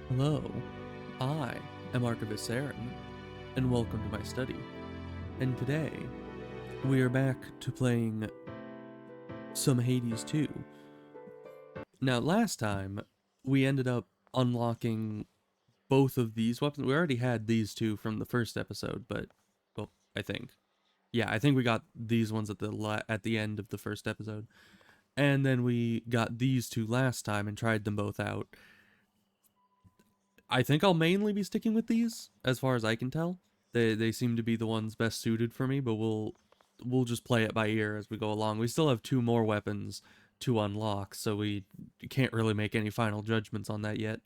Hello, I am Archivist Aaron, and welcome to my study. And today, we are back to playing some Hades 2. Now, last time, we ended up unlocking both of these weapons. We already had these two from the first episode, but, well, I think. Yeah, I think we got these ones at the end of the first episode. And then we got these two last time and tried them both out. I think I'll mainly be sticking with these, as far as I can tell. They seem to be the ones best suited for me, but we'll just play it by ear as we go along. We still have two more weapons to unlock, so we can't really make any final judgments on that yet.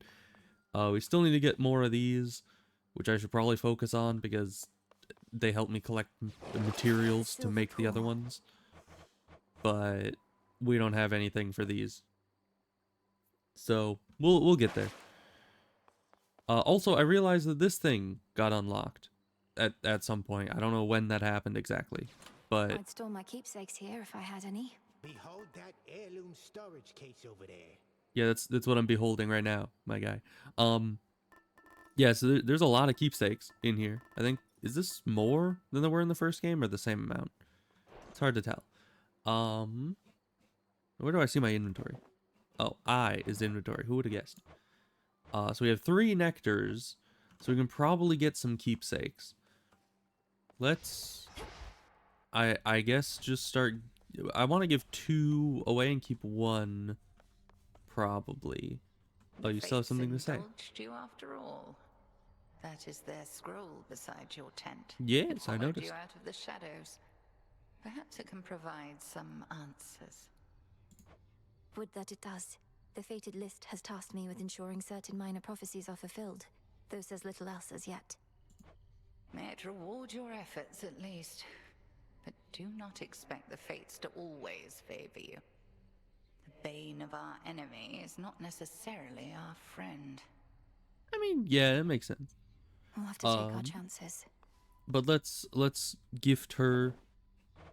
We still need to get more of these, which I should probably focus on because they help me collect the materials to make the other ones. But we don't have anything for these, so we'll get there. Also, I realized that this thing got unlocked at some point. I don't know when that happened exactly, but I'd store my keepsakes here if I had any. Behold that heirloom storage case over there. yeah, that's what I'm beholding right now, my guy. Yeah, so there's a lot of keepsakes in here. I think, is this more than there were in the first game or the same amount? It's hard to tell. Where do I see my inventory? Oh, I is inventory. Who would have guessed? So we have 3 nectars, so we can probably get some keepsakes. Let's, I guess, just start. I want to give 2 away and keep 1, probably. Oh, you still have something to say? Indulged you after all. That is their scroll beside your tent. Yes, It I followed noticed. you out of the shadows. Perhaps it can provide some answers. Would that it does. The fated list has tasked me with ensuring certain minor prophecies are fulfilled, though says little else as yet. May it reward your efforts at least. But do not expect the fates to always favor you. The bane of our enemy is not necessarily our friend. I mean, yeah, it makes sense. We'll have to take our chances. But let's gift her.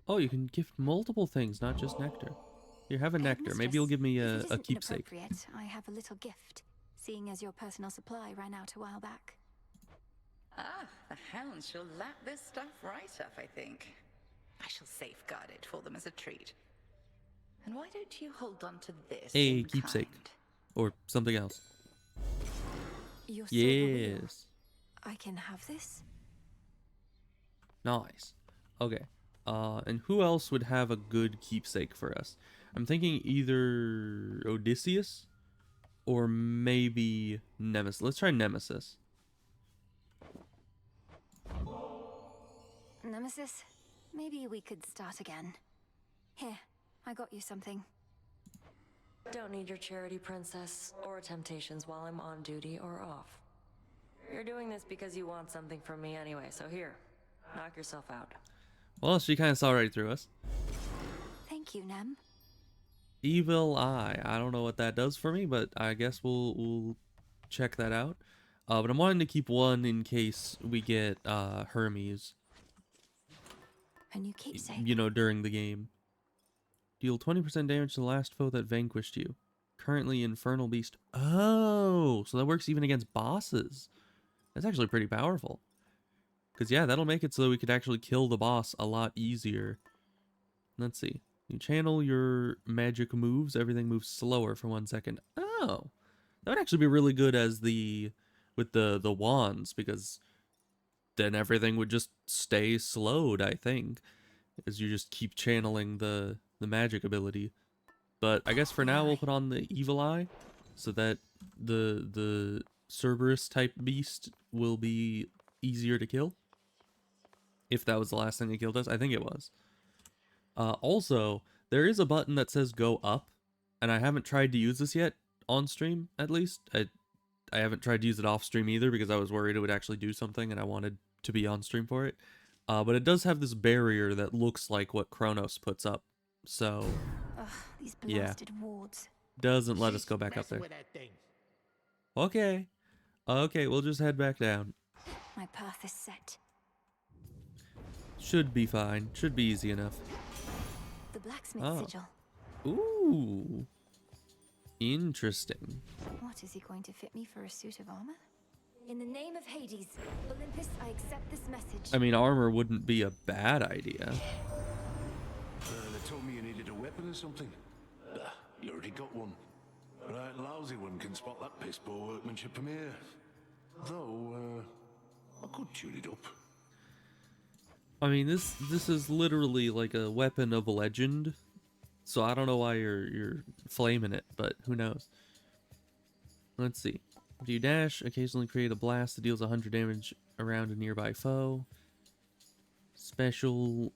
Oh, you can gift multiple things, not just nectar. Here, have a nectar. Maybe you'll give me a keepsake. I have a little gift, seeing as your personal supply ran out a while back. Ah, the hounds shall lap this stuff right up, I think. I shall safeguard it for them as a treat. And why don't you hold on to this A in keepsake. kind? Or something else. Your silver wheel. Yes. I can have this? Nice. Okay. And who else would have a good keepsake for us? I'm thinking either Odysseus or maybe Nemesis. Let's try Nemesis. Nemesis, maybe we could start again. Here, I got you something. Don't need your charity, princess, or temptations while I'm on duty or off. You're doing this because you want something from me anyway, so here, knock yourself out. Well, she kind of saw right through us. Thank you, Nem. Evil Eye. I don't know what that does for me, but I guess we'll check that out. But I'm wanting to keep 1 in case we get Hermes. A new keepsake. You know, during the game. Deal 20% damage to the last foe that vanquished you. Currently Infernal Beast. Oh, so that works even against bosses. That's actually pretty powerful. Because, yeah, that'll make it so that we could actually kill the boss a lot easier. Let's see. You channel your magic moves. Everything moves slower for 1 second. Oh. That would actually be really good as with the wands, because then everything would just stay slowed, I think. As you just keep channeling the magic ability. But I guess for now we'll put on the Evil Eye, so that the Cerberus type beast will be easier to kill. If that was the last thing that killed us. I think it was. Also, there is a button that says go up, and I haven't tried to use this yet, on stream at least. I haven't tried to use it off stream either because I was worried it would actually do something and I wanted to be on stream for it. But it does have this barrier that looks like what Chronos puts up. So, Ugh, these blasted wards. doesn't let us go back up there. With that thing. Okay. Okay, we'll just head back down. My path is set. Should be fine. Should be easy enough. The blacksmith Oh. sigil. Ooh. Interesting. What, is he going to fit me for a suit of armor? In the name of Hades, Olympus, I accept this message. I mean, armor wouldn't be a bad idea. They told me you needed a weapon or something. You already got one. Right, lousy one can spot that piss poor workmanship from here. Though, I could tune it up. I mean, this is literally like a weapon of legend. So I don't know why you're flaming it, but who knows. Let's see. Do you dash? Occasionally create a blast that deals 100 damage around a nearby foe. Special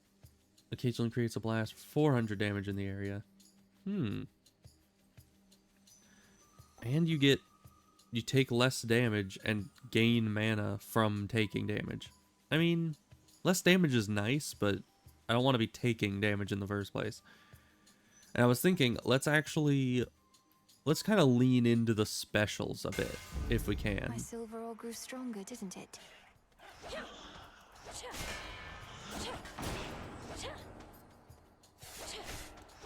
occasionally creates a blast for 400 damage in the area. And you take less damage and gain mana from taking damage. I mean, less damage is nice, but I don't want to be taking damage in the first place. And I was thinking, let's kind of lean into the specials a bit, if we can. My silver all grew stronger, didn't it?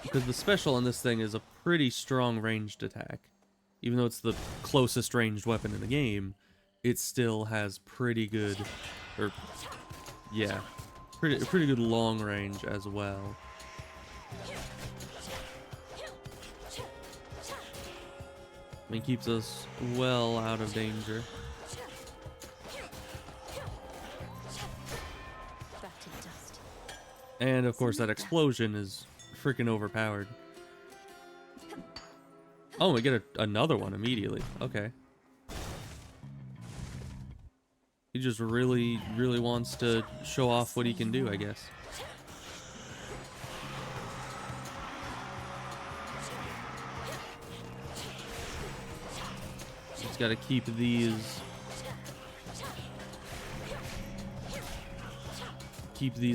Because the special on this thing is a pretty strong ranged attack. Even though it's the closest ranged weapon in the game, it still has pretty good, pretty good long range as well. I mean, keeps us well out of danger. And of course that explosion is freaking overpowered. Oh, we get another one immediately. Okay. He just really wants to show off what he can do, I guess. Just gotta keep these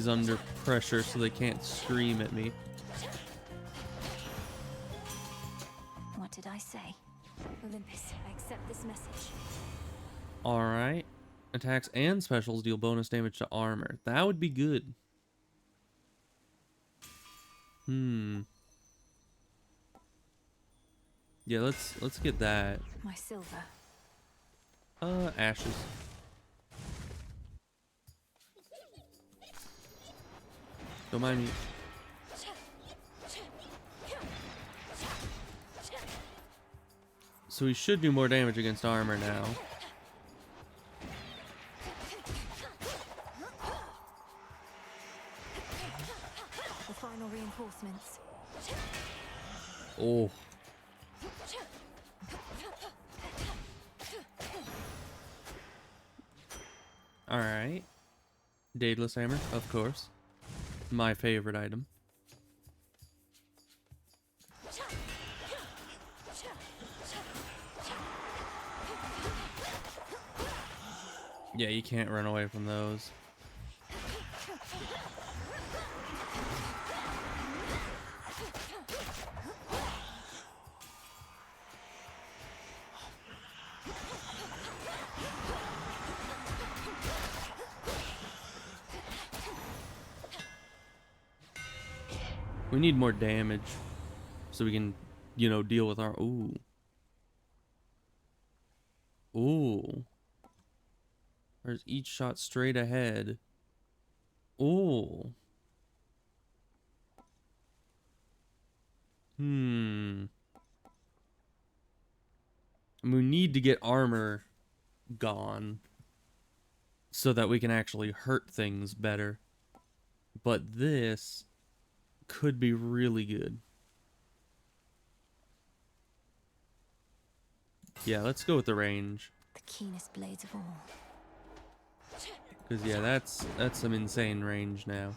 under pressure so they can't scream at me. What did I say? Olympus, I accept this message. Alright. Attacks and specials deal bonus damage to armor. That would be good. Yeah, let's get that. My silver. Ashes. Don't mind me. So we should do more damage against armor now. The final reinforcements. Oh. Alright. Daedalus hammer, of course. My favorite item. Yeah, you can't run away from those. We need more damage so we can, you know, deal with our... Ooh. Ooh. There's each shot straight ahead. Ooh. And we need to get armor gone so that we can actually hurt things better. But this could be really good. Yeah, let's go with the range. The keenest blades of all. Because, yeah, that's some insane range now.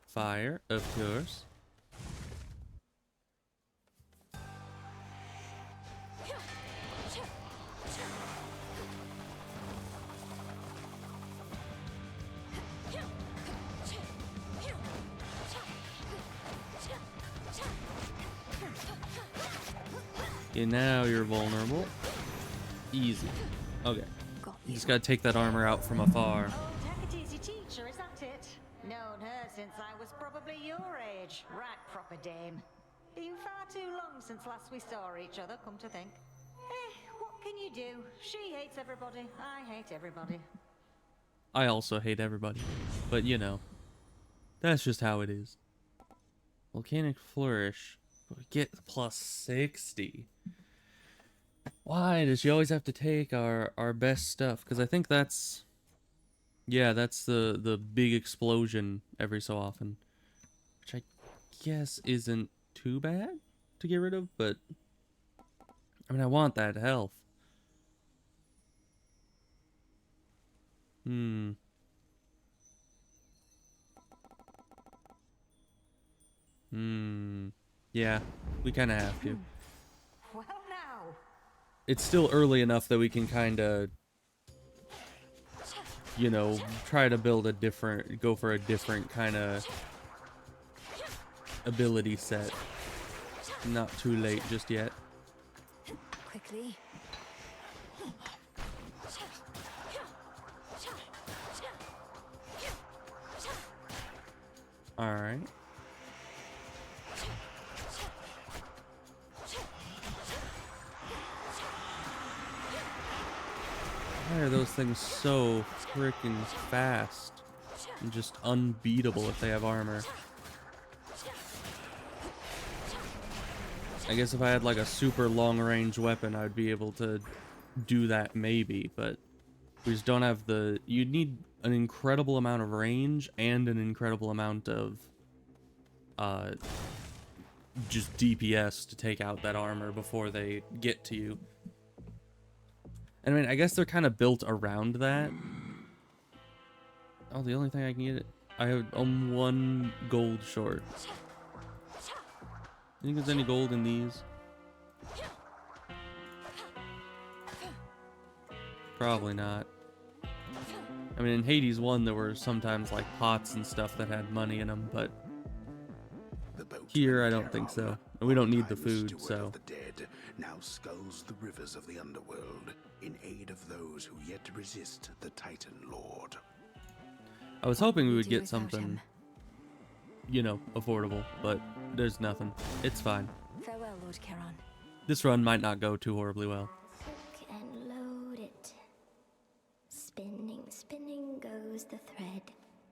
Fire, of course. Okay, now you're vulnerable. Easy. Okay. You just gotta take that armor out from afar. Oh, Deputy's your teacher, is that it? Known her since I was probably your age. Right, proper dame. Been far too long since last we saw each other, come to think. What can you do? She hates everybody. I hate everybody. I also hate everybody. But, you know, that's just how it is. Volcanic Flourish. We get plus 60. Why does she always have to take our best stuff? Because I think that's... Yeah, that's the big explosion every so often. Which I guess isn't too bad to get rid of, but... I mean, I want that health. Yeah, we kind of have to. Well, now. It's still early enough that we can kind of, you know, try to build a different, go for a different kind of ability set. Not too late just yet. Quickly. Alright. Why are those things so freaking fast and just unbeatable if they have armor? I guess if I had like a super long range weapon, I would be able to do that maybe, but we just don't have the... You'd need an incredible amount of range and an incredible amount of just DPS to take out that armor before they get to you. And I mean, I guess they're kind of built around that. Oh, the only thing I can get... I have 1 gold short. You think there's any gold in these? Probably not. I mean, in Hades 1, there were sometimes like pots and stuff that had money in them, but here I don't think so. And we don't need the food, so. The dead now sculls the rivers of the underworld in aid of those who yet resist the Titan Lord. I was hoping we would get something, you know, affordable, but there's nothing. It's fine. Farewell, Lord Charon. This run might not go too horribly well. Hook and load it. Spinning, spinning goes the thread.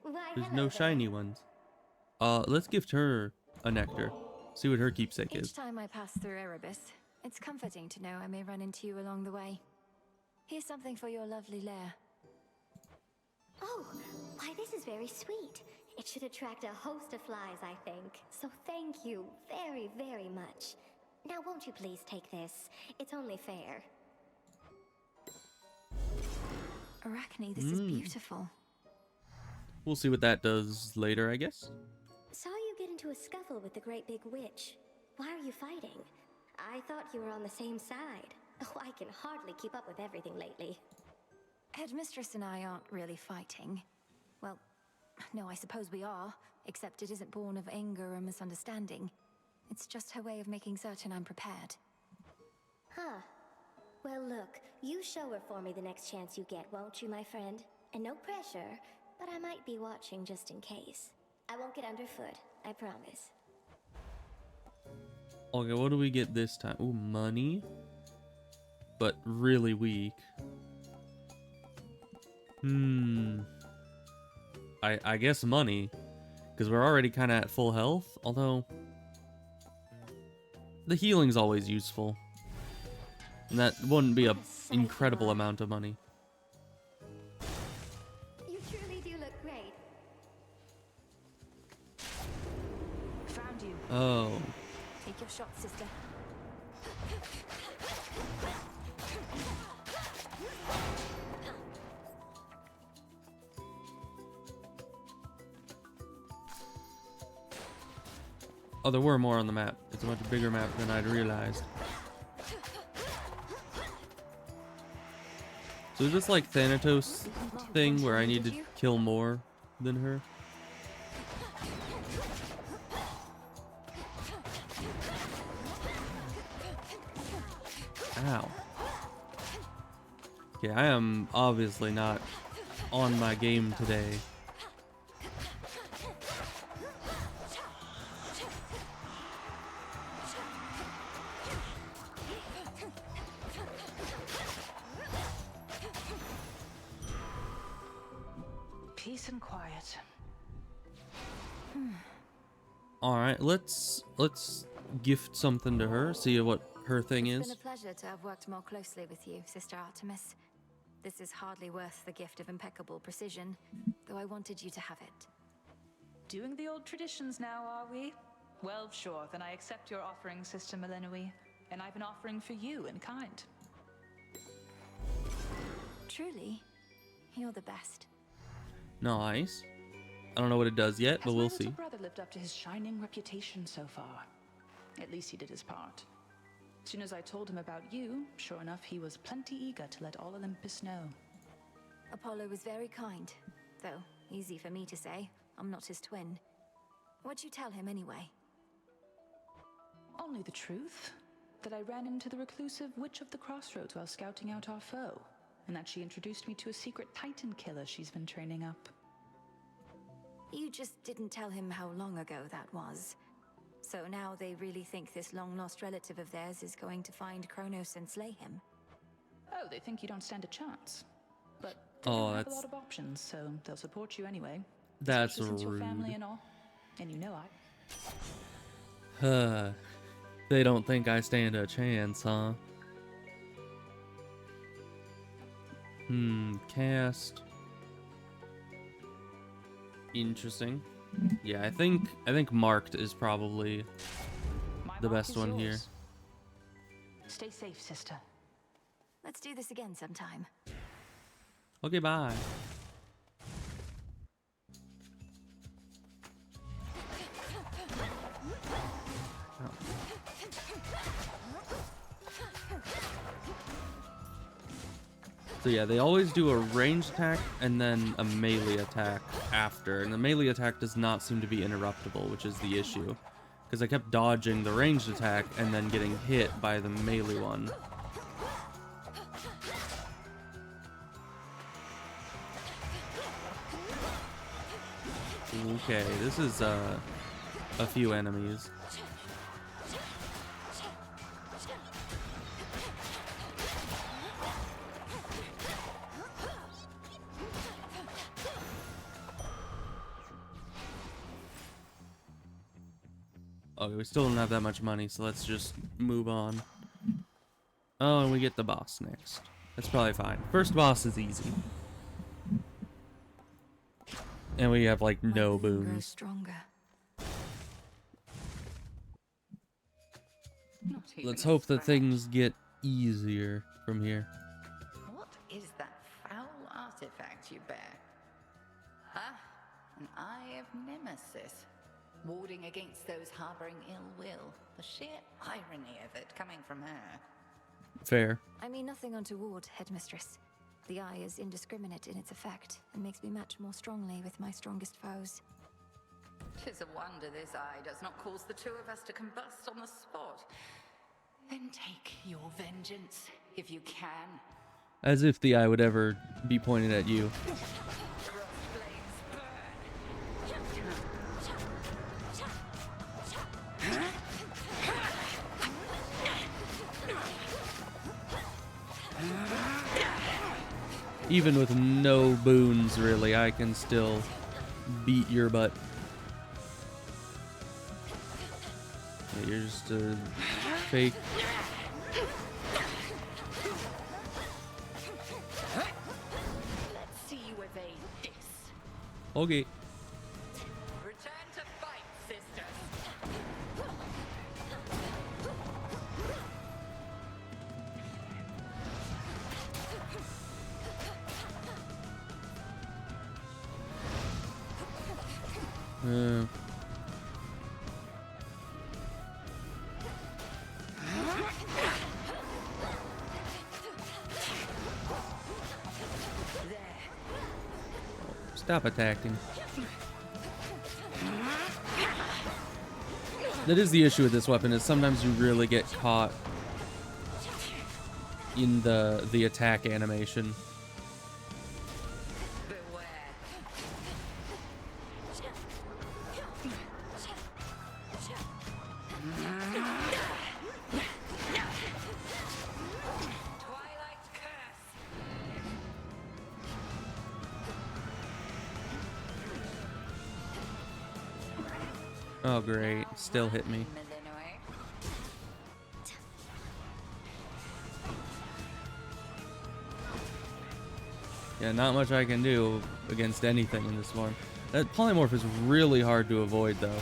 Why, There's hello no there. shiny ones. Let's gift her a nectar. See what her keepsake Each is. time I pass through Erebus, it's comforting to know I may run into you along the way. Here's something for your lovely lair. Oh, why this is very sweet. It should attract a host of flies, I think. So thank you very, very much. Now won't you please take this? It's only fair. Arachne, this is beautiful. We'll see what that does later, I guess. Saw you get into a scuffle with the great big witch. Why are you fighting? I thought you were on the same side. Oh, I can hardly keep up with everything lately. Headmistress and I aren't really fighting. Well, no, I suppose we are, except it isn't born of anger or misunderstanding. It's just her way of making certain I'm prepared. Huh. Well, look, you show her for me the next chance you get, won't you, my friend? And no pressure, but I might be watching just in case. I won't get underfoot, I promise. Okay, what do we get this time? Ooh, money. But really weak. I guess money. Because we're already kind of at full health. Although, the healing's always useful. And that wouldn't be an incredible amount of money. You truly do look great. Found you. Oh. Take your shot, sister. Oh, there were more on the map. It's a much bigger map than I'd realized. So is this like Thanatos thing where I need to kill more than her? Ow. Okay, I am obviously not on my game today. peace and quiet. All right, let's gift something to her. See what her thing It's is. been a pleasure to have worked more closely with you, Sister Artemis. This is hardly worth the gift of impeccable precision, though I wanted you to have it. Doing the old traditions now, are we? Well, sure, then I accept your offering, Sister Melenoi, and I've an offering for you in kind. Truly, you're the best. Nice. I don't know what it does yet, but Has we'll my see. little brother lived up to his shining reputation so far? At least he did his part. Soon as I told him about you, sure enough, he was plenty eager to let all Olympus know. Apollo was very kind, though easy for me to say. I'm not his twin. What'd you tell him anyway? Only the truth. That I ran into the reclusive Witch of the Crossroads while scouting out our foe, and that she introduced me to a secret Titan killer she's been training up. You just didn't tell him how long ago that was. So now they really think this long-lost relative of theirs is going to find Chronos and slay him. Oh, they think you don't stand a chance. But they Oh, don't have a that's lot of options, so they'll support you anyway. that's Especially since your family rude. and all. And you know They don't think I stand a chance, huh? Cast. Interesting. Yeah, I think marked is probably My the mark best is one here. yours. Stay safe, sister. Let's do this again sometime. Okay, bye. Oh. So yeah, they always do a ranged attack and then a melee attack after, and the melee attack does not seem to be interruptible, which is the issue. Because I kept dodging the ranged attack and then getting hit by the melee one. Okay, this is a few enemies. Okay, we still don't have that much money, so let's just move on. Oh, and we get the boss next. That's probably fine. First boss is easy. And we have, like, no My moon grows boons. stronger. Not even Let's a hope that scratch. things get easier from here. What is that foul artifact you bear? Ah, an Eye of Nemesis. Warding against those harboring ill will. The sheer irony of it coming from her. Fair. I mean nothing untoward, Headmistress. The eye is indiscriminate in its effect, and makes me match more strongly with my strongest foes. 'Tis a wonder this eye does not cause the two of us to combust on the spot. Then take your vengeance, if you can. As if the eye would ever be pointed at you. Flames burn. Even with no boons, really, I can still beat your butt. Yeah, you're just a fake. Let's see you evade this. Okay. Return to fight, sisters. Uh, stop attacking. That is the issue with this weapon, is sometimes you really get caught in the attack animation. Beware. Twilight Curse. Oh, great. Still hit me. Malinois. Yeah, not much I can do against anything in this one. That polymorph is really hard to avoid, though.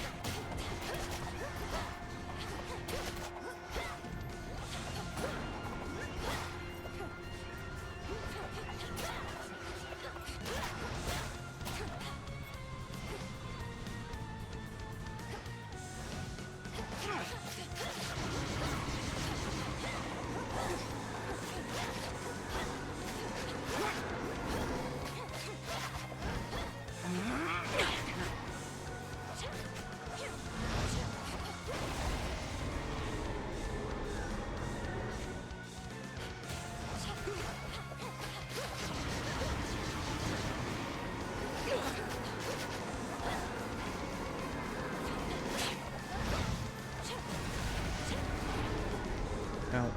Ow.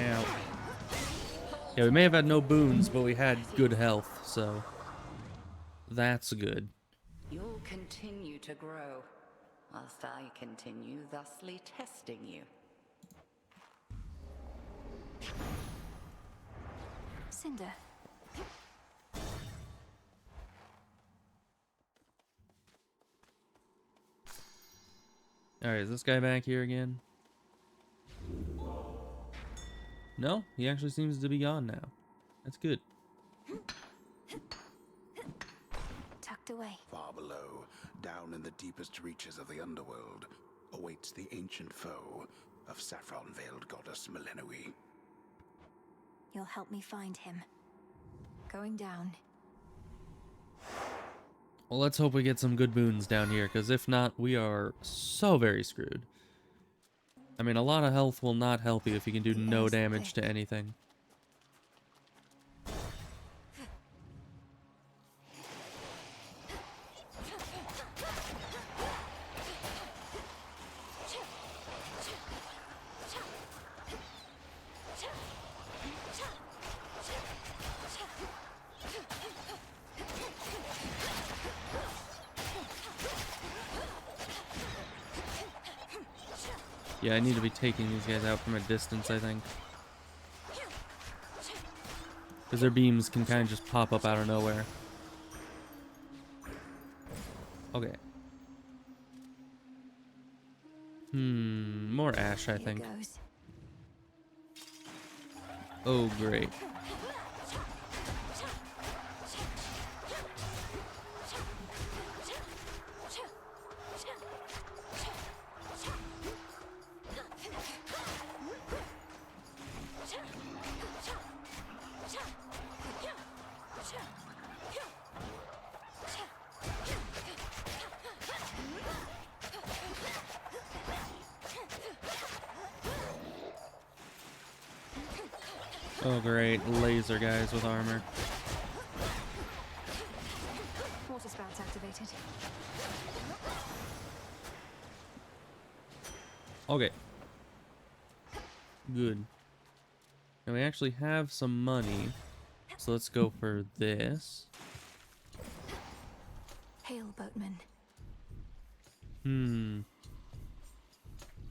Ow. Yeah, we may have had no boons, but we had good health, so that's good. You'll continue to grow, whilst I continue thusly testing you. Cinder. Alright, is this guy back here again? No, he actually seems to be gone now. That's good. Tucked away. Far below, down in the deepest reaches of the underworld, awaits the ancient foe of saffron-veiled goddess Malinois. You'll help me find him. Going down. Well, let's hope we get some good boons down here, because if not, we are so very screwed. I mean, a lot of health will not help you if you can do no damage to anything. Yeah, I need to be taking these guys out from a distance, I think. Because their beams can kind of just pop up out of nowhere. Okay. More ash, I think. Oh, great. Oh great, laser guys with armor. Water spouts activated. Okay. Good. Now we actually have some money, so let's go for this. Hail, boatman.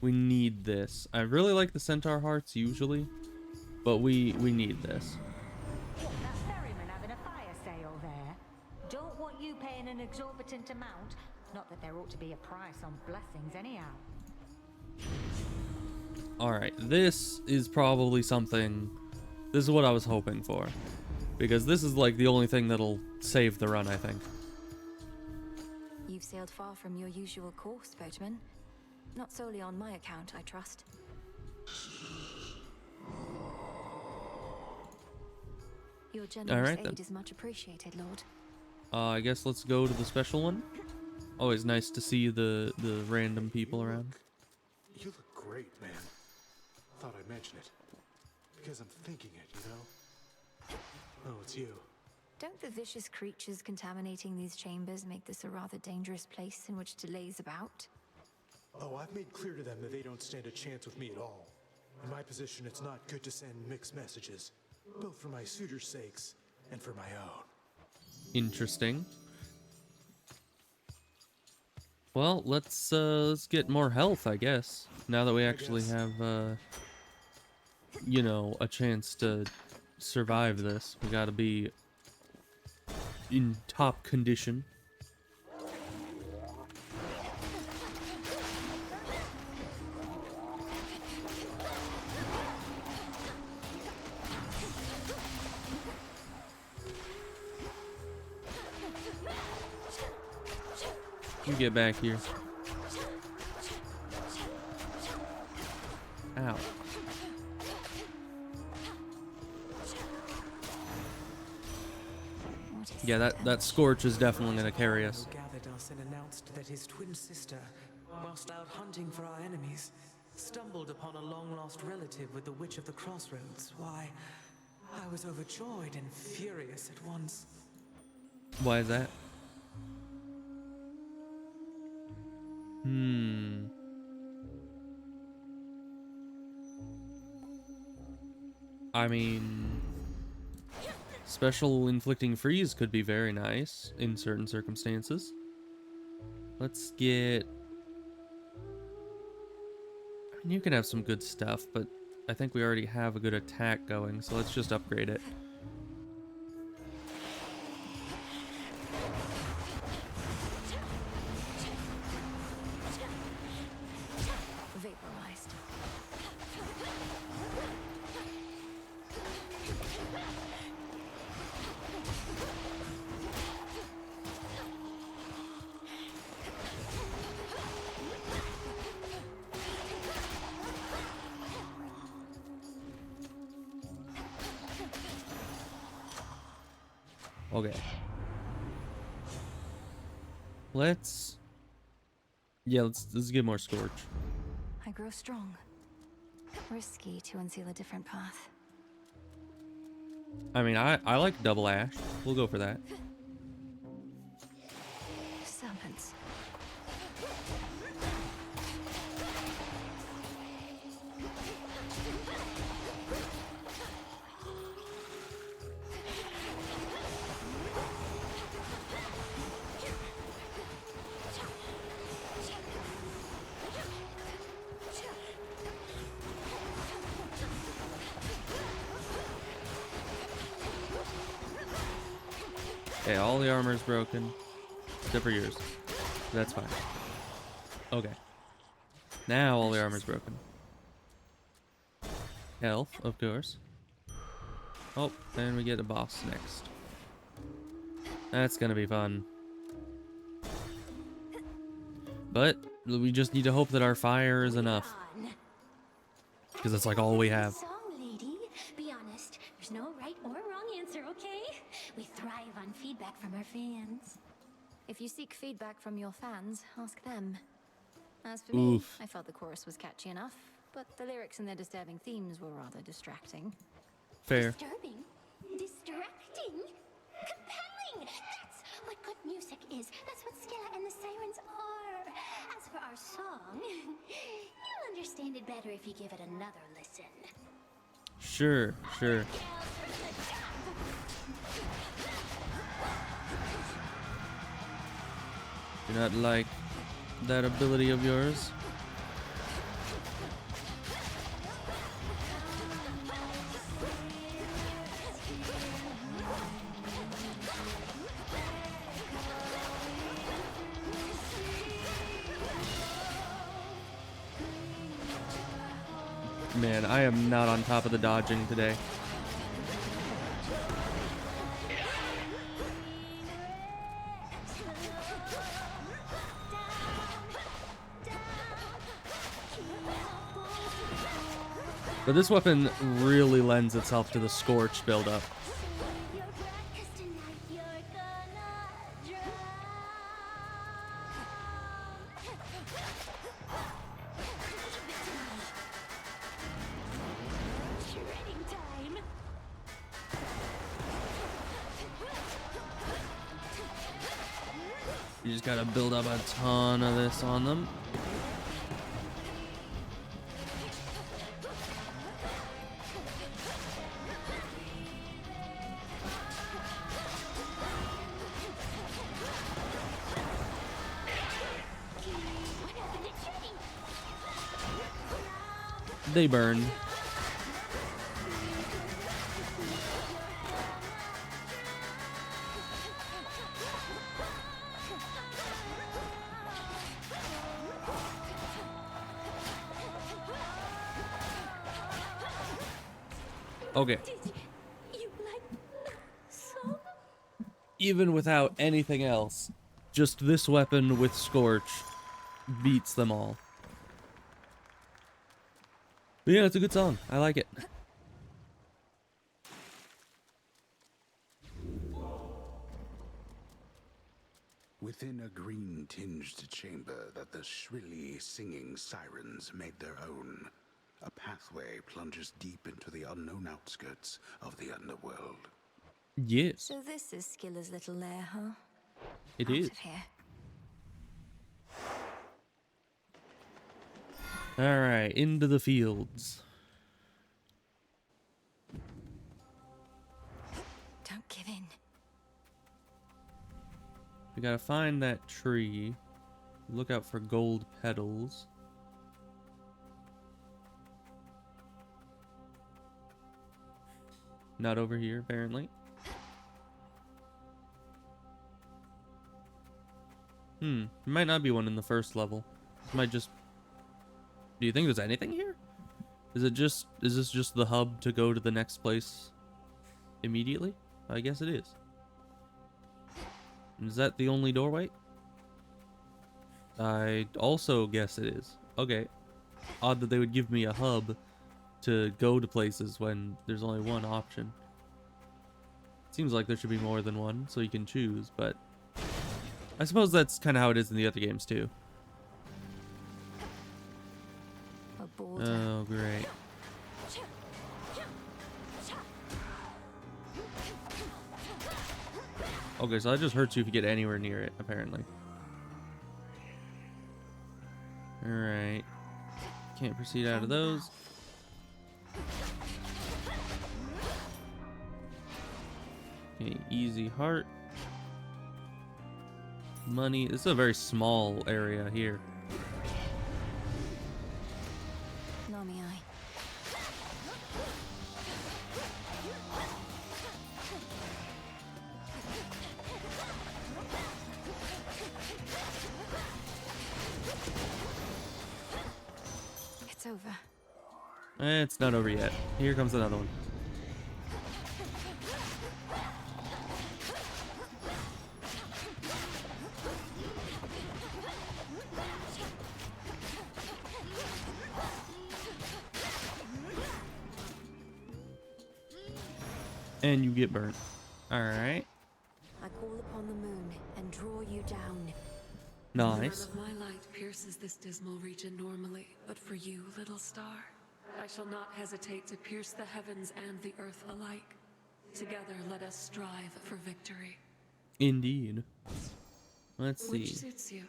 We need this. I really like the centaur hearts usually, but we need this. What, that ferryman having a fire sale there? Don't want you paying an exorbitant amount. Not that there ought to be a price on blessings anyhow. Alright, this is probably something... This is what I was hoping for. Because this is like the only thing that'll save the run, I think. You've sailed far from your usual course, boatman. Not solely on my account, I trust. Your generous aid is much appreciated, Lord. I guess let's go to the special one. Always nice to see the random people around. You look great, man. Thought I'd mention it. Because I'm thinking it, you know? Oh, it's you. Don't the vicious creatures contaminating these chambers make this a rather dangerous place in which to laze about? Oh, I've made clear to them that they don't stand a chance with me at all. In my position, it's not good to send mixed messages. Both for my suitors' sakes and for my own. Interesting. Well, let's get more health, I guess. Now that we actually guess. have you know, a chance to survive this. We gotta be in top condition. You get back here. Ow. Yeah, that Scorch is definitely gonna carry us. Gathered us and announced that his twin sister, whilst out hunting for our enemies, stumbled upon a long-lost relative with the Witch of the Crossroads. Why, I was overjoyed and furious at once. Why is that? I mean, special inflicting freeze could be very nice in certain circumstances. Let's get... I mean, you can have some good stuff, but I think we already have a good attack going, so let's just upgrade it. Vaporized. Okay. Let's get more Scorch. I grow strong. Risky to unseal a different path. I mean, I like double ash. We'll go for that. Serpents. Okay, all the armor's broken. Except for yours. That's fine. Okay. Now all the armor's broken. Health, of course. Oh, and we get a boss next. That's gonna be fun. But we just need to hope that our fire is enough. Because that's like all we have. Song, lady. Be honest, there's no right or wrong answer, okay? We thrive on feedback from our fans. If you seek feedback from your fans, ask them. As for me, Oof. I felt the chorus was catchy enough, but the lyrics and their disturbing themes were rather distracting. Fair. Disturbing, distracting, compelling. That's what good music is. That's what Skilla and the Sirens are. As for our song, you'll understand it better if you give it another listen. Sure, sure. Do not like that ability of yours. Man, I am not on top of the dodging today. But this weapon really lends itself to the Scorch buildup. You just gotta build up a ton of this on them. They burn. Okay. Even without anything else, just this weapon with Scorch beats them all. But yeah, it's a good song. I like it. Within a green-tinged chamber that the shrilly singing sirens made their own, a pathway plunges deep into the unknown outskirts of the underworld. Yes. So this is Skiller's little lair, huh? It Out is. of here. Alright, into the fields. Don't give in. We gotta find that tree. Look out for gold petals. Not over here, apparently. There might not be one in the first level. It might just... Do you think there's anything here? Is this just the hub to go to the next place immediately? I guess it is. Is that the only doorway? I also guess it is. Okay. Odd that they would give me a hub to go to places when there's only one option. Seems like there should be more than one, so you can choose, but I suppose that's kind of how it is in the other games too. Oh, great. Okay, so that just hurts you if you get anywhere near it, apparently. Alright. Can't proceed out of those. Okay, easy heart. Money. This is a very small area here. Nami eye. It's over. It's not over yet. Here comes another one. And you get burnt. Alright. I call upon the moon and draw you down. Nice. None of my light pierces this dismal region normally, but for you, little star, I shall not hesitate to pierce the heavens and the earth alike. Together, let us strive for victory. Indeed. Let's see. Which suits you?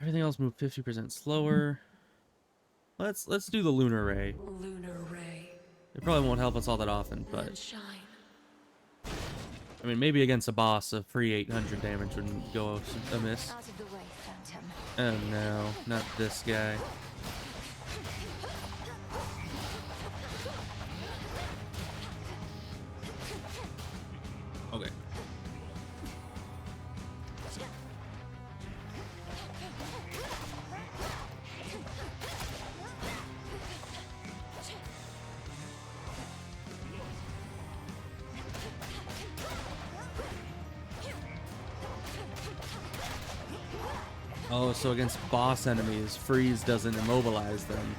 Everything else moved 50% slower. Let's do the lunar ray. Lunar ray. It probably won't help us all that often, And but shine. I mean, maybe against a boss, a free 800 damage wouldn't go amiss. Out of the way, Phantom. Oh no, not this guy. Okay. Oh, so against boss enemies, freeze doesn't immobilize them.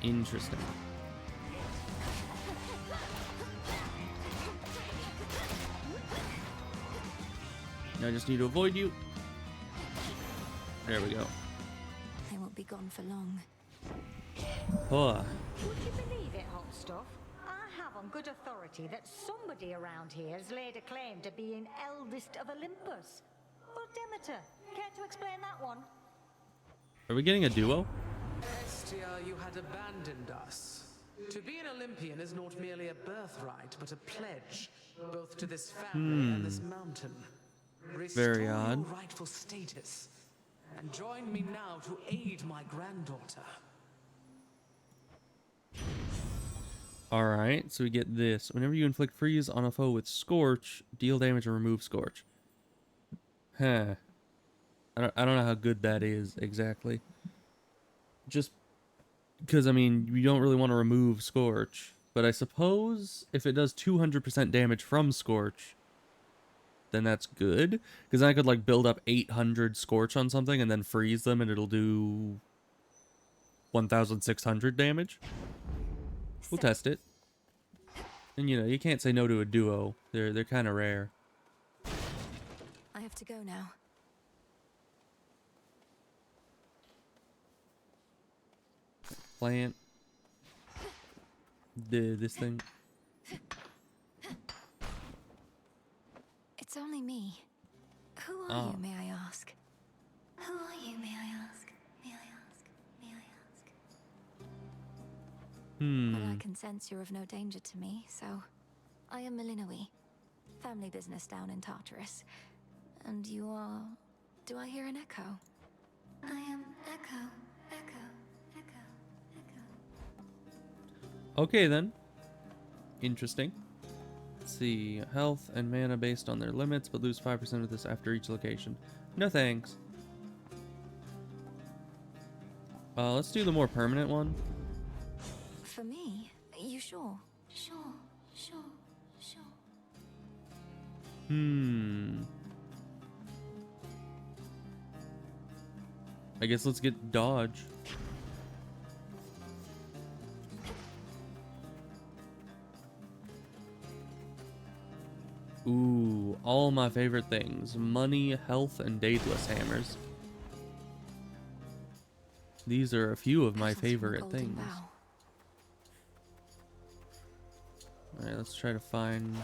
Interesting. Now I just need to avoid you. There we go. They won't be gone for long. Oh. Would you believe it, hot stuff? I have on good authority that somebody around here has laid a claim to being eldest of Olympus. Well, Demeter, care to explain that one? Are we getting a duo? Estia, you had abandoned us. To be an Olympian is not merely a birthright, but a pledge, both to this family and this mountain. Restore Very odd. your rightful status, and join me now to aid my granddaughter. Alright, so we get this. Whenever you inflict freeze on a foe with Scorch, deal damage and remove Scorch. Huh. I don't know how good that is exactly. Just because, I mean, you don't really want to remove Scorch. But I suppose if it does 200% damage from Scorch, then that's good. Because then I could, like, build up 800 Scorch on something and then freeze them and it'll do 1,600 damage. We'll test it. And, you know, you can't say no to a duo. They're kind of rare. I have to go now. Plant. This thing. It's only me. Who are you, may I ask? Who are you, may I ask? May I ask? May I ask? Well, I can sense you're of no danger to me, so... I am Malinoe. Family business down in Tartarus. And you are... Do I hear an echo? I am Echo. Echo. Echo. Echo. Okay, then. Interesting. Let's see. Health and mana based on their limits, but lose 5% of this after each location. No thanks. Let's do the more permanent one. For me? You sure? Sure. I guess let's get dodge. Ooh, all my favorite things. Money, health, and Daedalus hammers. These are a few of my favorite things. Alright, let's try to find...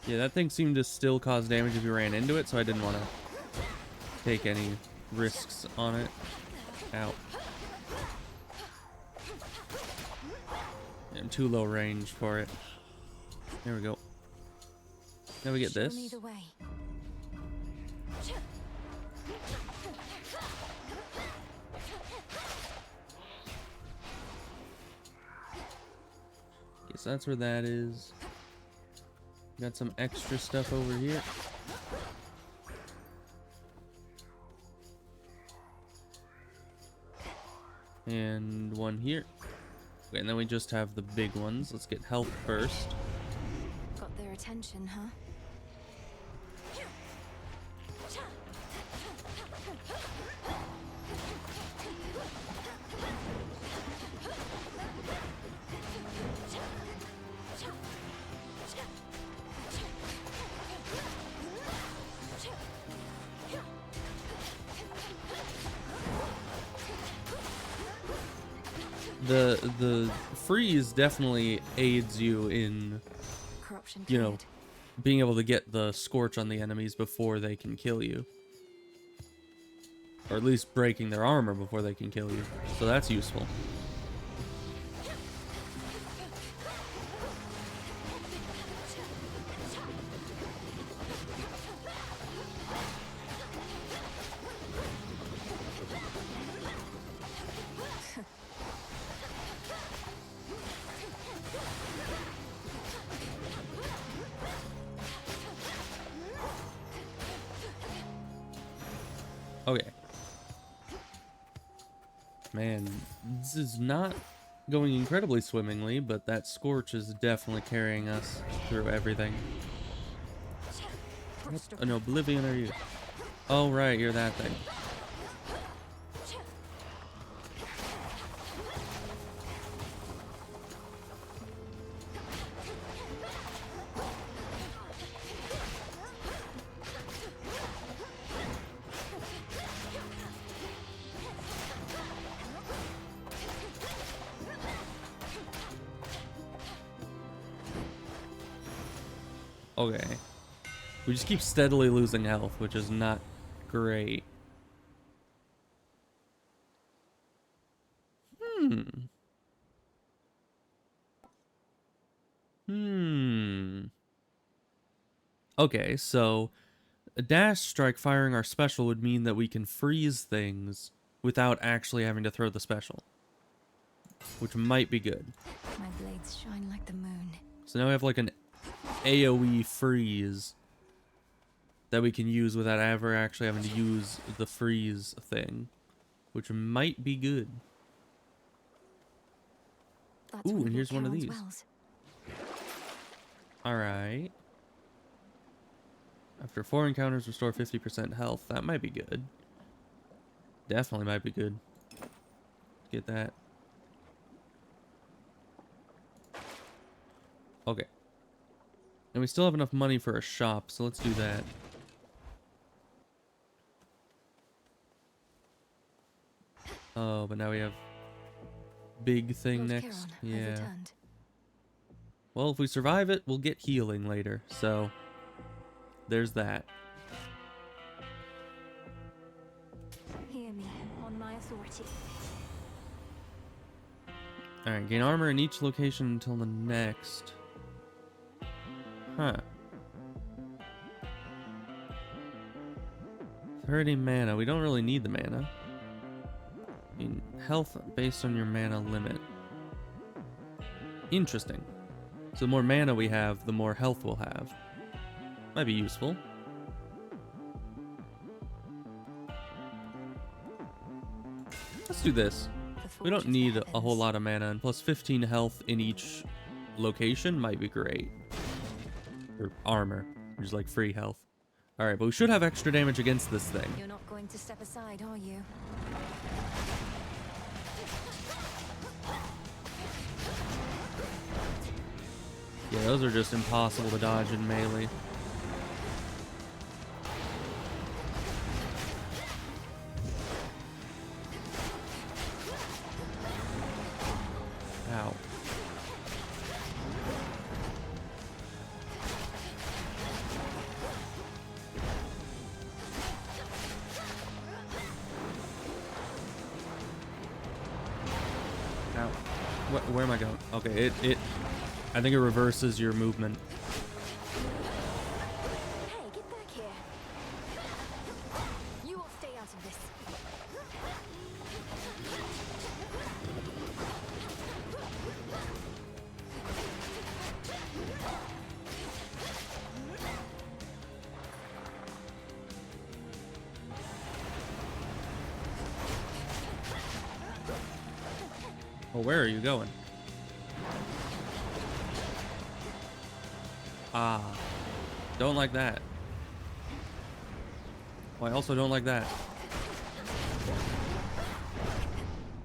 Yeah, that thing seemed to still cause damage if you ran into it, so I didn't want to take any risks on it. Ow. I'm too low range for it. There we go. Now we get this. Guess that's where that is. Got some extra stuff over here. And one here. Okay, and then we just have the big ones. Let's get health first. Got their attention, huh? The freeze definitely aids you in, you know, being able to get the scorch on the enemies before they can kill you. Or at least breaking their armor before they can kill you. So that's useful. Okay. Man, this is not going incredibly swimmingly, but that scorch is definitely carrying us through everything. What an oblivion are you? Oh, right, you're that thing. Okay. We just keep steadily losing health, which is not great. Okay, so a dash strike firing our special would mean that we can freeze things without actually having to throw the special, which might be good. My blades shine like the moon. So now we have like an AoE freeze that we can use without ever actually having to use the freeze thing, which might be good. That's Ooh, one and of here's one of Charon's these. wells. Alright. After 4 encounters, restore 50% health. That might be good. Definitely might be good. Get that. Okay. And we still have enough money for a shop, so let's do that. Oh, but now we have big thing Lord next. Chiron has Yeah. returned. Well, if we survive it, we'll get healing later. So, there's that. Hear me on my authority. Alright, gain armor in each location until the next. Huh. 30 mana. We don't really need the mana. I mean, health based on your mana limit. Interesting. So the more mana we have, the more health we'll have. Might be useful. Let's do this. We don't need a whole lot of mana, and plus 15 health in each location might be great. Or armor, which is like free health. Alright, but we should have extra damage against this thing. You're not going to step aside, are you? Yeah, those are just impossible to dodge in melee. Ow. Ow. Where am I going? Okay, I think it reverses your movement. Hey, get back here. You will stay out of this. Oh, where are you going? Ah. Don't like that. Oh, I also don't like that.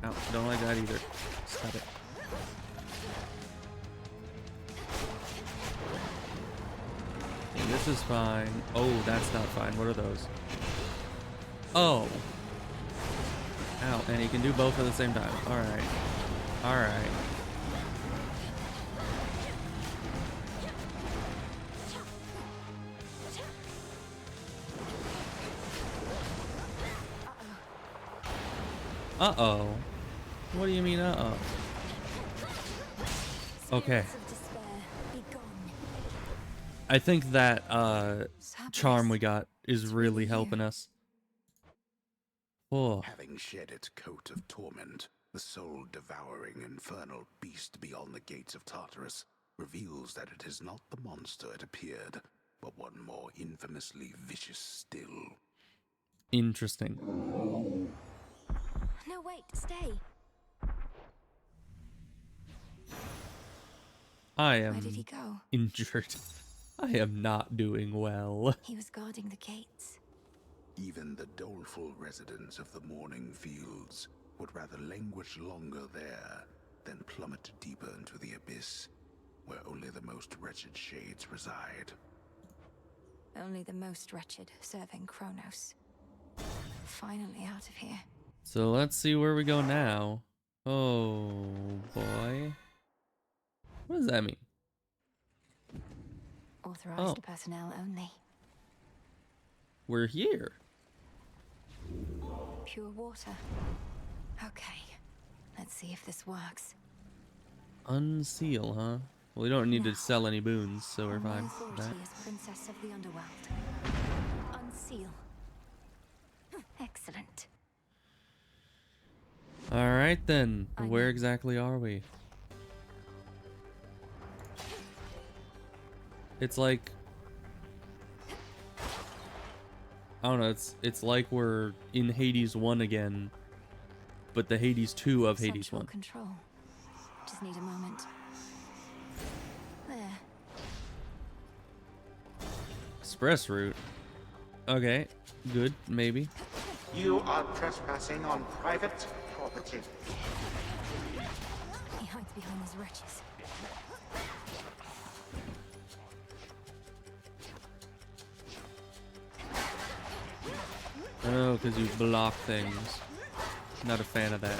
Ow, don't like that either. Stop it. Okay, this is fine. Oh, that's not fine. What are those? Oh. Ow, and he can do both at the same time. Alright. Alright. Uh-oh. What do you mean, uh-oh? Okay. I think that, charm we got is really helping us. Oh. Having shed its coat of torment, the soul-devouring infernal beast beyond the gates of Tartarus reveals that it is not the monster it appeared, but one more infamously vicious still. Interesting. No, wait, stay. I am Where did he go? injured. I am not doing well. He was guarding the gates. Even the doleful residents of the Morning Fields would rather languish longer there than plummet deeper into the abyss, where only the most wretched shades reside. Only the most wretched serving Chronos. Finally out of here. So let's see where we go now. Oh boy. What does that mean? Authorized Oh. personnel only. we're here. Pure water. Okay. Let's see if this works. Unseal, huh? Well, we don't need to Now, sell any boons, so we're on my fine with that. authority as Princess of the Underworld. Unseal. Excellent. Alright then, where exactly are we? It's like... I don't know, it's like we're in Hades 1 again, but the Hades 2 of Hades Central 1. control. Just need a moment. There. Express route. Okay, good, maybe. You are trespassing on private property. He hides behind these wretches. Oh, because you block things. Not a fan of that.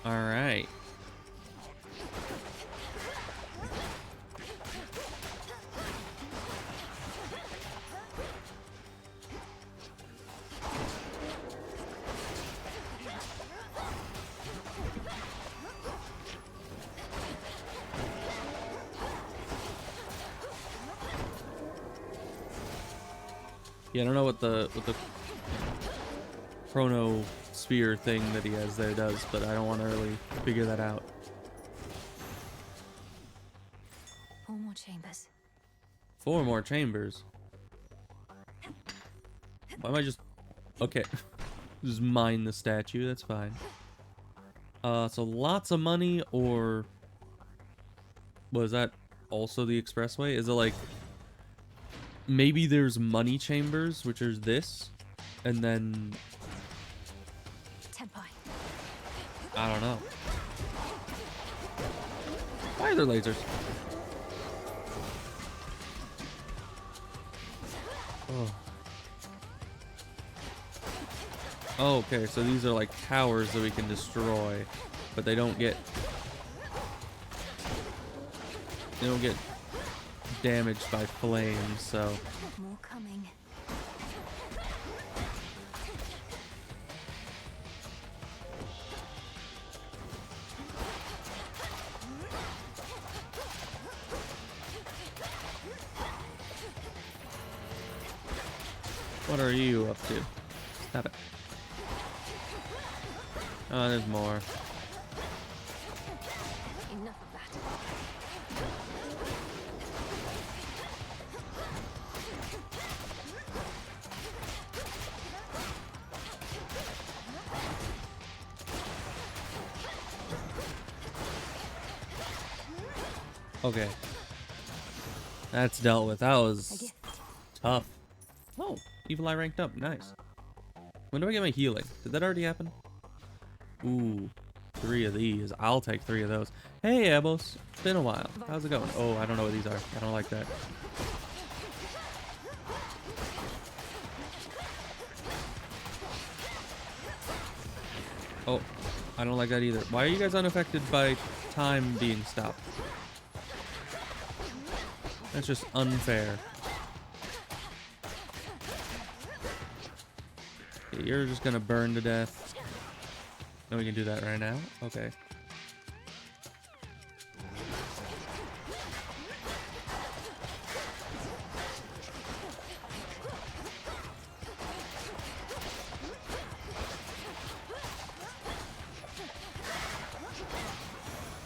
All right. Yeah, I don't know what the chrono sphere thing that he has there does, but I don't want to really figure that out. 4 more chambers. 4 more chambers. Why am I just... Okay. Just mine the statue, that's fine. So lots of money, or... Was that also the expressway? Is it like... Maybe there's money chambers, which is this, and then... Tempai. I don't know. Why are there lasers? Oh. Oh, okay, so these are like towers that we can destroy, but they don't get... They don't get damaged by flames, so... More coming. What are you up to? Stop it. Oh, there's more. Enough of that. Okay. That's dealt with. That was tough. Oh, Evil Eye ranked up. Nice. When do I get my healing? Did that already happen? Ooh, 3 of these. I'll take 3 of those. Hey, Abos. It's been a while. How's it going? Oh, I don't know what these are. I don't like that. Oh, I don't like that either. Why are you guys unaffected by time being stopped? That's just unfair. Okay, you're just gonna burn to death. And we can do that right now? Okay.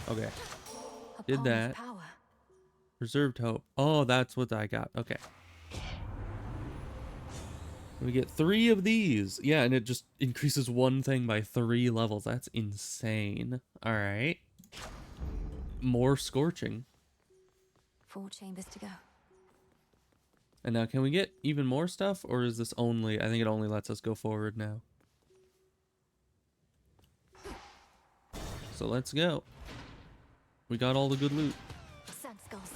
Okay. Did that. Reserved hope. Oh, that's what I got. Okay. We get 3 of these. Yeah, and it just increases one thing by 3 levels. That's insane. All right. More scorching. 4 chambers to go. And now can we get even more stuff, or is this only... I think it only lets us go forward now. So let's go. We got all the good loot. Sand skulls.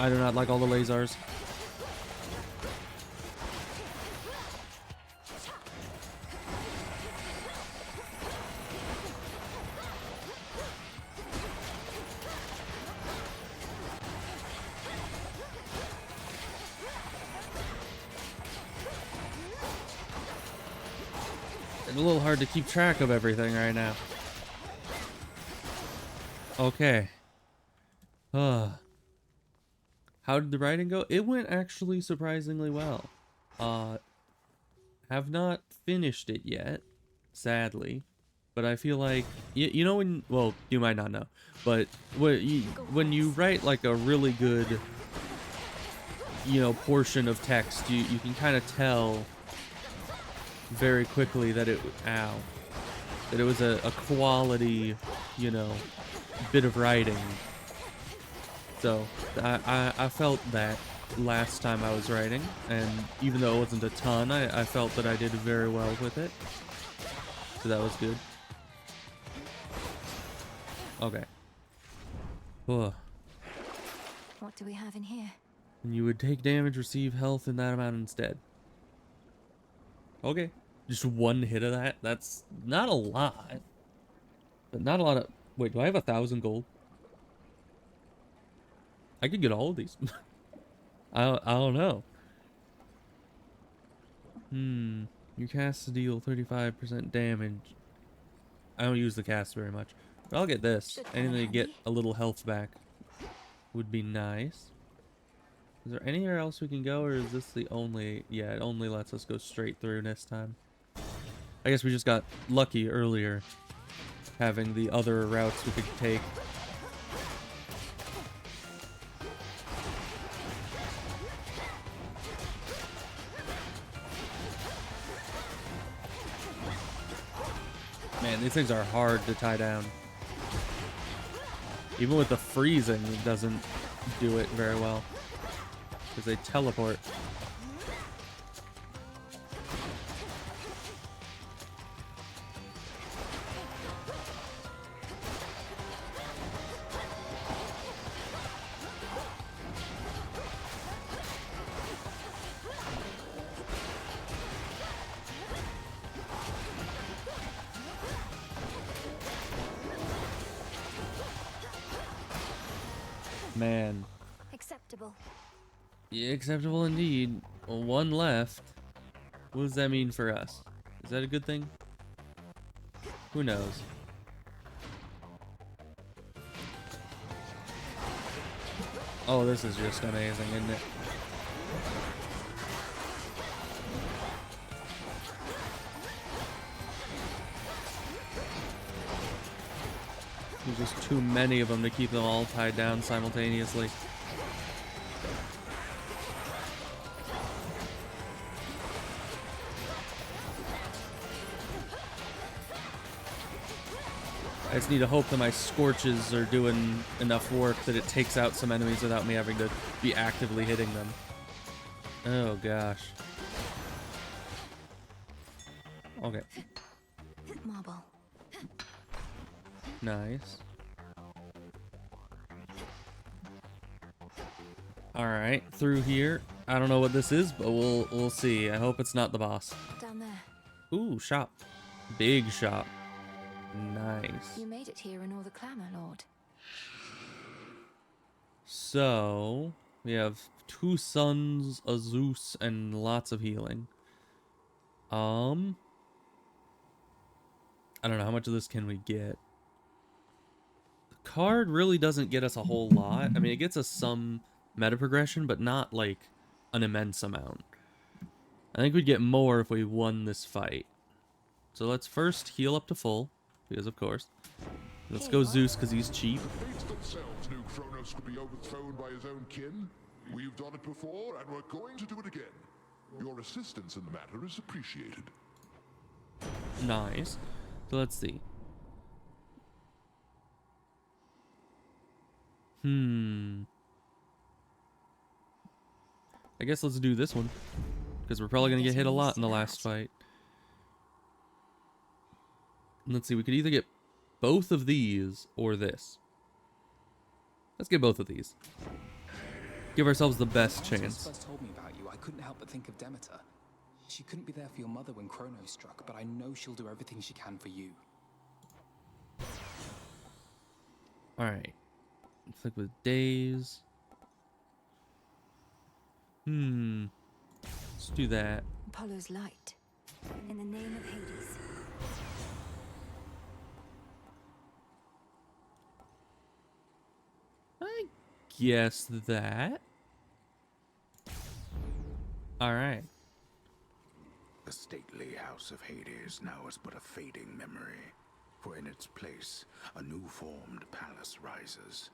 I do not like all the lasers. It's a little hard to keep track of everything right now. Okay. How did the writing go? It went actually surprisingly well. Have not finished it yet, sadly. But I feel like, you know when, well, you might not know, but when you write like a really good, you know, portion of text, you can kind of tell very quickly that it was a quality, you know, bit of writing. So I felt that last time I was writing, and even though it wasn't a ton, I felt that I did very well with it. So that was good. Okay. Ugh. What do we have in here? And you would take damage, receive health in that amount instead. Okay. Just one hit of that? That's not a lot. But not a lot of... Wait, do I have 1,000 gold? I could get all of these. I don't know. Your casts deal 35% damage. I don't use the cast very much. But I'll get this. Anything to get a little health back would be nice. Is there anywhere else we can go, or is this the only... Yeah, it only lets us go straight through this time. I guess we just got lucky earlier having the other routes we could take. Man, these things are hard to tie down. Even with the freezing, it doesn't do it very well. Because they teleport. Man. Acceptable. Yeah, acceptable indeed. Well, one left. What does that mean for us? Is that a good thing? Who knows? Oh, this is just amazing, isn't it? There's just too many of them to keep them all tied down simultaneously. I just need to hope that my scorches are doing enough work that it takes out some enemies without me having to be actively hitting them. Oh gosh. Okay. Marble. Nice. Alright, through here. I don't know what this is, but we'll see. I hope it's not the boss. Down there. Ooh, shop. Big shop. Nice. You made it here in all the clamor, Lord. So, we have 2 suns, a Zeus, and lots of healing. I don't know, how much of this can we get? The card really doesn't get us a whole lot. I mean, it gets us some meta progression, but not like an immense amount. I think we'd get more if we won this fight. So let's first heal up to full, because of course. Let's go Zeus, because he's cheap. The fates themselves knew Chronos could be overthrown by his own kin. We've done it before, and we're going to do it again. Your assistance in the matter is appreciated. Nice. So let's see. I guess let's do this one. Because we're probably going to get hit a lot in the last fight. Let's see, we could either get both of these or this. Let's get both of these. Give ourselves the best When chance. first told me about you, I couldn't help but think of Demeter. She couldn't be there for your mother when Chronos struck, but I know she'll do everything she can for you. Alright. Click with days. Let's do that. Apollo's light. In the name of Hades. I guess that. Alright. The stately house of Hades now is but a fading memory, for in its place a new-formed palace rises,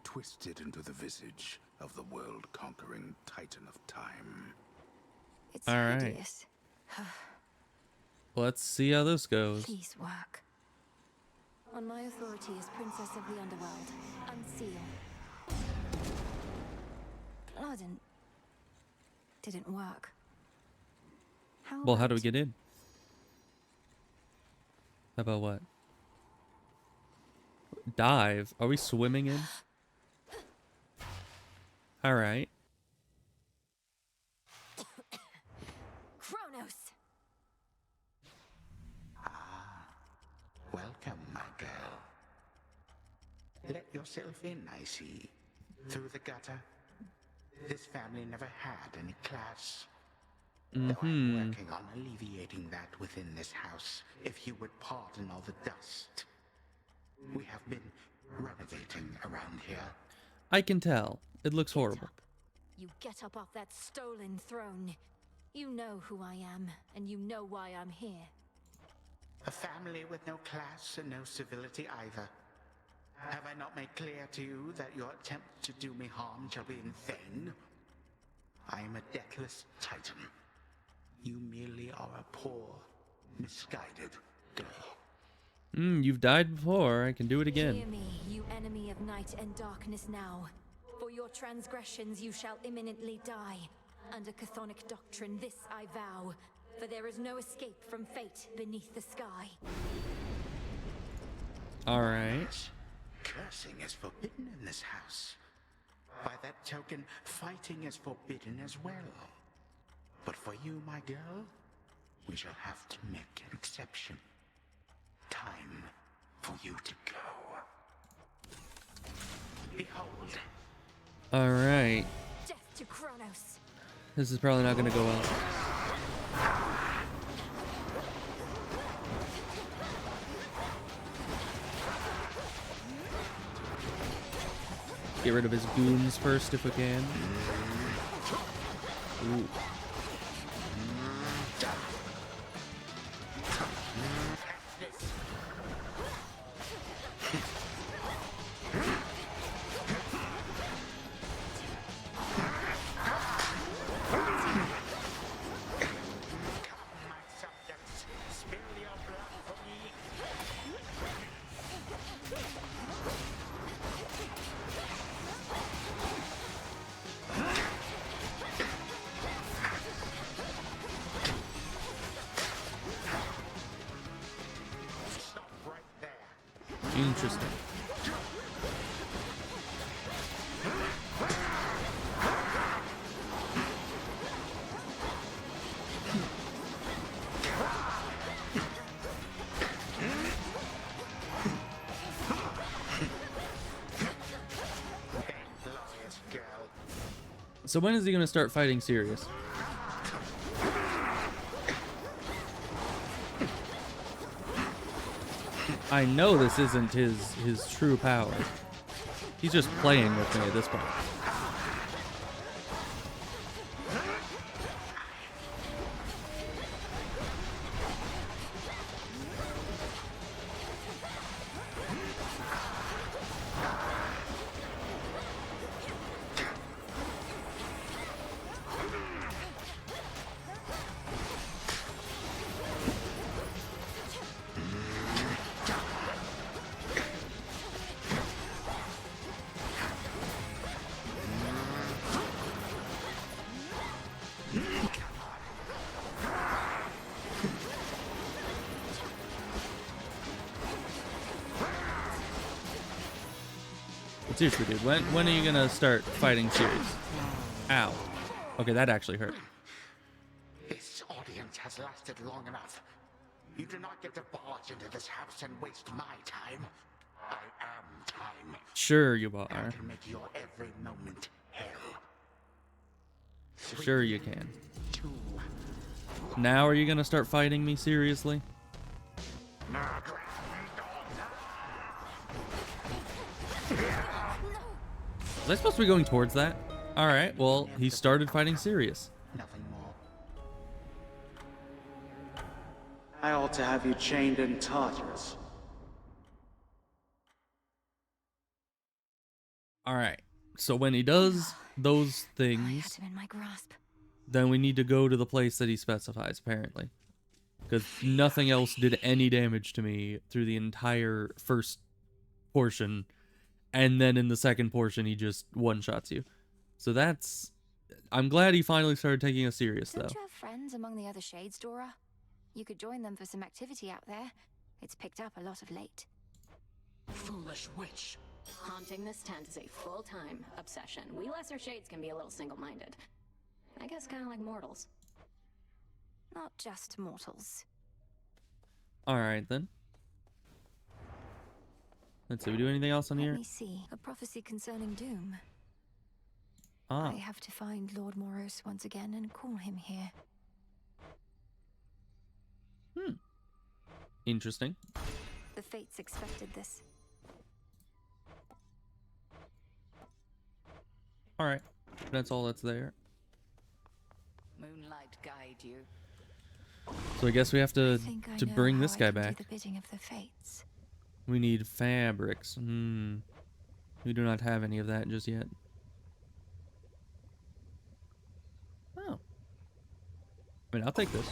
twisted into the visage of the world-conquering Titan of Time. It's All right. hideous. Let's see how this goes. Please work. On my authority as Princess of the Underworld, unseal. Blood and didn't work. Well, how do we get in? How about what? Dive? Are we swimming in? Alright. Chronos! Welcome, my girl. Let yourself in, I see. Through the gutter. This family never had any class. Though I'm working on alleviating that within this house, if you would pardon all the dust. We have been renovating around here. I can tell. It looks horrible. You get up off that stolen throne. You know who I am, and you know why I'm here. A family with no class and no civility either. Have I not made clear to you that your attempt to do me harm shall be in vain? I am a deathless titan. You merely are a poor, misguided girl. You've died before. I can do it again. Hear me, you enemy of night and darkness now. For your transgressions you shall imminently die. Under chthonic doctrine this I vow. For there is no escape from fate beneath the sky. Alright. Cursing is forbidden in this house. By that token, fighting is forbidden as well. But for you, my girl, we shall have to make an exception. Time for you to go. Behold. Alright. Death to Chronos. This is probably not going to go well. Get rid of his goons first if we can. Ooh. Interesting. So when is he going to start fighting serious? I know this isn't his true power. He's just playing with me at this point. Seriously, dude, when are you gonna start fighting serious? Ow. Okay, that actually hurt. This audience has lasted long enough. You do not get to barge into this house and waste my time. I am time. Sure you I are. can make your every moment hell. Sure you can. 2. Now are you gonna start fighting me seriously? Was I supposed to be going towards that? Alright, well, he started fighting serious. Nothing more. I ought to have you chained in Tartarus. Alright, so when he does those things, in my grasp. then we need to go to the place that he specifies, apparently. Because nothing else did any damage to me through the entire first portion. And then in the second portion, he just one-shots you. So that's... I'm glad he finally started taking us serious, though. Don't you have friends among the other shades, Dora? You could join them for some activity out there. It's picked up a lot of late. Foolish witch. Haunting this tent is a full-time obsession. We lesser shades can be a little single-minded. I guess kind of like mortals. Not just mortals. Alright, then. Let's see, we do anything else on here? Let me see. A prophecy concerning doom. Ah. I have to find Lord Moros once again and call him here. Interesting. The fates expected this. Alright, that's all that's there. Moonlight guide you. So I guess we have to know bring how this I guy can do back. the bidding of the fates. We need fabrics. We do not have any of that just yet. Oh. I mean, I'll take this.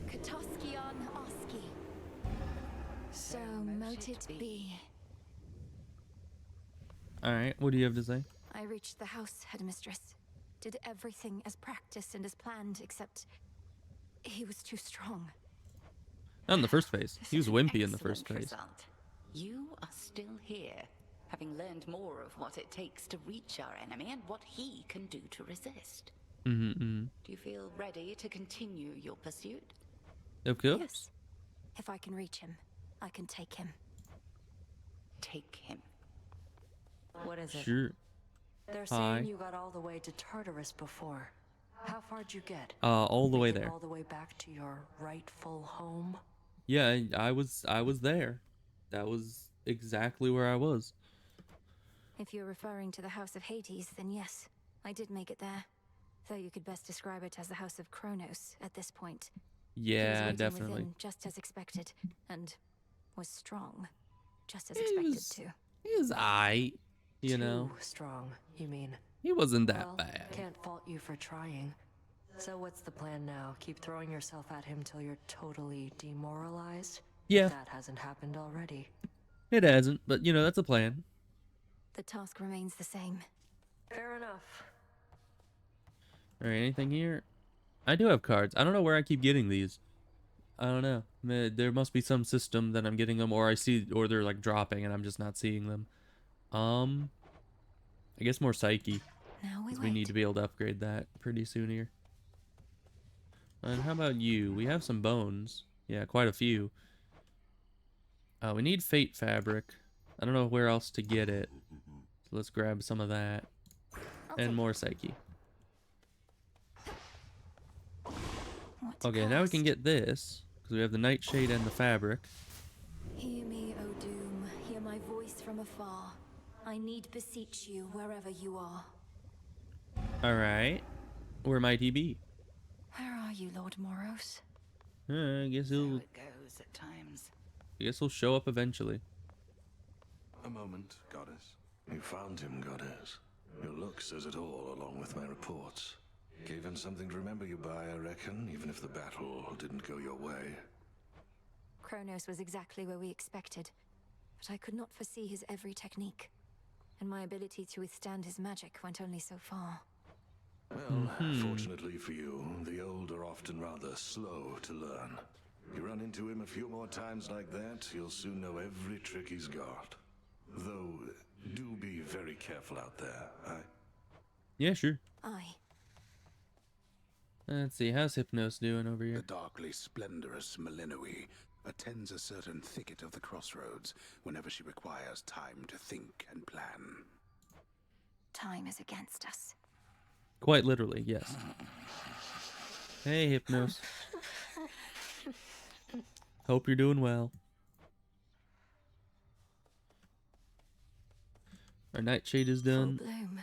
Katoskion Oski. So mote it be. Alright, what do you have to say? I reached the house, headmistress. Did everything as practiced and as planned, except he was too strong. Not in the first phase. He was wimpy in the first Excellent phase. result. You are still here, having learned more of what it takes to reach our enemy and what he can do to resist. Mm-hmm. Do you feel ready to continue your pursuit? Of course. Yes. If I can reach him, I can take him. Take him. What is it? Sure. They're Hi. saying you got all the way to Tartarus before. How far'd you get? All the way Make it there. All the way back to your rightful home? Yeah, I was there. That was exactly where I was. If you're referring to the House of Hades, then yes, I did make it there. Though you could best describe it as the House of Chronos at this point. He was Yeah, waiting definitely. within, just as expected, and was strong, just as expected to. He was aight, you know. Too strong, you mean? He wasn't that Well, bad. Can't fault you for trying. So what's the plan now? Keep throwing yourself at him till you're totally demoralized? Yeah. If that hasn't happened already. It hasn't, but you know, that's a plan. The task remains the same. Fair enough. Alright, anything here? I do have cards. I don't know where I keep getting these. I don't know. There must be some system that I'm getting them, or I see, or they're like dropping and I'm just not seeing them. I guess more Psyche. Now we 'Cause we need to be able to upgrade that pretty soon here. And how about you? We have some bones. Yeah, quite a few. We need Fate Fabric. I don't know where else to get it. So let's grab some of that. And more Psyche. Okay, now we can get this. Because we have the Nightshade and the Fabric. Hear me, O Doom. Hear my voice from afar. I need beseech you wherever you are. Alright. Where might he be? Where are you, Lord Moros? I guess he'll... It goes at times. I guess he'll show up eventually. A moment, Goddess. You found him, Goddess. Your look says it all, along with my reports. Gave him something to remember you by, I reckon, even if the battle didn't go your way. Chronos was exactly where we expected, but I could not foresee his every technique, and my ability to withstand his magic went only so far. Well, fortunately for you, the old are often rather slow to learn. You run into him a few more times like that, you'll soon know every trick he's got. Though, do be very careful out there, Yeah, sure. Aye. Let's see, how's Hypnos doing over The here? darkly splendorous Malinoe attends a certain thicket of the crossroads whenever she requires time to think and plan. Time is against us. Quite literally, yes. Hey, Hypnos. Hope you're doing well. Our nightshade is done. Full bloom.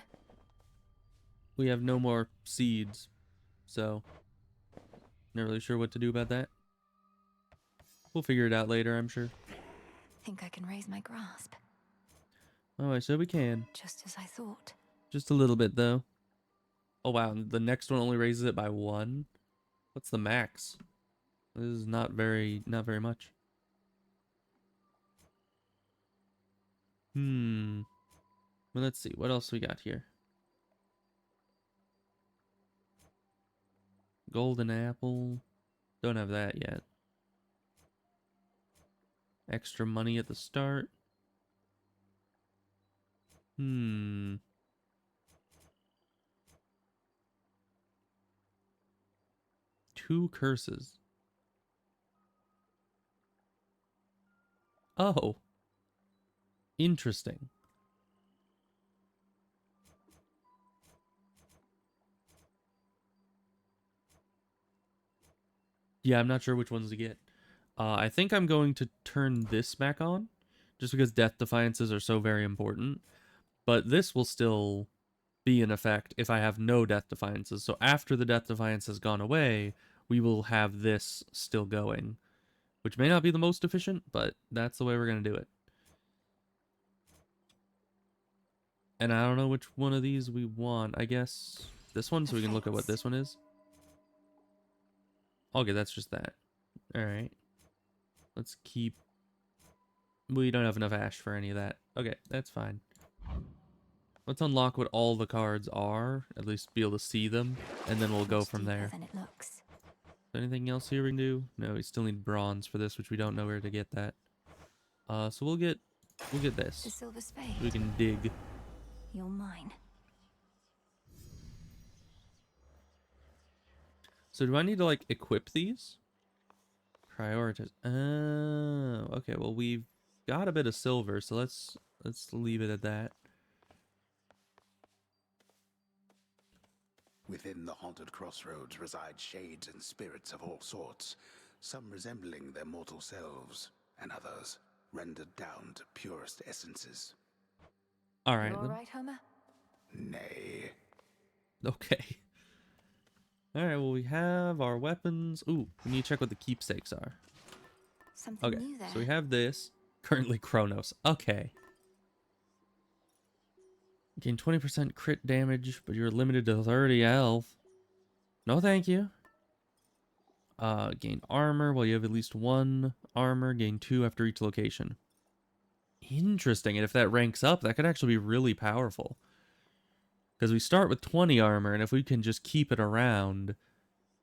We have no more seeds, so not really sure what to do about that. We'll figure it out later, I'm sure. Think I can raise my grasp. Oh, I said we can. Just as I thought. Just a little bit, though. Oh, wow. The next one only raises it by 1. What's the max? This is not very much. Well, let's see. What else we got here? Golden apple. Don't have that yet. Extra money at the start. 2 curses. Oh. Interesting. Yeah, I'm not sure which ones to get. I think I'm going to turn this back on, just because Death Defiances are so very important. But this will still be in effect if I have no Death Defiances. So after the Death Defiance has gone away, we will have this still going. Which may not be the most efficient, but that's the way we're going to do it. And I don't know which one of these we want. I guess this one, so we can look at what this one is. Okay, that's just that. Alright. Let's keep... We don't have enough ash for any of that. Okay, that's fine. Let's unlock what all the cards are. At least be able to see them. And then we'll go from there. Than it looks. Anything else here we can do? No, we still need bronze for this, which we don't know where to get that. So we'll get this. The silver spade. We can dig. You're mine. So do I need to like equip these? Prioritize. Oh, okay. Well, we've got a bit of silver, so let's leave it at that. Within the haunted crossroads reside shades and spirits of all sorts, some resembling their mortal selves, and others rendered down to purest essences. All right. You all right, Homer? Nay. Okay. All right. Well, we have our weapons. Ooh, we need to check what the keepsakes are. Something Okay. new there. So we have this. Currently Chronos. Okay. Gain 20% crit damage, but you're limited to 30 health. No, thank you. Gain armor. Well, you have at least 1 armor. Gain 2 after each location. Interesting. And if that ranks up, that could actually be really powerful. Because we start with 20 armor, and if we can just keep it around,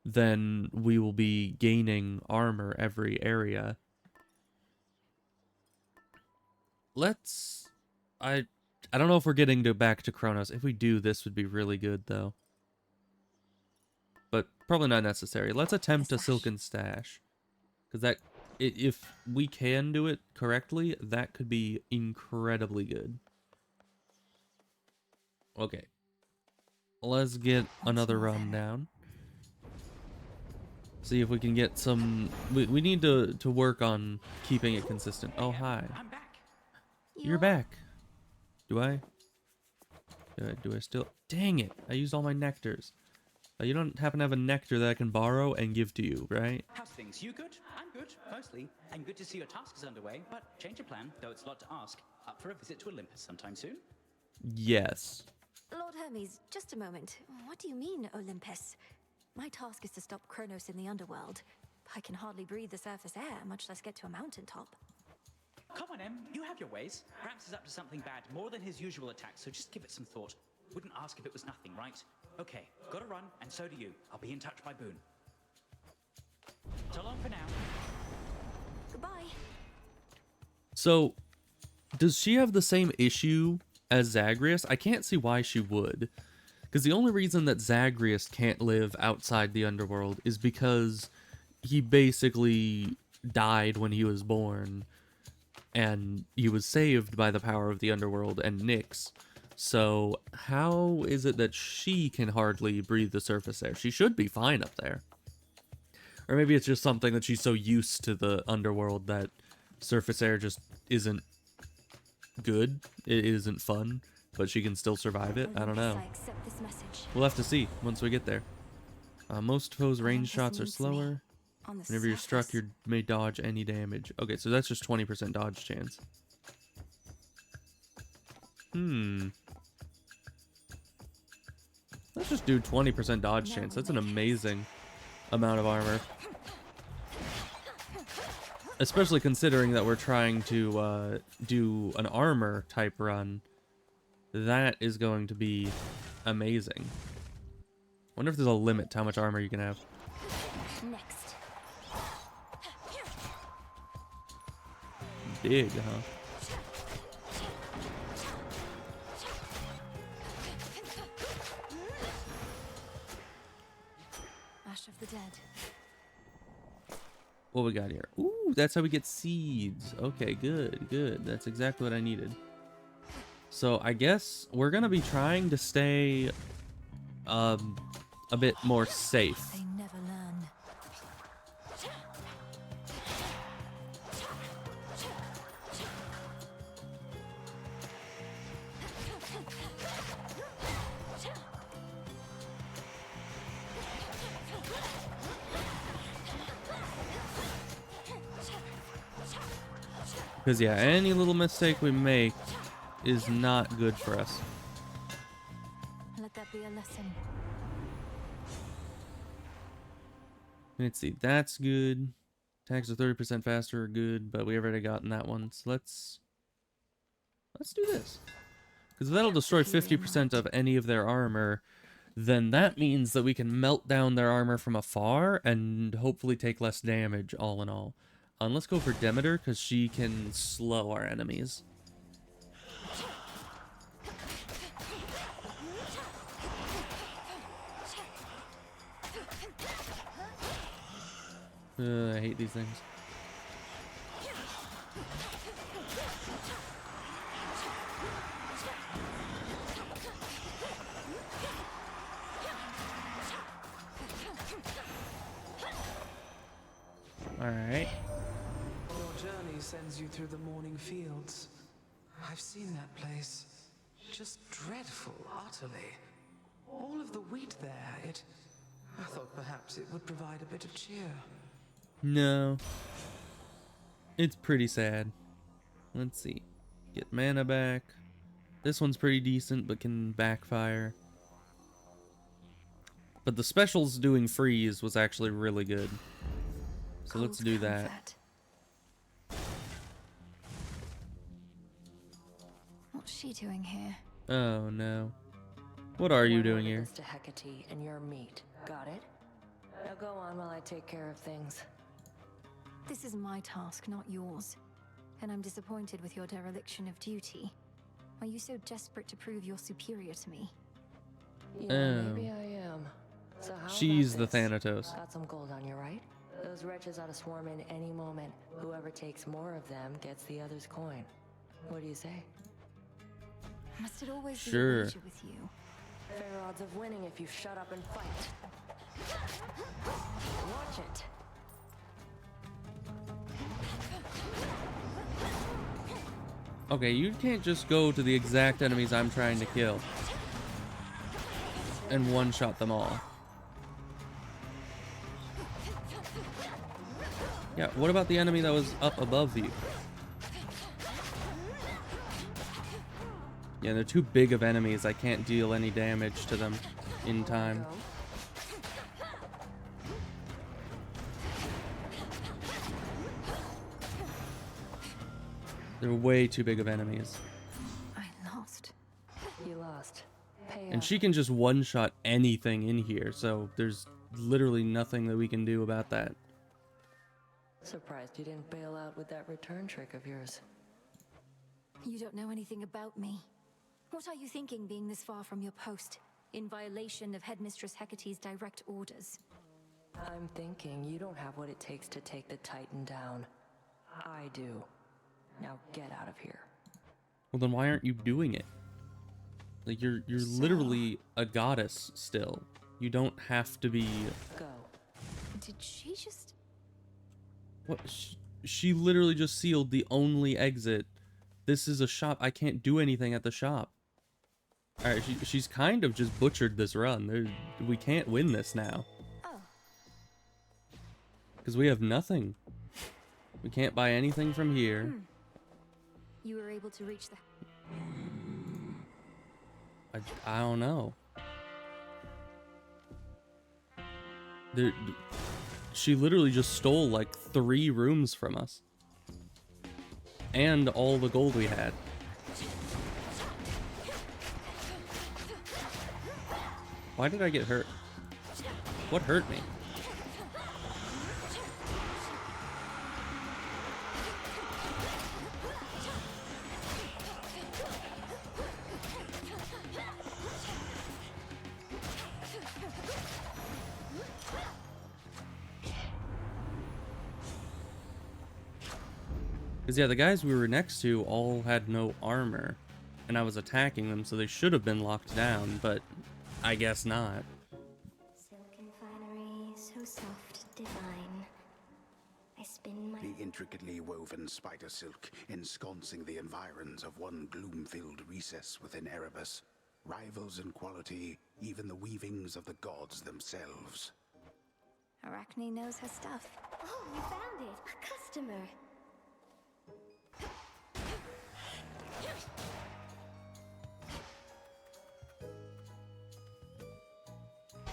then we will be gaining armor every area. I don't know if we're getting back to Chronos. If we do, this would be really good, though. But probably not necessary. Let's attempt a Silken Stash. Because that, if we can do it correctly, that could be incredibly good. Okay. Let's get another run down. See if we can get some... We need to work on keeping it consistent. Oh, hi. I'm back. You're back. Do I still... Dang it. I used all my nectars. You don't happen to have a nectar that I can borrow and give to you, right? How's things? You good? I'm good, mostly. And good to see your task is underway, but change your plan, though it's a lot to ask. Up for a visit to Olympus sometime soon? Yes. Lord Hermes, just a moment. What do you mean, Olympus? My task is to stop Chronos in the underworld. I can hardly breathe the surface air, much less get to a mountaintop. Come on, Em. You have your ways. Gramps is up to something bad, more than his usual attacks, so just give it some thought. Wouldn't ask if it was nothing, right? Okay, gotta run, and so do you. I'll be in touch by Boone. So long for now. Goodbye. So, does she have the same issue as Zagreus? I can't see why she would. Because the only reason that Zagreus can't live outside the underworld is because he basically died when he was born, and he was saved by the power of the underworld and Nyx. So how is it that she can hardly breathe the surface air? She should be fine up there. Or maybe it's just something that she's so used to the underworld that surface air just isn't good. It isn't fun, but she can still survive it. I don't know. We'll have to see once we get there. Most foes' range shots are slower. Whenever you're struck, you may dodge any damage. Okay, so that's just 20% dodge chance. Let's just do 20% dodge chance. That's an amazing amount of armor. Especially considering that we're trying to do an armor type run. That is going to be amazing. Wonder if there's a limit to how much armor you can have. Next. Big, huh? Ash of the Dead. What we got here? Ooh, that's how we get seeds. Okay, good, good. That's exactly what I needed. So I guess we're gonna be trying to stay a bit more safe. They never learn. Because yeah, any little mistake we make is not good for us. Let that be a lesson. Let's see, that's good. Attacks are 30% faster, good, but we already gotten that one. So let's do this. Because if that'll destroy 50% of any of their armor, then that means that we can melt down their armor from afar and hopefully take less damage, all in all. Let's go for Demeter, because she can slow our enemies. I hate these things. Alright. Your journey sends you through the morning fields. I've seen that place. Just dreadful, utterly. All of the wheat there, I thought perhaps it would provide a bit of cheer. No. It's pretty sad. Let's see. Get mana back. This one's pretty decent, but can backfire. But the specials doing freeze was actually really good. So let's do that. What's she doing here? Oh no. What are you doing here? This to Hecate and your meat. Got it? Now go on while I take care of things. This is my task, not yours. And I'm disappointed with your dereliction of duty. Are you so desperate to prove you're superior to me? Yeah, maybe I am. So how She's the about this? Thanatos. Got some gold on you, right? Those wretches ought to swarm in any moment. Whoever takes more of them gets the other's coin. What do you say? Must it always Sure. be a wager with you? Fair odds of winning if you shut up and fight. Watch it. Okay, you can't just go to the exact enemies I'm trying to kill and one-shot them all. Yeah, what about the enemy that was up above you? Yeah, they're too big of enemies. I can't deal any damage to them in time. They're way too big of enemies. I lost. You lost. Pay And up. she can just one-shot anything in here, so there's literally nothing that we can do about that. Surprised you didn't bail out with that return trick of yours. You don't know anything about me. What are you thinking being this far from your post? in violation of Headmistress Hecate's direct orders. I'm thinking you don't have what it takes to take the Titan down. I do. Now get out of here. Well, then why aren't you doing it? Like, you're literally a goddess still. You don't have to be... Go. Did she just... What? She literally just sealed the only exit. This is a shop. I can't do anything at the shop. Alright, she's kind of just butchered this run. We can't win this now. Oh. Because we have nothing. We can't buy anything from here. You were able to reach the... I don't know. She literally just stole like 3 rooms from us. And all the gold we had. Why did I get hurt? What hurt me? Because, yeah, the guys we were next to all had no armor, and I was attacking them, so they should have been locked down, but I guess not. Silken finery, so soft, divine. I spin my... The intricately woven spider silk ensconcing the environs of one gloom-filled recess within Erebus rivals in quality even the weavings of the gods themselves. Arachne knows her stuff. Oh, you found it! A customer!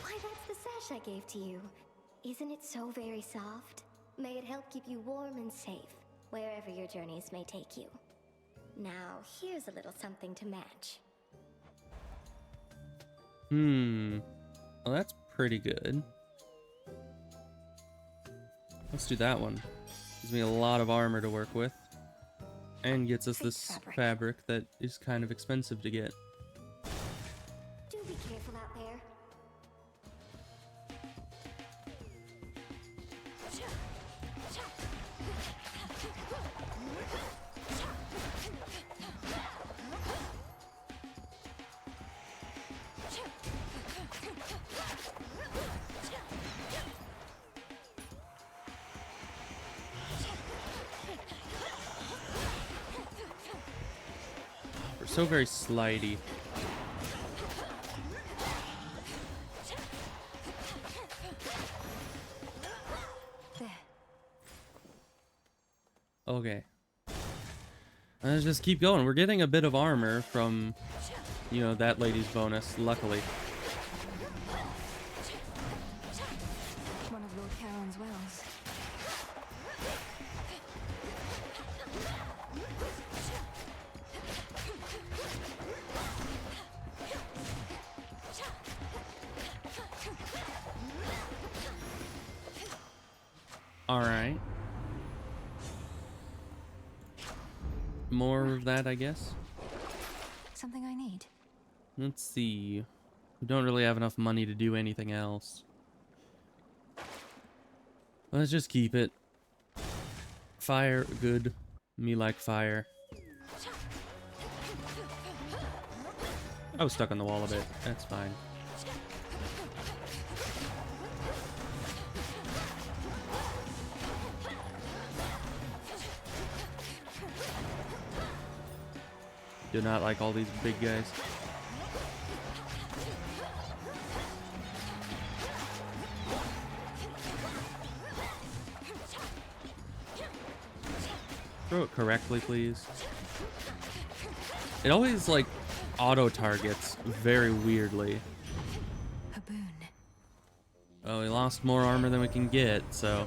Why, that's the sash I gave to you. Isn't it so very soft? May it help keep you warm and safe, wherever your journeys may take you. Now, here's a little something to match. Well, that's pretty good. Let's do that one. Gives me a lot of armor to work with. And gets us this fabric that is kind of expensive to get. Do be careful out there. We're so very slidey. Okay. Let's just keep going. We're getting a bit of armor from, you know, that lady's bonus, luckily. One of Lord Charon's wells. Alright. More of that, I guess. Something I need. Let's see. We don't really have enough money to do anything else. Let's just keep it. Fire, good. Me like fire. I was stuck on the wall a bit. That's fine. Do not like all these big guys. Throw it correctly, please. It always, like, auto-targets very weirdly. A boon. Oh, we lost more armor than we can get, so...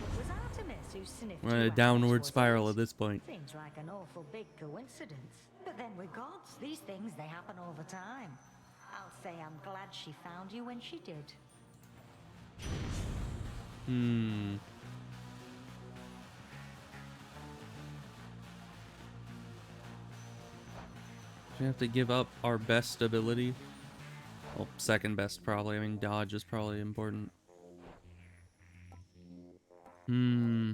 We're in a downward spiral at this point. Seems like an awful big coincidence. But then we're gods. These things, they happen all the time. I'll say I'm glad she found you when she did. We have to give up our best ability. Well, second best probably. I mean, dodge is probably important. Hmm.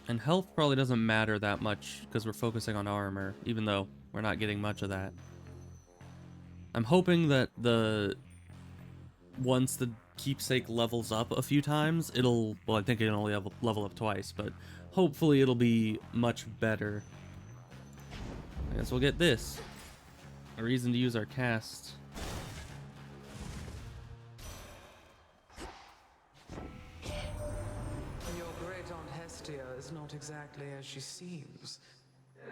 And health probably doesn't matter that much because we're focusing on armor, even though we're not getting much of that. I'm hoping that once the keepsake levels up a few times, well, I think it can only level up twice, but hopefully it'll be much better. I guess we'll get this. A reason to use our cast. Your great-aunt Hestia is not exactly as she seems.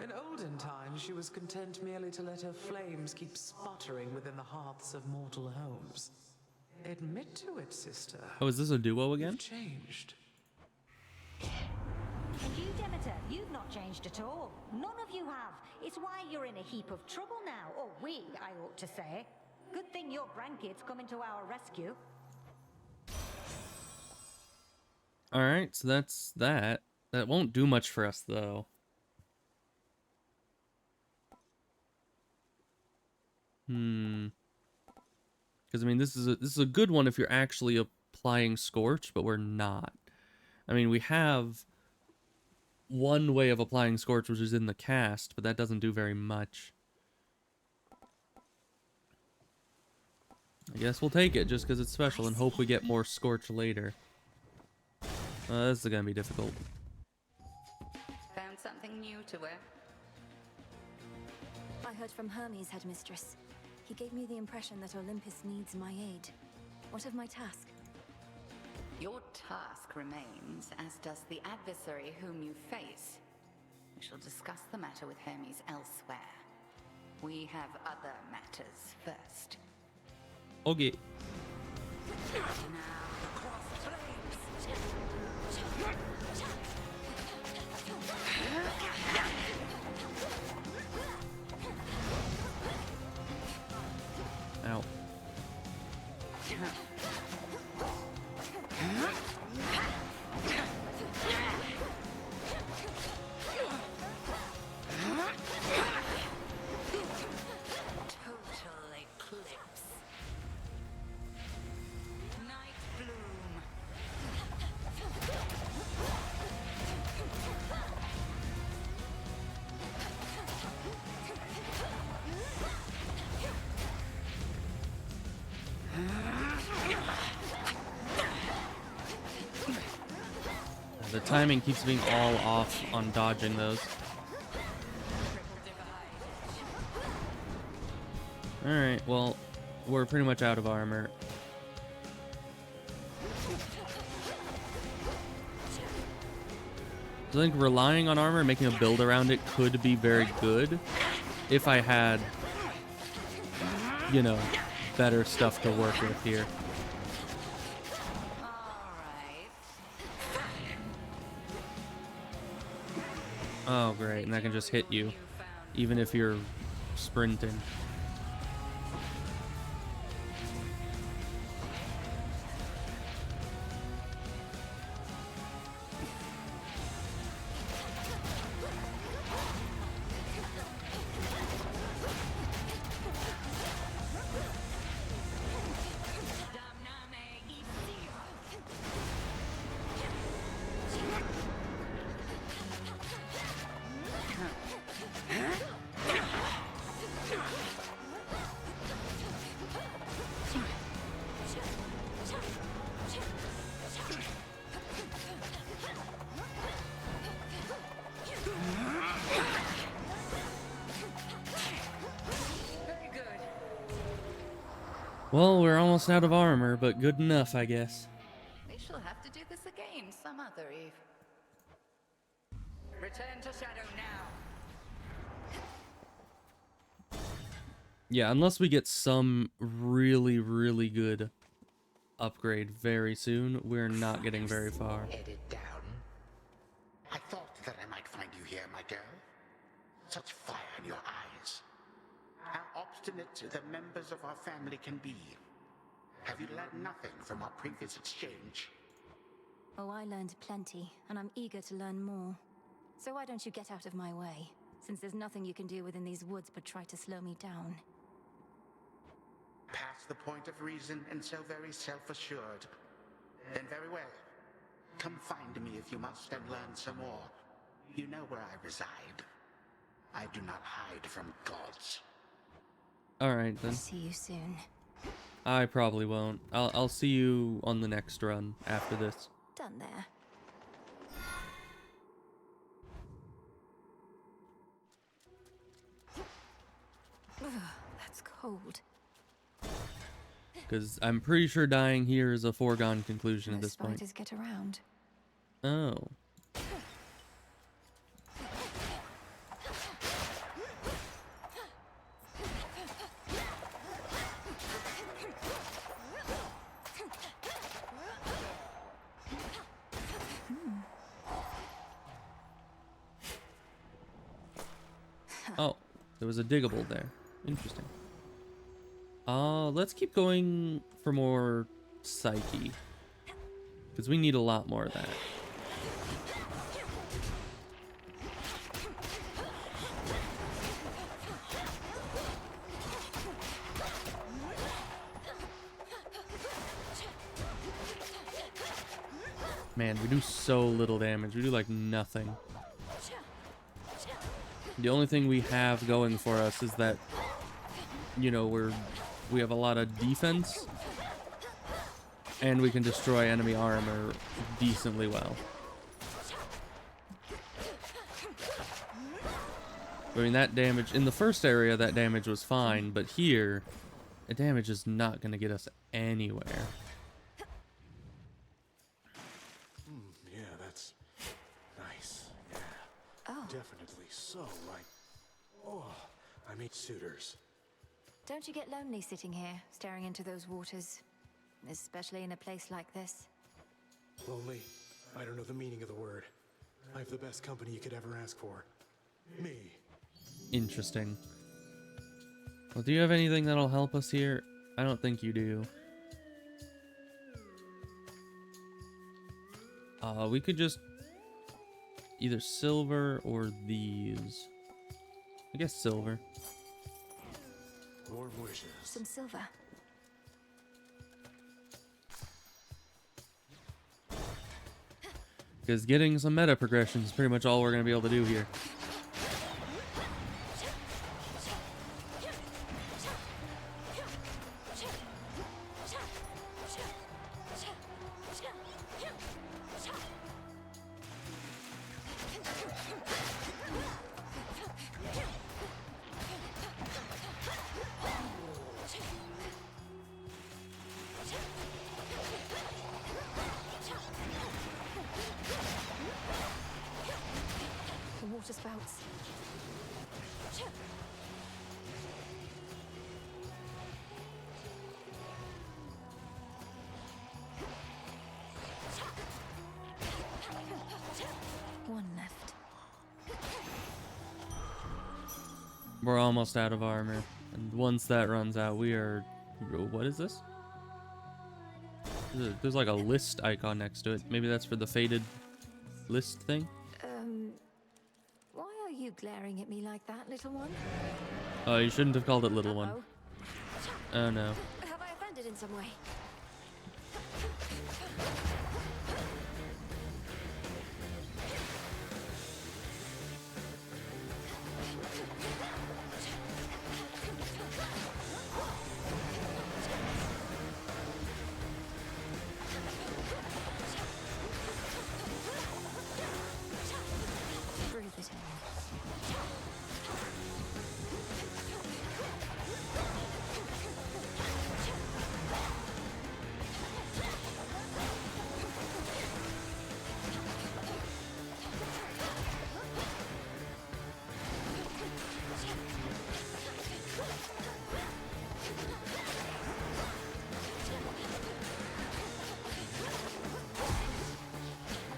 In olden times, she was content merely to let her flames keep sputtering within the hearths of mortal homes. Admit to it, sister. Oh, is this a duo again? You've changed. And you, Demeter, you've not changed at all. None of you have. It's why you're in a heap of trouble now. Or we, I ought to say. Good thing your grandkids coming to our rescue. Alright, so that's that. That won't do much for us, though. Because, I mean, this is a good one if you're actually applying Scorch, but we're not. I mean, we have one way of applying Scorch, which is in the cast, but that doesn't do very much. I guess we'll take it just because it's special and hope we get more Scorch later. This is gonna be difficult. Found something new to wear? I heard from Hermes, headmistress. He gave me the impression that Olympus needs my aid. What of my task? Your task remains, as does the adversary whom you face. We shall discuss the matter with Hermes elsewhere. We have other matters first. Okay. Ow. Total eclipse. Night bloom. The timing keeps being all off on dodging those. Alright, well, we're pretty much out of armor. So I think relying on armor, making a build around it could be very good if I had, you know, better stuff to work with here. Oh, great, and that can just hit you, even if you're sprinting. Well, we're almost out of armor, but good enough, I guess. We shall have to do this again some other eve. Return to Shadow now. Yeah, unless we get some really, really good upgrade very soon, we're not getting very far. Headed down. I thought that I might find you here, my girl. Such fire in your eyes. How obstinate the members of our family can be. Have you learned nothing from our previous exchange? Oh, I learned plenty, and I'm eager to learn more. So why don't you get out of my way, since there's nothing you can do within these woods but try to slow me down. Past the point of reason and so very self-assured. Then very well. Come find me if you must and learn some more. You know where I reside. I do not hide from gods. Alright then. See you soon. I probably won't. I'll see you on the next run after this. Done there. Ugh, that's cold. Because I'm pretty sure dying here is a foregone conclusion at No this point. spiders get around. Oh. Oh, there was a diggable there. Interesting. Let's keep going for more psyche. Because we need a lot more of that. Man, we do so little damage. We do like nothing. The only thing we have going for us is that, you know, we have a lot of defense, and we can destroy enemy armor decently well. I mean, that damage in the first area, that damage was fine, but here, the damage is not going to get us anywhere. Yeah, that's nice. Yeah. Oh. Definitely so right. Oh, I meet suitors. Don't you get lonely sitting here, staring into those waters? Especially in a place like this. Lonely? I don't know the meaning of the word. I have the best company you could ever ask for. Me. Interesting. Well, do you have anything that'll help us here? I don't think you do. We could just either silver or these. I guess silver. Warm wishes. Some silver. Because getting some meta progression is pretty much all we're going to be able to do here. The water spouts. One left. We're almost out of armor. And once that runs out, we are... What is this? There's like a list icon next to it. Maybe that's for the faded list thing? Why are you glaring at me like that, little one? Oh, you shouldn't have called it little one. Oh no. Have I offended in some way? Breathe it in.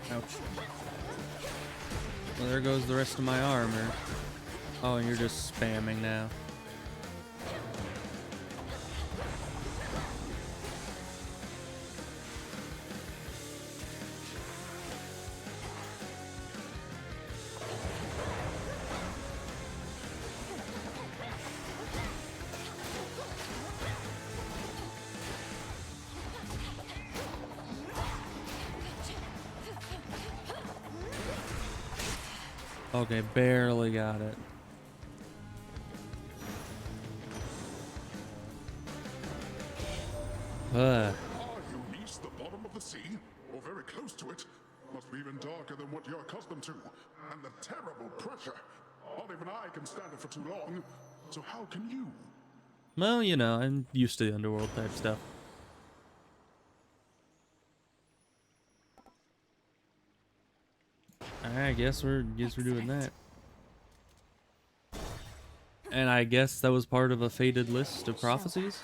Ouch. Well, there goes the rest of my armor. Oh, and you're just spamming now. Okay, barely got it. Are you beneath the bottom of the sea? Or very close to it? Must be even darker than what you're accustomed to. And the terrible pressure. Not even I can stand it for too long. So how can you? Well, you know, I'm used to the underworld type stuff. Alright, guess we're doing that. And I guess that was part of a fated list of prophecies?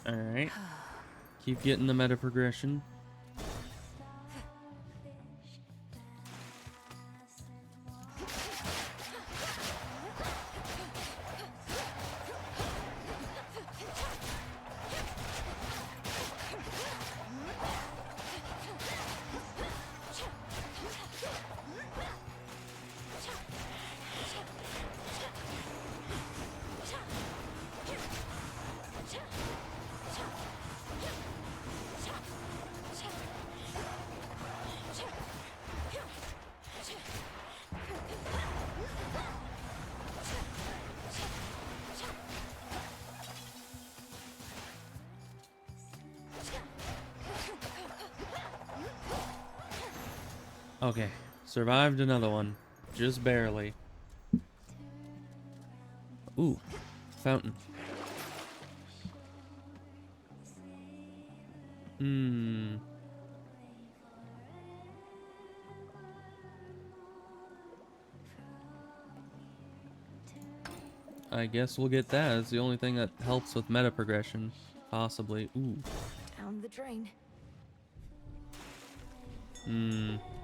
Alright. Keep getting the meta progression. Okay, survived another one. Just barely. Ooh, fountain. I guess we'll get that. It's the only thing that helps with meta progression. Possibly. Ooh. Down the drain.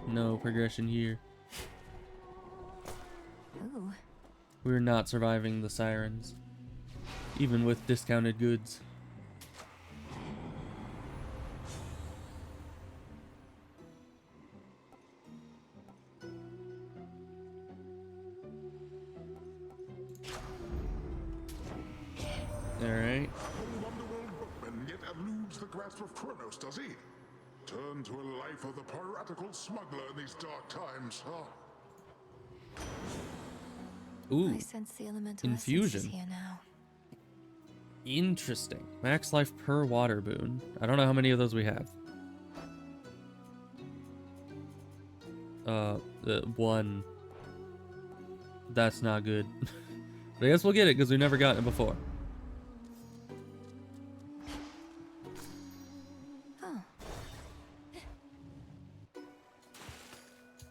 No progression here. Ooh. We're not surviving the sirens. Even with discounted goods. Alright. Underworld boatman yet eludes the grasp of Chronos, does he? Turn to a life of the piratical smuggler in these dark times, huh? Ooh. I sense the elemental Infusion. essence is here now. Interesting. Max life per water boon. I don't know how many of those we have. One. That's not good. But I guess we'll get it because we've never gotten it before. Oh.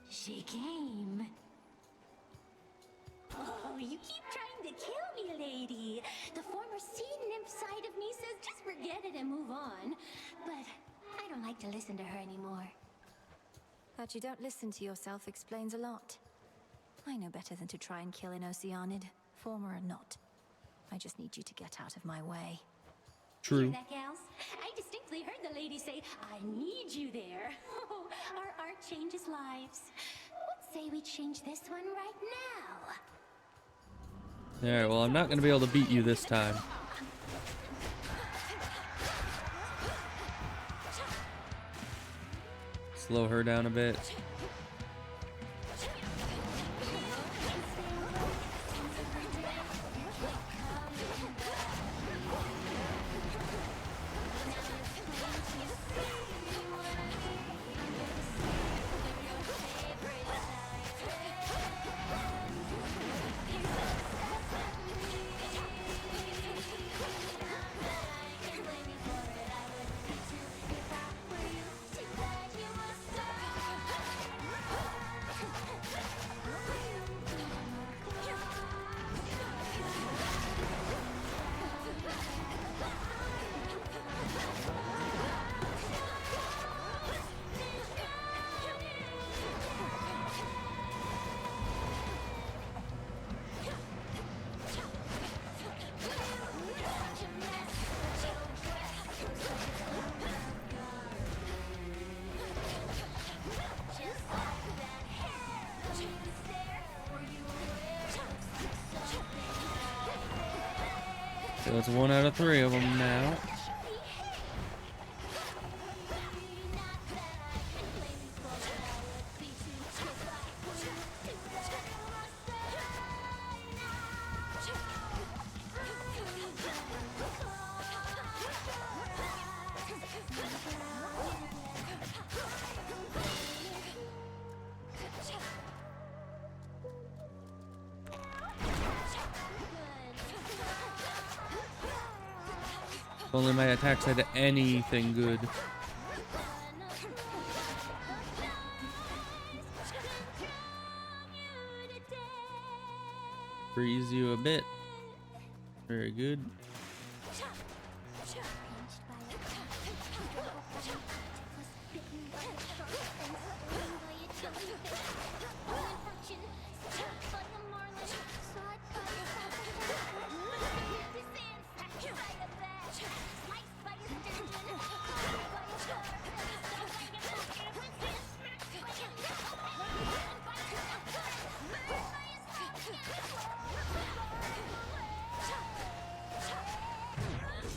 She came. Oh, you keep trying to kill me, lady. The former sea nymph side of me says just forget it and move on. But I don't like to listen to her anymore. That you don't listen to yourself explains a lot. I know better than to try and kill an Oceanid, former or not. I just need you to get out of my way. True. Hear that, gals? I distinctly heard the lady say, I need you there. Oh, our art changes lives. What say we change this one right now? Alright, well, I'm not going to be able to beat you this time. Slow her down a bit. So that's 1 out of 3 of them now. If only my attacks had anything good. Freeze you a bit. Very good.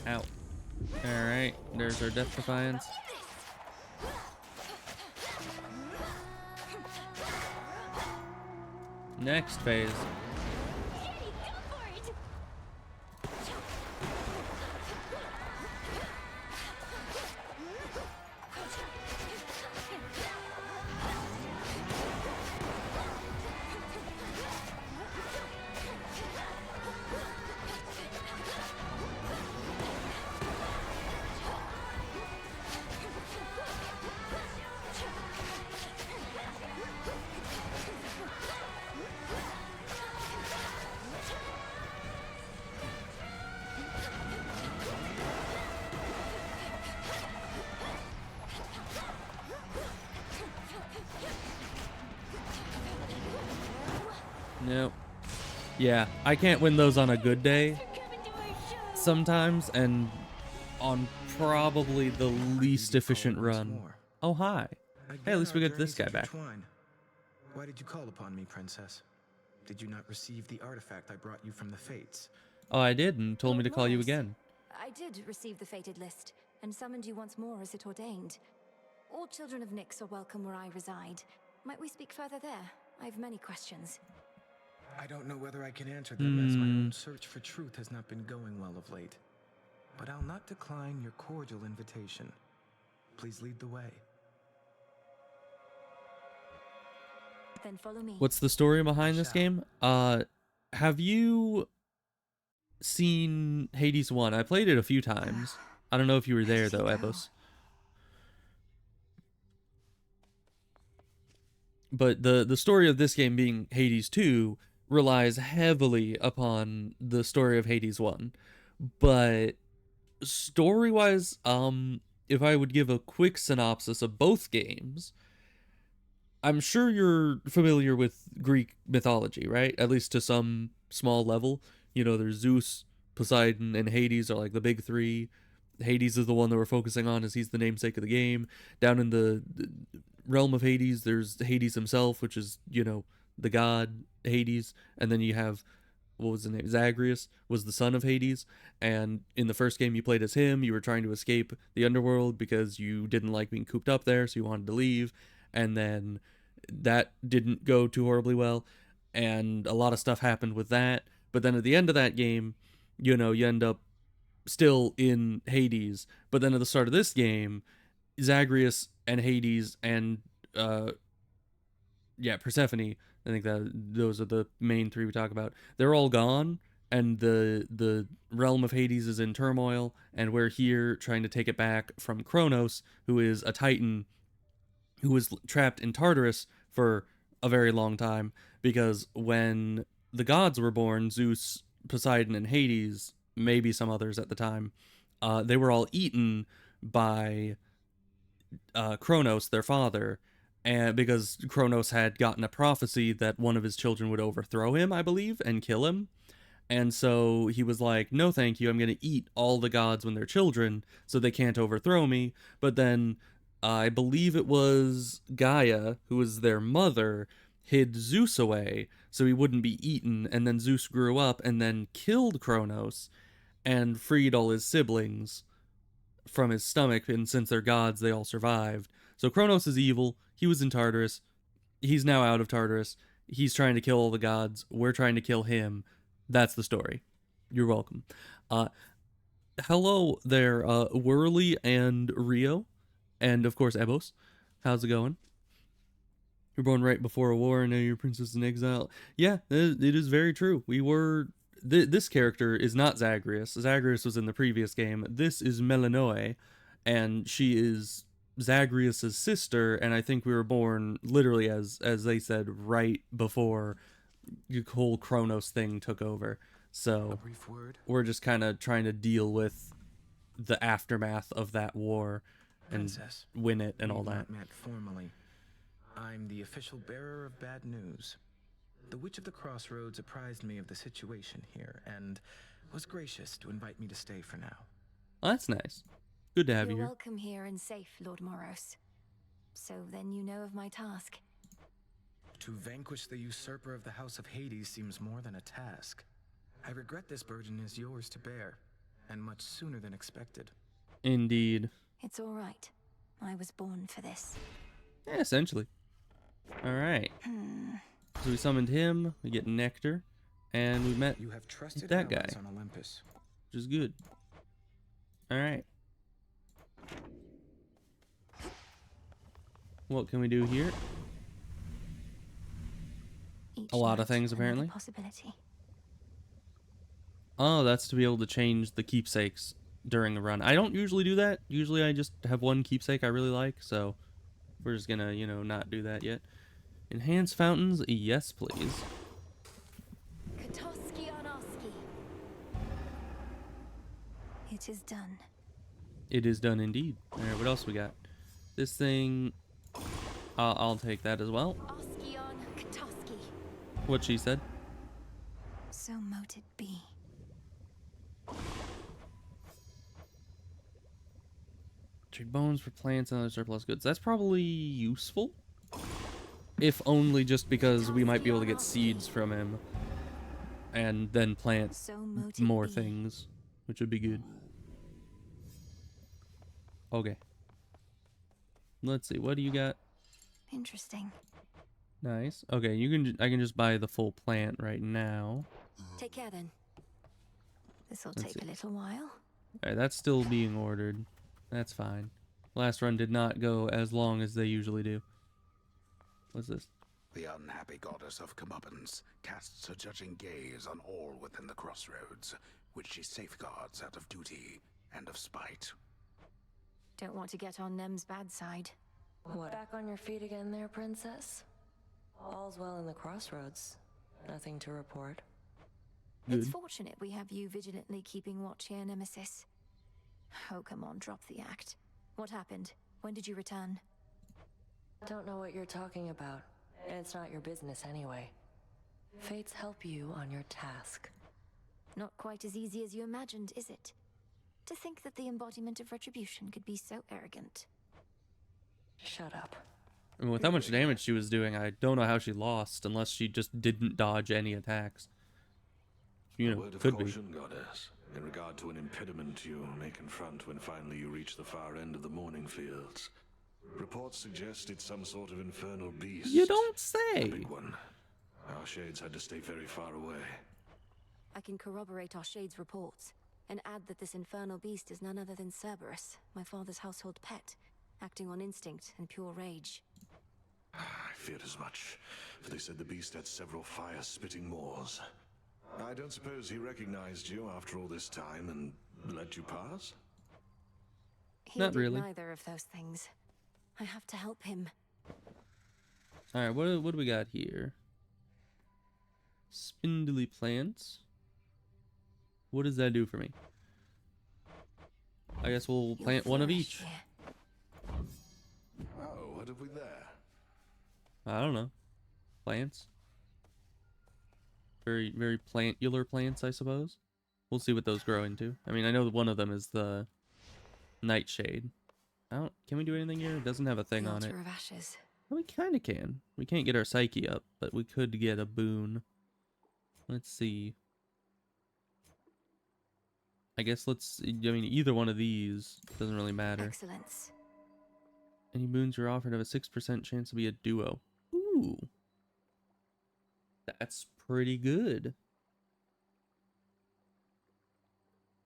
Ow. Alright, there's our Death Defiance. Next phase. Nope. Yeah, I can't win those on a good day sometimes, and on probably the least efficient run. Oh, hi. Hey, at least we got this guy back. Why did you call upon me, Princess? Did you not receive the artifact I brought you from the Fates? Oh, I did, and told me to call you again. I did receive the fated list, and summoned you once more as it ordained. All children of Nyx are welcome where I reside. Might we speak further there? I have many questions. I don't know whether I can answer them, as my own search for truth has not been going well of late. But I'll not decline your cordial invitation. Please lead the way. Then follow me. What's the story behind this game? Have you seen Hades 1? I played it a few times. I don't know if you were there though, Ebos. But the story of this game being Hades 2 relies heavily upon the story of Hades 1. But story-wise, if I would give a quick synopsis of both games, I'm sure you're familiar with Greek mythology, right? At least to some small level. You know, there's Zeus, Poseidon, and Hades are like the big three. Hades is the one that we're focusing on as he's the namesake of the game. Down in the realm of Hades, there's Hades himself, which is, you know, the god Hades. And then you have, what was the name? Zagreus was the son of Hades. And in the first game you played as him, you were trying to escape the underworld because you didn't like being cooped up there, so you wanted to leave. And then that didn't go too horribly well, and a lot of stuff happened with that. But then at the end of that game, you know, you end up still in Hades. But then at the start of this game, Zagreus and Hades and Persephone, I think that those are the main three we talk about. They're all gone, and the realm of Hades is in turmoil, and we're here trying to take it back from Chronos, who is a titan who was trapped in Tartarus for a very long time, because when the gods were born, Zeus, Poseidon, and Hades, maybe some others at the time, they were all eaten by Chronos, their father, and because Chronos had gotten a prophecy that one of his children would overthrow him, I believe, and kill him. And so he was like, no thank you, I'm going to eat all the gods when they're children so they can't overthrow me. But then I believe it was Gaia, who was their mother, hid Zeus away so he wouldn't be eaten, and then Zeus grew up and then killed Chronos, and freed all his siblings from his stomach, and since they're gods, they all survived. So Chronos is evil. He was in Tartarus. He's now out of Tartarus. He's trying to kill all the gods. We're trying to kill him. That's the story. You're welcome. Hello there, Whirly and Rio, and of course Ebos. How's it going? You're born right before a war, and now you're princess in exile. Yeah, it is very true. We were... this character is not Zagreus. Zagreus was in the previous game. This is Melinoe, and she is Zagreus's sister, and I think we were born literally, as they said, right before the whole Chronos thing took over. So we're just kind of trying to deal with the aftermath of that war and Princess, win it and all we've that. not met formally. I'm the official bearer of bad news. The Witch of the Crossroads apprised me of the situation here and was gracious to invite me to stay for now. Oh, that's nice. Good to have You're you here. welcome here and safe, Lord Moros. So then you know of my task. To vanquish the usurper of the House of Hades seems more than a task. I regret this burden is yours to bear, and much sooner than expected. Indeed. It's all right. I was born for this. Yeah, essentially. All right. So we summoned him. We get Nectar, and we met You have trusted that guy, allies on Olympus. which is good. All right. What can we do here? A lot of things, apparently. Possibility. Oh, that's to be able to change the keepsakes during the run. I don't usually do that. Usually I just have one keepsake I really like, so we're just gonna, not do that yet. Enhance fountains? Yes, please. Katoski Onoski. It is done. It is done indeed. Alright, what else we got? This thing... I'll take that as well. Oskion Katoski. What she said. So mote it be. Trade bones for plants and other surplus goods. That's probably useful. If only just because we might be able to get seeds from him. And then plant more things. Which would be good. Okay. Let's see. What do you got? Interesting. Nice. Okay, I can just buy the full plant right now. Take care then. This'll Let's take a see. little while. Alright, that's still being ordered. That's fine. Last run did not go as long as they usually do. What's this? The unhappy goddess of comeuppance casts a judging gaze on all within the crossroads, which she safeguards out of duty and of spite. Don't want to get on Nem's bad side. What? Back on your feet again there, princess? All's well in the crossroads. Nothing to report. It's fortunate we have you vigilantly keeping watch here, Nemesis. Oh, come on, drop the act. What happened? When did you return? Don't know what you're talking about, and it's not your business anyway. Fates help you on your task. Not quite as easy as you imagined, is it? To think that the embodiment of retribution could be so arrogant. Shut up. I mean, with how much damage she was doing, I don't know how she lost, unless she just didn't dodge any attacks. A word of could be. caution, goddess, in regard to an impediment you may confront when finally you reach the far end of the morning fields. Reports suggest it's some sort of infernal beast. You don't say. A big one. Our shades had to stay very far away. I can corroborate our Shade's reports, and add that this infernal beast is none other than Cerberus, my father's household pet, acting on instinct and pure rage. I feared as much, for they said the beast had several fire-spitting maws. I don't suppose he recognized you after all this time and let you pass? He Not did really. neither of those things. I have to help him. Alright, what do we got here? Spindly plants. What does that do for me? I guess we'll plant one of each. Oh, what have we there? I don't know. Plants. Very, very plantular plants, I suppose. We'll see what those grow into. I mean, I know that one of them is the nightshade. Can we do anything here? It doesn't have a thing on it. Altar of Ashes. Well, we kind of can. We can't get our psyche up, but we could get a boon. Let's see. I guess let's... I mean, either one of these doesn't really matter. Excellence. Any boons you're offered have a 6% chance to be a duo. Ooh. That's pretty good.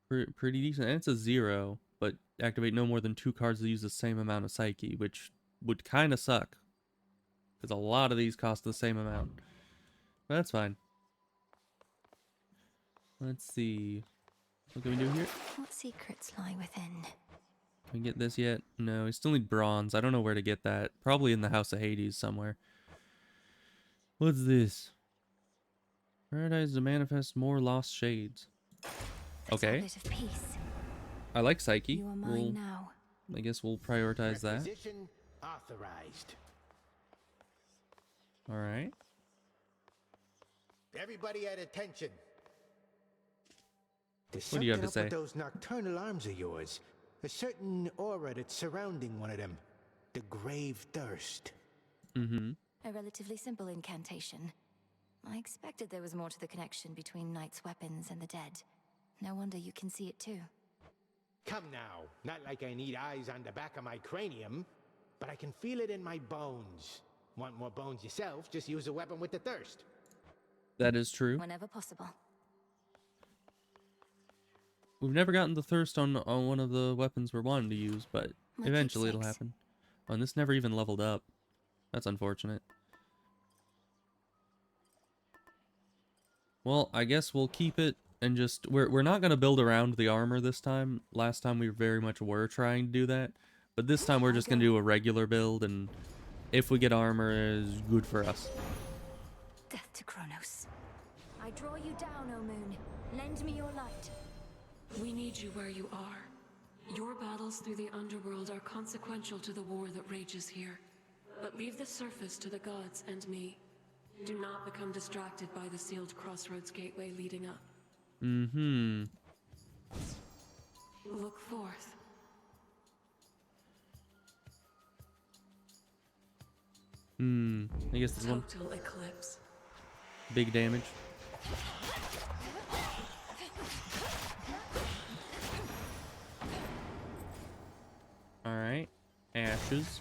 Pretty decent. And it's a 0, but activate no more than 2 cards that use the same amount of Psyche, which would kind of suck. Because a lot of these cost the same amount. But that's fine. Let's see. What can we do here? What secrets lie within? Can we get this yet? No, we still need bronze. I don't know where to get that. Probably in the House of Hades somewhere. What's this? Paradise to manifest more lost shades. Okay. Tablet of peace. I like Psyche. You are mine now. I guess we'll prioritize that. Requisition authorized. All right. Everybody at attention. There's What do you have to something up say? with those nocturnal arms of yours. A certain aura that's surrounding one of them. The grave thirst. Mm-hmm. A relatively simple incantation. I expected there was more to the connection between Knight's weapons and the dead. No wonder you can see it too. Come now. Not like I need eyes on the back of my cranium. But I can feel it in my bones. Want more bones yourself? Just use a weapon with the thirst. That is true. Whenever possible. We've never gotten the thirst on one of the weapons we're wanting to use, but My eventually it'll keepsakes. happen. Oh, and this never even leveled up. That's unfortunate. Well, I guess we'll keep it and just... We're not going to build around the armor this time. Last time we very much were trying to do that. But this time we're just going to do a regular build, and if we get armor, is good for us. Death to Chronos. I draw you down, O moon. Lend me your light. We need you where you are. Your battles through the underworld are consequential to the war that rages here. But leave the surface to the gods and me. Do not become distracted by the sealed crossroads gateway leading up. Mm-hmm. Look forth. I guess this one. Total eclipse. Big damage. Alright. Ashes.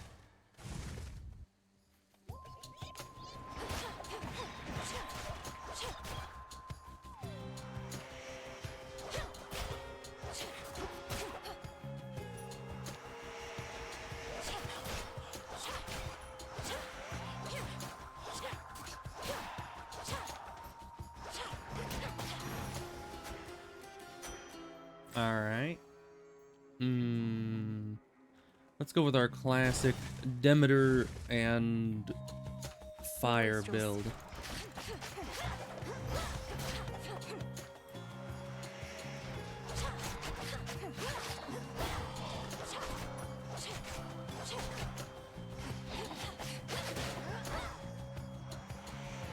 Alright. Let's go with our classic Demeter and fire build.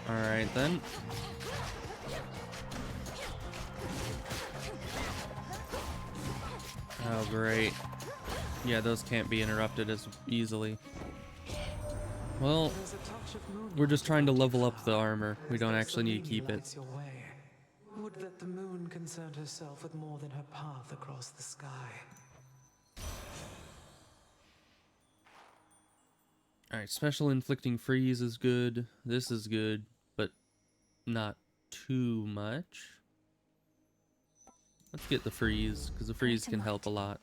Alright then. Oh, great. Yeah, those can't be interrupted as easily. Well, we're just trying to level up the armor. We don't actually need to keep it. Would that the moon concerned herself with more than her path across the sky. Alright, special inflicting freeze is good. This is good, but not too much. Let's get the freeze, because the freeze can help a lot.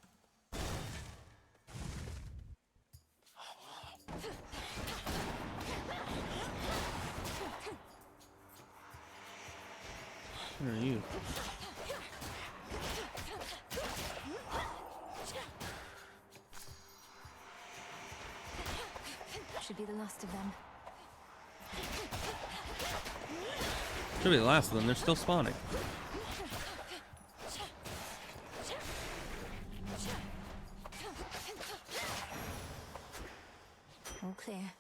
Where are you? Should be the last of them. Should be the last of them. They're still spawning. All clear.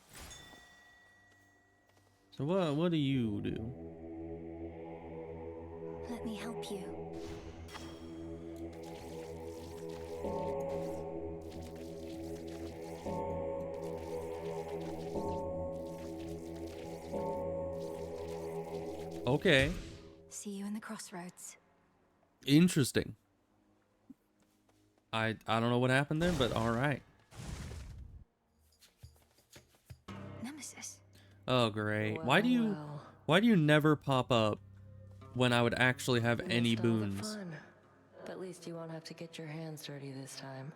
So what do you do? Let me help you. Okay. See you in the crossroads. Interesting. I don't know what happened there, but all right. Nemesis. Oh great. Well. Why do you never pop up when I would actually have any Missed all the boons? fun. But at least you won't have to get your hands dirty this time.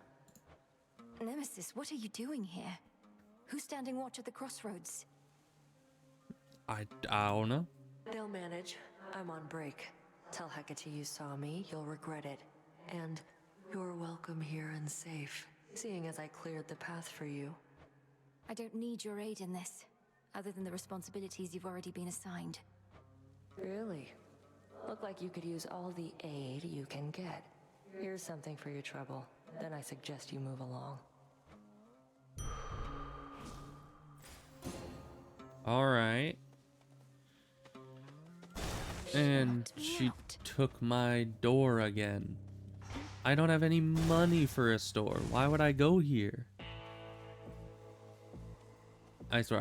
Nemesis, what are you doing here? Who's standing watch at the crossroads? I don't know. They'll manage. I'm on break. Tell Hecate you saw me, you'll regret it. And you're welcome here and safe, seeing as I cleared the path for you. I don't need your aid in this, other than the responsibilities you've already been assigned. Really? Look like you could use all the aid you can get. Here's something for your trouble. Then I suggest you move along. All right. And she took my door again. I don't have any money for a store. Why would I go here? I swear,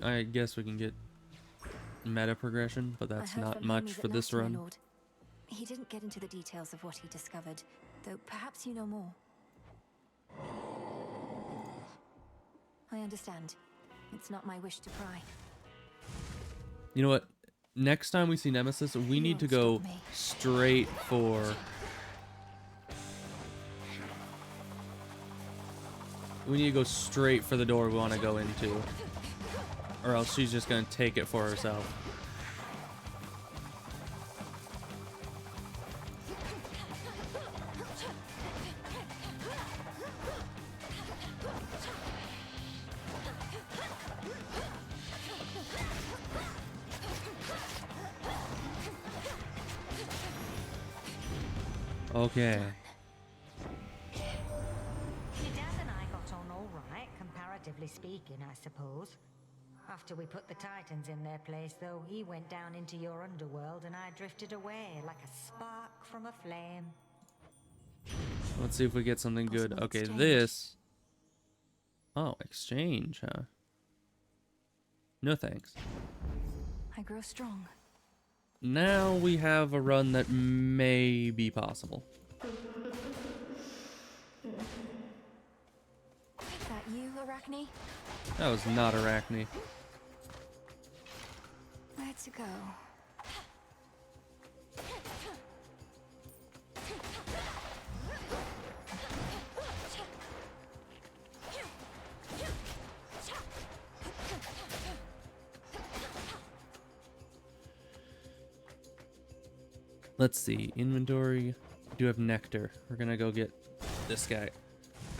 I guess we can get meta progression, but that's not much for this run. Lord. He didn't get into the details of what he discovered, though perhaps you know more. I understand. It's not my wish to pry. You know what? Next time we see Nemesis, we need to go straight for... We need to go straight for the door we want to go into. Or else she's just going to take it for herself. Okay. Your dad and I got on all right, comparatively speaking, I suppose. After we put the Titans in their place, though, he went down into your underworld and I drifted away like a spark from a flame. Let's see if we get something good. Okay, this... Oh, exchange, huh? No thanks. I grow strong. Now we have a run that may be possible. That you, Arachne? That was not Arachne. Where to go? Let's see. Inventory. I do have nectar. We're gonna go get this guy.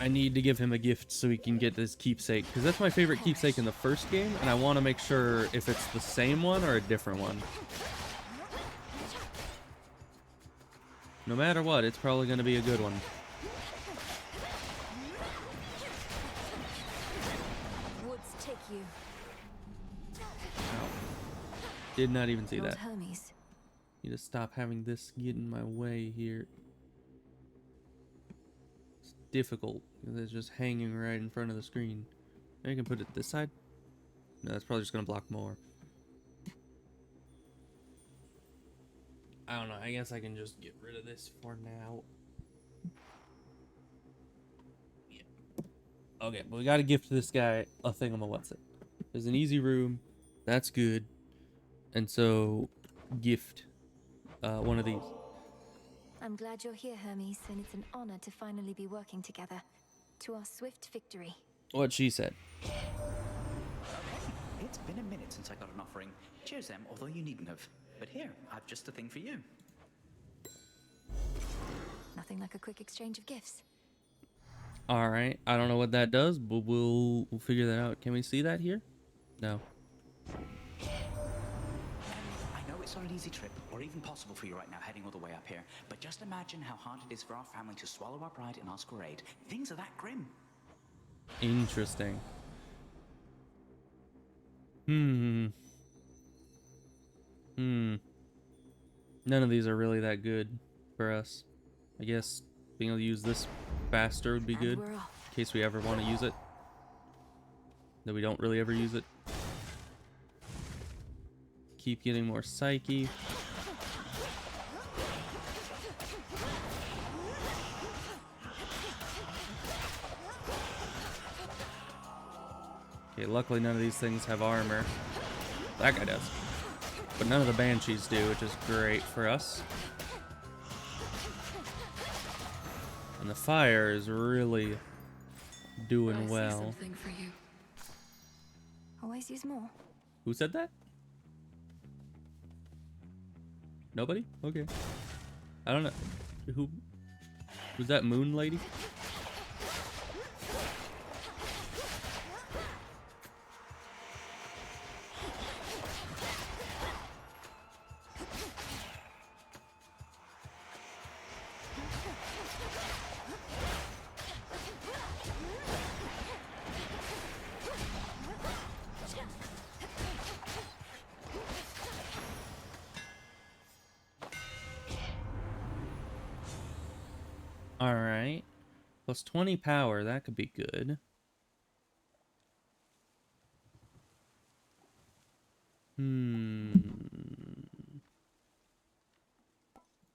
I need to give him a gift so he can get this keepsake, because that's my favorite keepsake in the first game, and I want to make sure if it's the same one or a different one. No matter what, it's probably going to be a good one. Woods take you. Did not even see Lord that. Hermes. Need to stop having this get in my way here. It's difficult because it's just hanging right in front of the screen. Maybe I can put it this side. No, that's probably just gonna block more. I don't know. I guess I can just get rid of this for now. Yeah. Okay, but we gotta gift this guy a thingamawhatsit. There's an easy room. That's good. And so, gift one of these. I'm glad you're here, Hermes, and it's an honor to finally be working together. To our swift victory. What she said. Okay, it's been a minute since I got an offering. Cheers, Em, although you needn't have. But here, I've just the thing for you. Nothing like a quick exchange of gifts. Alright, I don't know what that does, but we'll figure that out. Can we see that here? No. I know it's not an easy trip, or even possible for you right now, heading all the way up here. But just imagine how hard it is for our family to swallow our pride and ask for aid. Things are that grim. Interesting. None of these are really that good for us. I guess being able to use this faster would be good, in case we ever want to use it. Though we don't really ever use it. Keep getting more psyche. Okay, luckily none of these things have armor. That guy does. But none of the banshees do, which is great for us. And the fire is really doing well. Something for you. Always use more. Who said that? Nobody? Okay. I don't know. Who was that moon lady? Alright. Plus 20 power, that could be good.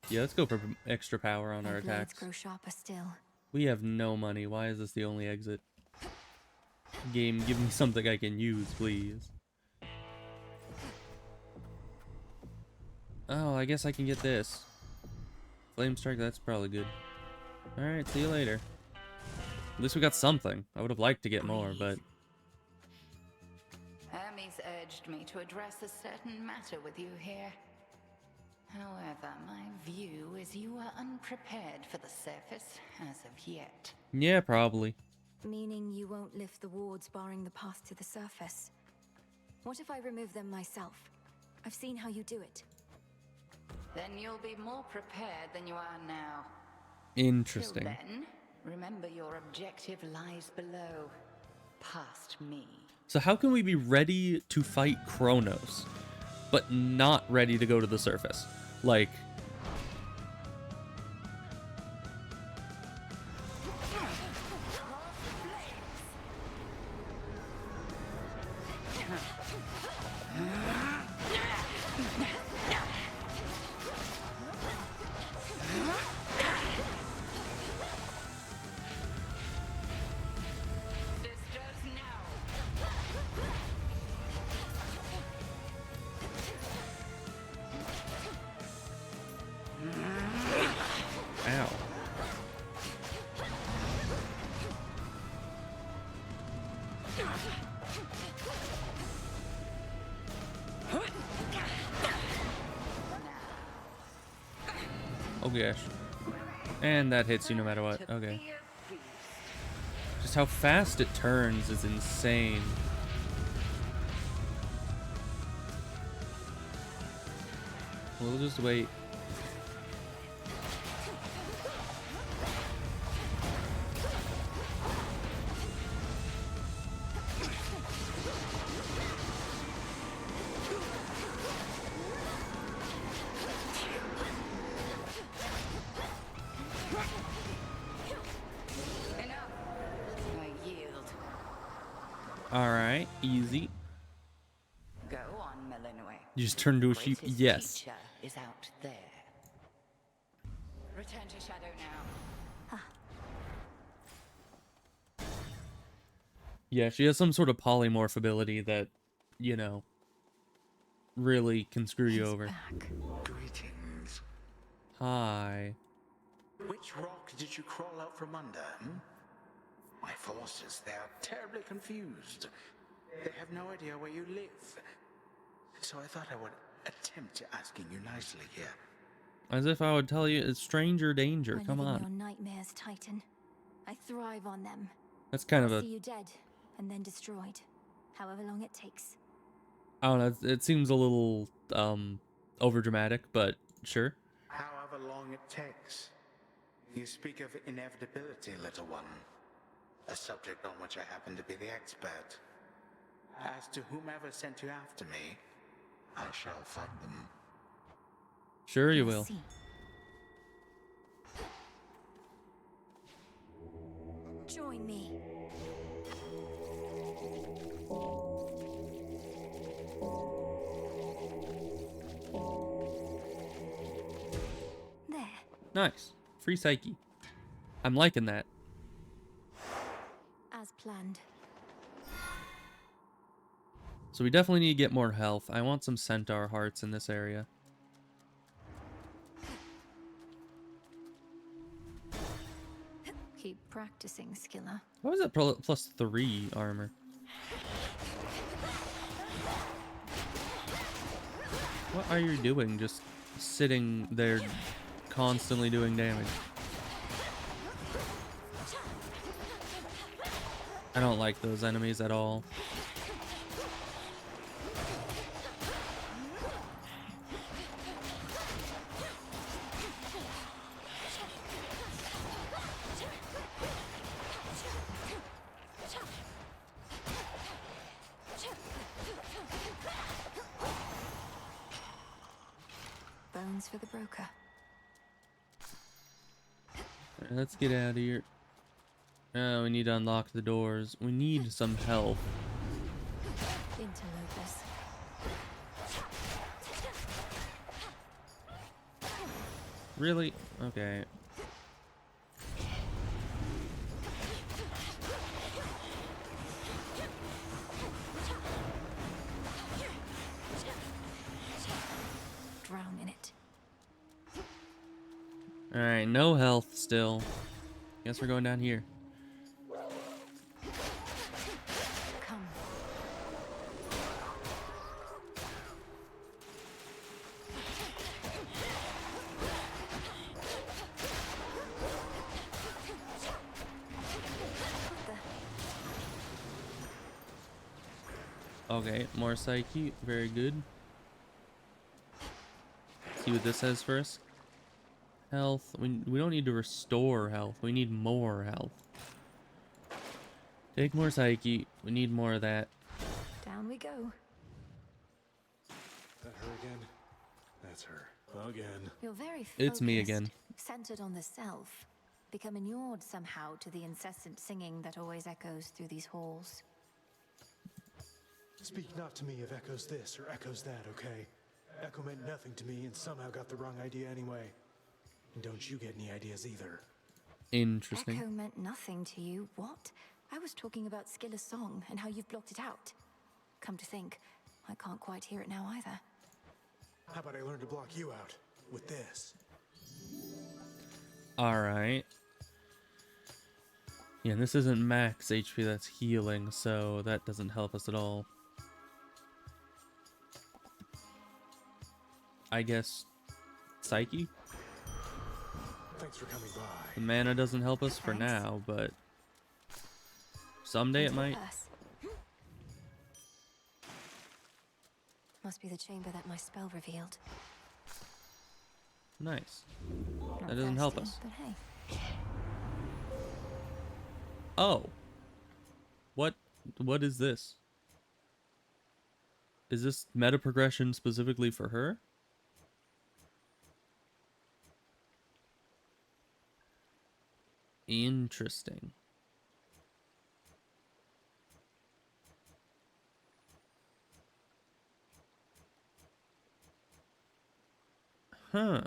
Yeah, let's go for extra power on our attacks. Grow sharper still. We have no money. Why is this the only exit? Game, give me something I can use, please. Oh, I guess I can get this. Flame strike, that's probably good. Alright, see you later. At least we got something. I would have liked to get more, but... Hermes urged me to address a certain matter with you here. However, my view is you are unprepared for the surface as of yet. Yeah, probably. Meaning you won't lift the wards barring the path to the surface. What if I remove them myself? I've seen how you do it. Then you'll be more prepared than you are now. Interesting. Till then, remember your objective lies below, past me. So how can we be ready to fight Chronos, but not ready to go to the surface? Like... Ow. Oh gosh. And that hits you no matter what. Okay. Just how fast it turns is insane. We'll just wait. Alright, easy. Go on, Millenway. You just turned into a sheep? Yes. Teacher is out there. Return to Shadow now. Yeah, she has some sort of polymorph ability that, you know, really can screw you over. Greetings. Hi. Which rock did you crawl out from under, My forces, they are terribly confused. They have no idea where you live. So I thought I would attempt asking you nicely here. As if I would tell you it's stranger danger. Come I live in on. your nightmares, Titan. I thrive on them. That's kind of I'll a... see you dead and then destroyed, however long it takes. I don't know, it seems a little, overdramatic, but sure. However long it takes. You speak of inevitability, little one. A subject on which I happen to be the expert. As to whomever sent you after me, I shall find them. Sure you will. Join me. There. Nice. Free Psyche. I'm liking that. As planned. So we definitely need to get more health. I want some centaur hearts in this area. Keep practicing, Skilla. What was that plus 3 armor? What are you doing? Just sitting there constantly doing damage. I don't like those enemies at all. Bones for the broker. Alright, let's get out of here. Oh, we need to unlock the doors. We need some health. Interlopers. Really? Okay. Drown in it. Alright, no health still. Guess we're going down here. Come. Okay, more psyche. Very good. See what this says for us. Health. We don't need to restore health. We need more health. Take more psyche. We need more of that. Down we go. That her again? That's her. Again. You're very focused, It's me again. centered on the self, become inured somehow to the incessant singing that always echoes through these halls. Speak not to me of echoes this or echoes that, okay? Echo meant nothing to me and somehow got the wrong idea anyway. And don't you get any ideas either. Interesting. Echo meant nothing to you? What? I was talking about Skilla's song and how you've blocked it out. Come to think, I can't quite hear it now either. How about I learn to block you out with this? Alright. Yeah, and this isn't max HP, that's healing, so that doesn't help us at all. I guess Psyche? Thanks for coming by. The mana doesn't help us for now, but someday it might. Must be the chamber that my spell revealed. Nice. Not That doesn't help thirsty, us. But hey. Oh. What is this? Is this meta progression specifically for her? Interesting. Huh.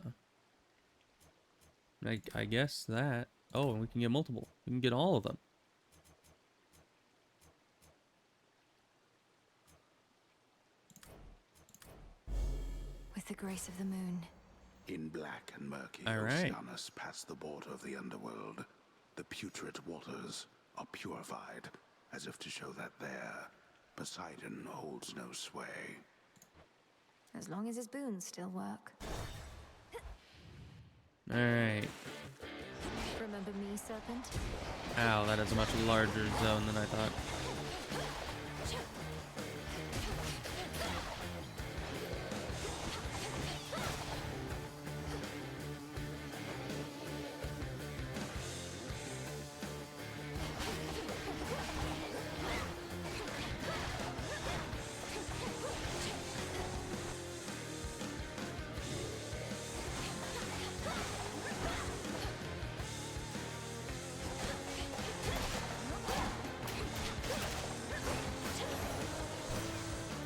I guess that. Oh, and we can get multiple. We can get all of them. With the grace of the moon. In black and murky, All right. Oceanus passed the border of the underworld. The putrid waters are purified, as if to show that there, Poseidon holds no sway. As long as his boons still work. Alright. Remember me, Serpent? Ow, that is a much larger zone than I thought.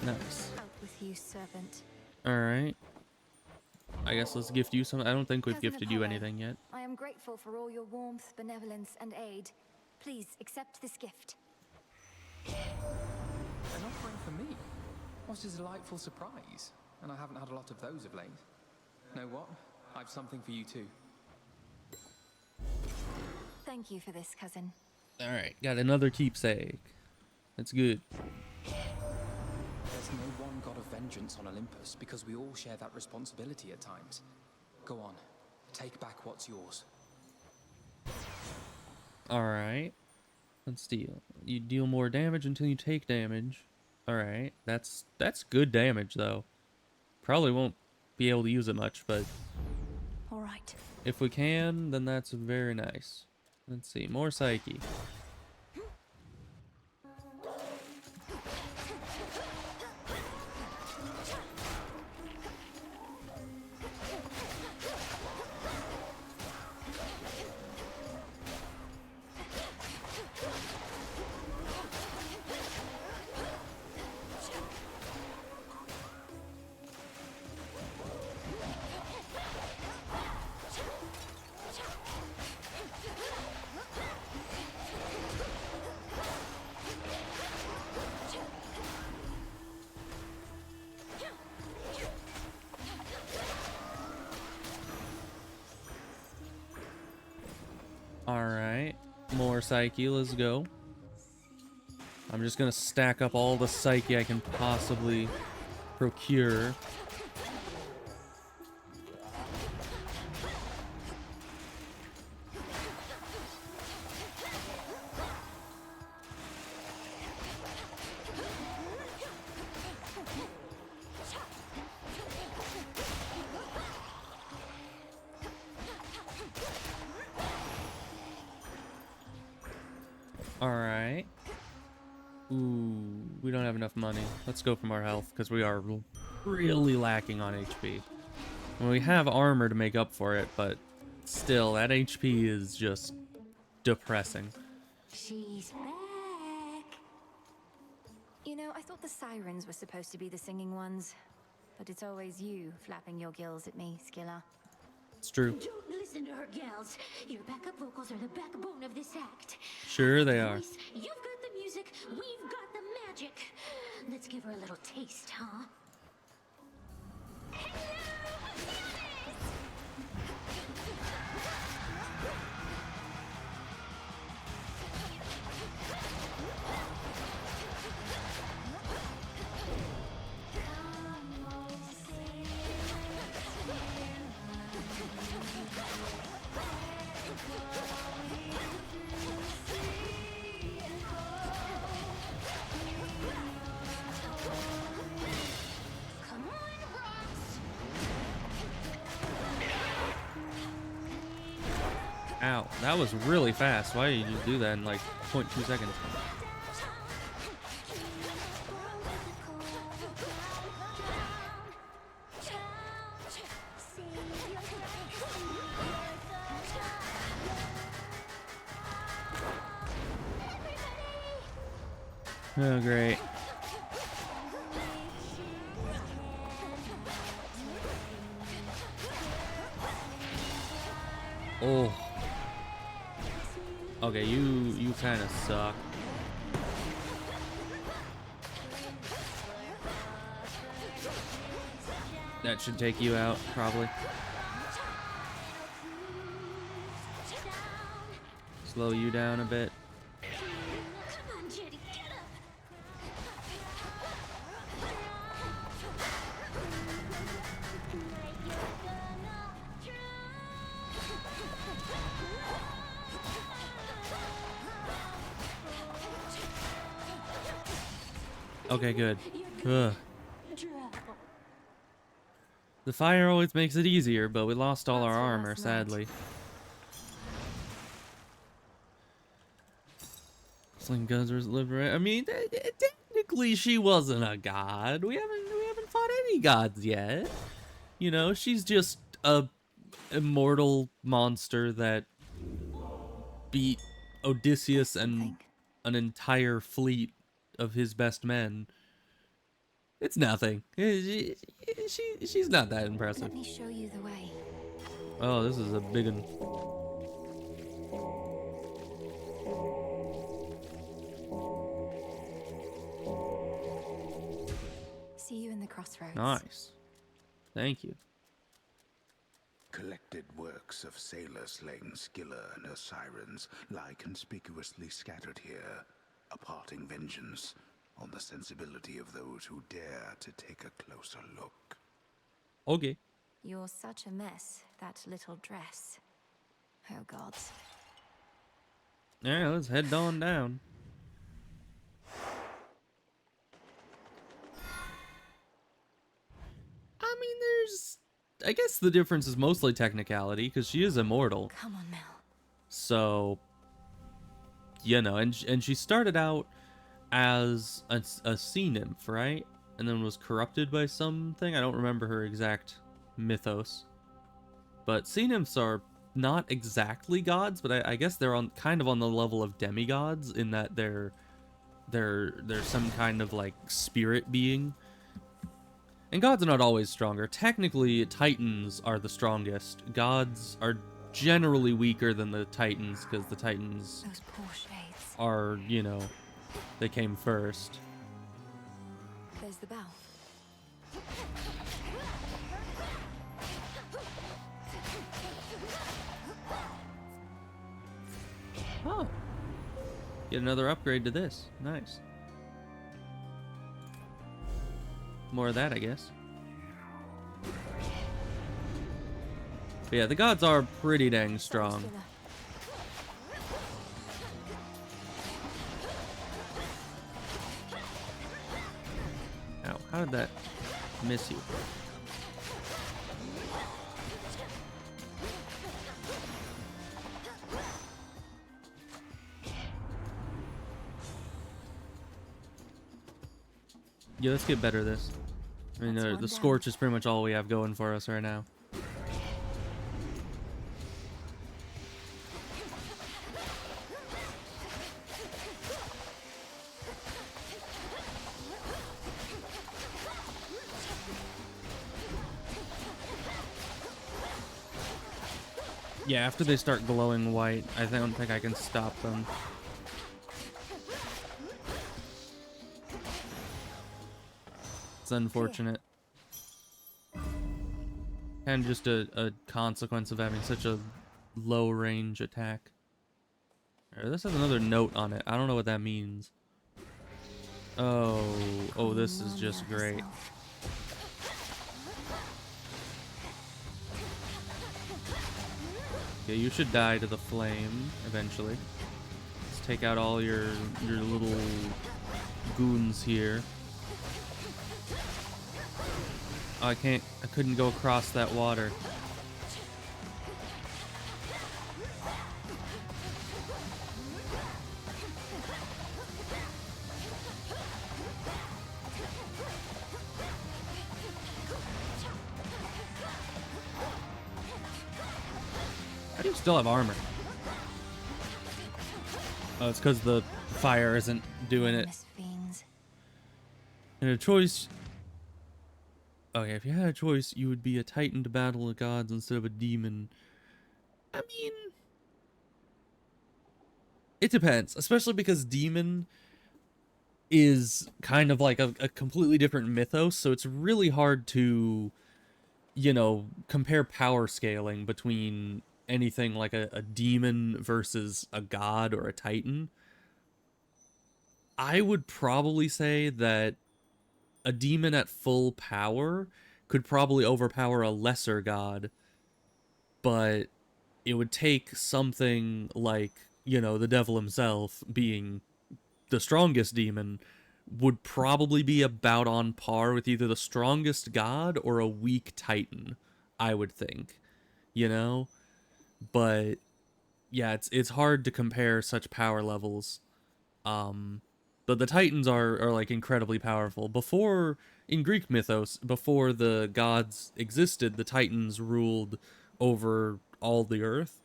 Nice. Out with you, Serpent. Alright. I guess let's gift you some. I don't think we've Cousin gifted you Apollo, anything yet. I am grateful for all your warmth, benevolence, and aid. Please accept this gift. An offering for me? What a delightful surprise. And I haven't had a lot of those of late. Know what? I've something for you too. Thank you for this, cousin. Alright, got another keepsake. That's good. There's no one god of vengeance on Olympus because we all share that responsibility at times. Go on, take back what's yours. Alright. Let's deal. You deal more damage until you take damage. Alright. That's good damage though. Probably won't be able to use it much, but All right. if we can, then that's very nice. Let's see, more psyche. Alright, more psyche, let's go. I'm just gonna stack up all the psyche I can possibly procure. Alright. Ooh, we don't have enough money. Let's go from our health, because we are really lacking on HP. And we have armor to make up for it, but still, that HP is just depressing. She's back. You know, I thought the sirens were supposed to be the singing ones, but it's always you flapping your gills at me, Skilla. It's true. Don't listen to her, gals. Your backup vocals are the backbone of this act. Sure they are. You've got the music, we've got the magic. Let's give her a little taste, huh? Ow, that was really fast. Why did you do that in like 0.2 seconds? Oh, great. Oh. Okay, you kind of suck. That should take you out, probably. Slow you down a bit. Come on, Jetty, get up. Okay, good. Ugh. The fire always makes it easier, but we lost all our armor, sadly. Sling Guzzers liberate. I mean, technically she wasn't a god. We haven't fought any gods yet. You know, she's just a immortal monster that beat Odysseus and an entire fleet of his best men. It's nothing. She's not that impressive. Let me show you the way. Oh, this is a big one. crossroads. Nice. Thank you. Collected works of sailors slaying Scylla and her sirens lie conspicuously scattered here, imparting vengeance on the sensibility of those who dare to take a closer look. Okay. You're such a mess, that little dress. Oh gods. Yeah, let's head on down. I mean, I guess the difference is mostly technicality, because she is immortal. Come on, Mel. So, you know, and she started out as a sea nymph, right? And then was corrupted by something. I don't remember her exact mythos. But sea nymphs are not exactly gods, but I guess they're kind of on the level of demigods in that they're some kind of like spirit being. And gods are not always stronger. Technically, titans are the strongest. Gods are generally weaker than the titans because the titans Those poor shades. are, you know, they came first. There's the bow. Oh. Get another upgrade to this. Nice. More of that, I guess. But yeah, the gods are pretty dang strong. Ow, how did that miss you? Yeah, let's get better at this. I mean, the Scorch is pretty much all we have going for us right now. Yeah, after they start glowing white, I don't think I can stop them. It's unfortunate. And just a consequence of having such a low range attack. Alright, this has another note on it. I don't know what that means. Oh, this is just great. Okay, you should die to the flame eventually. Let's take out all your little goons here. Oh, I couldn't go across that water. How do you still have armor? Oh, it's because the fire isn't doing it. And a choice. Okay, if you had a choice, you would be a titan to battle the gods instead of a demon. I mean, it depends, especially because demon is kind of like a completely different mythos, so it's really hard to, you know, compare power scaling between anything like a demon versus a god or a titan. I would probably say that a demon at full power could probably overpower a lesser god, but it would take something like, you know, the devil himself being the strongest demon would probably be about on par with either the strongest god or a weak titan, I would think, you know? But yeah, it's hard to compare such power levels. But the Titans are like incredibly powerful. Before, in Greek mythos, before the gods existed, the Titans ruled over all the earth,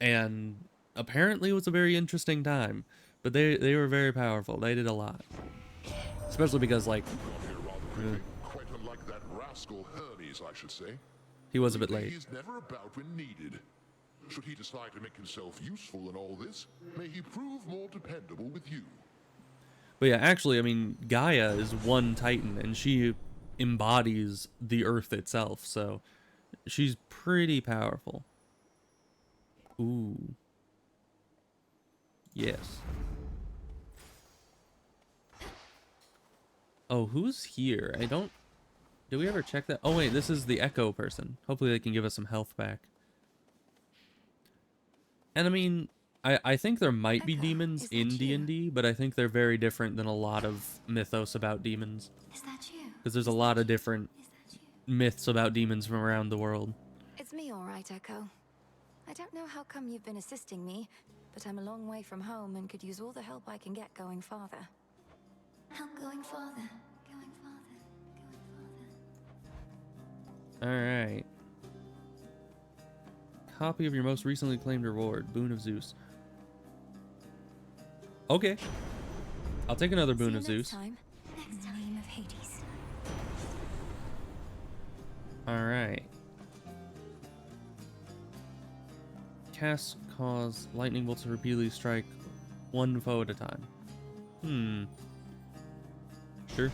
and apparently it was a very interesting time. But they were very powerful. They did a lot, especially because like Quite unlike that rascal Hermes, I should say. he was a bit late. He is never about when needed. Should he decide to make himself useful in all this, may he prove more dependable with you. But yeah, actually, I mean, Gaia is one Titan, and she embodies the earth itself, so she's pretty powerful. Ooh. Yes. Oh, who's here? I don't... Did we ever check that? Oh, wait, this is the Echo person. Hopefully they can give us some health back. And I mean, I think there might be demons in D&D, but I think they're very different than a lot of mythos about demons. Is that you? Because there's a lot of different myths about demons from around the world. It's me, all right, Echo. I don't know how come you've been assisting me, but I'm a long way from home and could use all the help I can get going farther. Help going farther. Going farther. Going farther. Alright. Copy of your most recently claimed reward. Boon of Zeus. Okay. I'll take another Boon of Zeus. Next time. Name of Hades. Alright. Cast cause lightning bolts to repeatedly strike one foe at a time. Sure.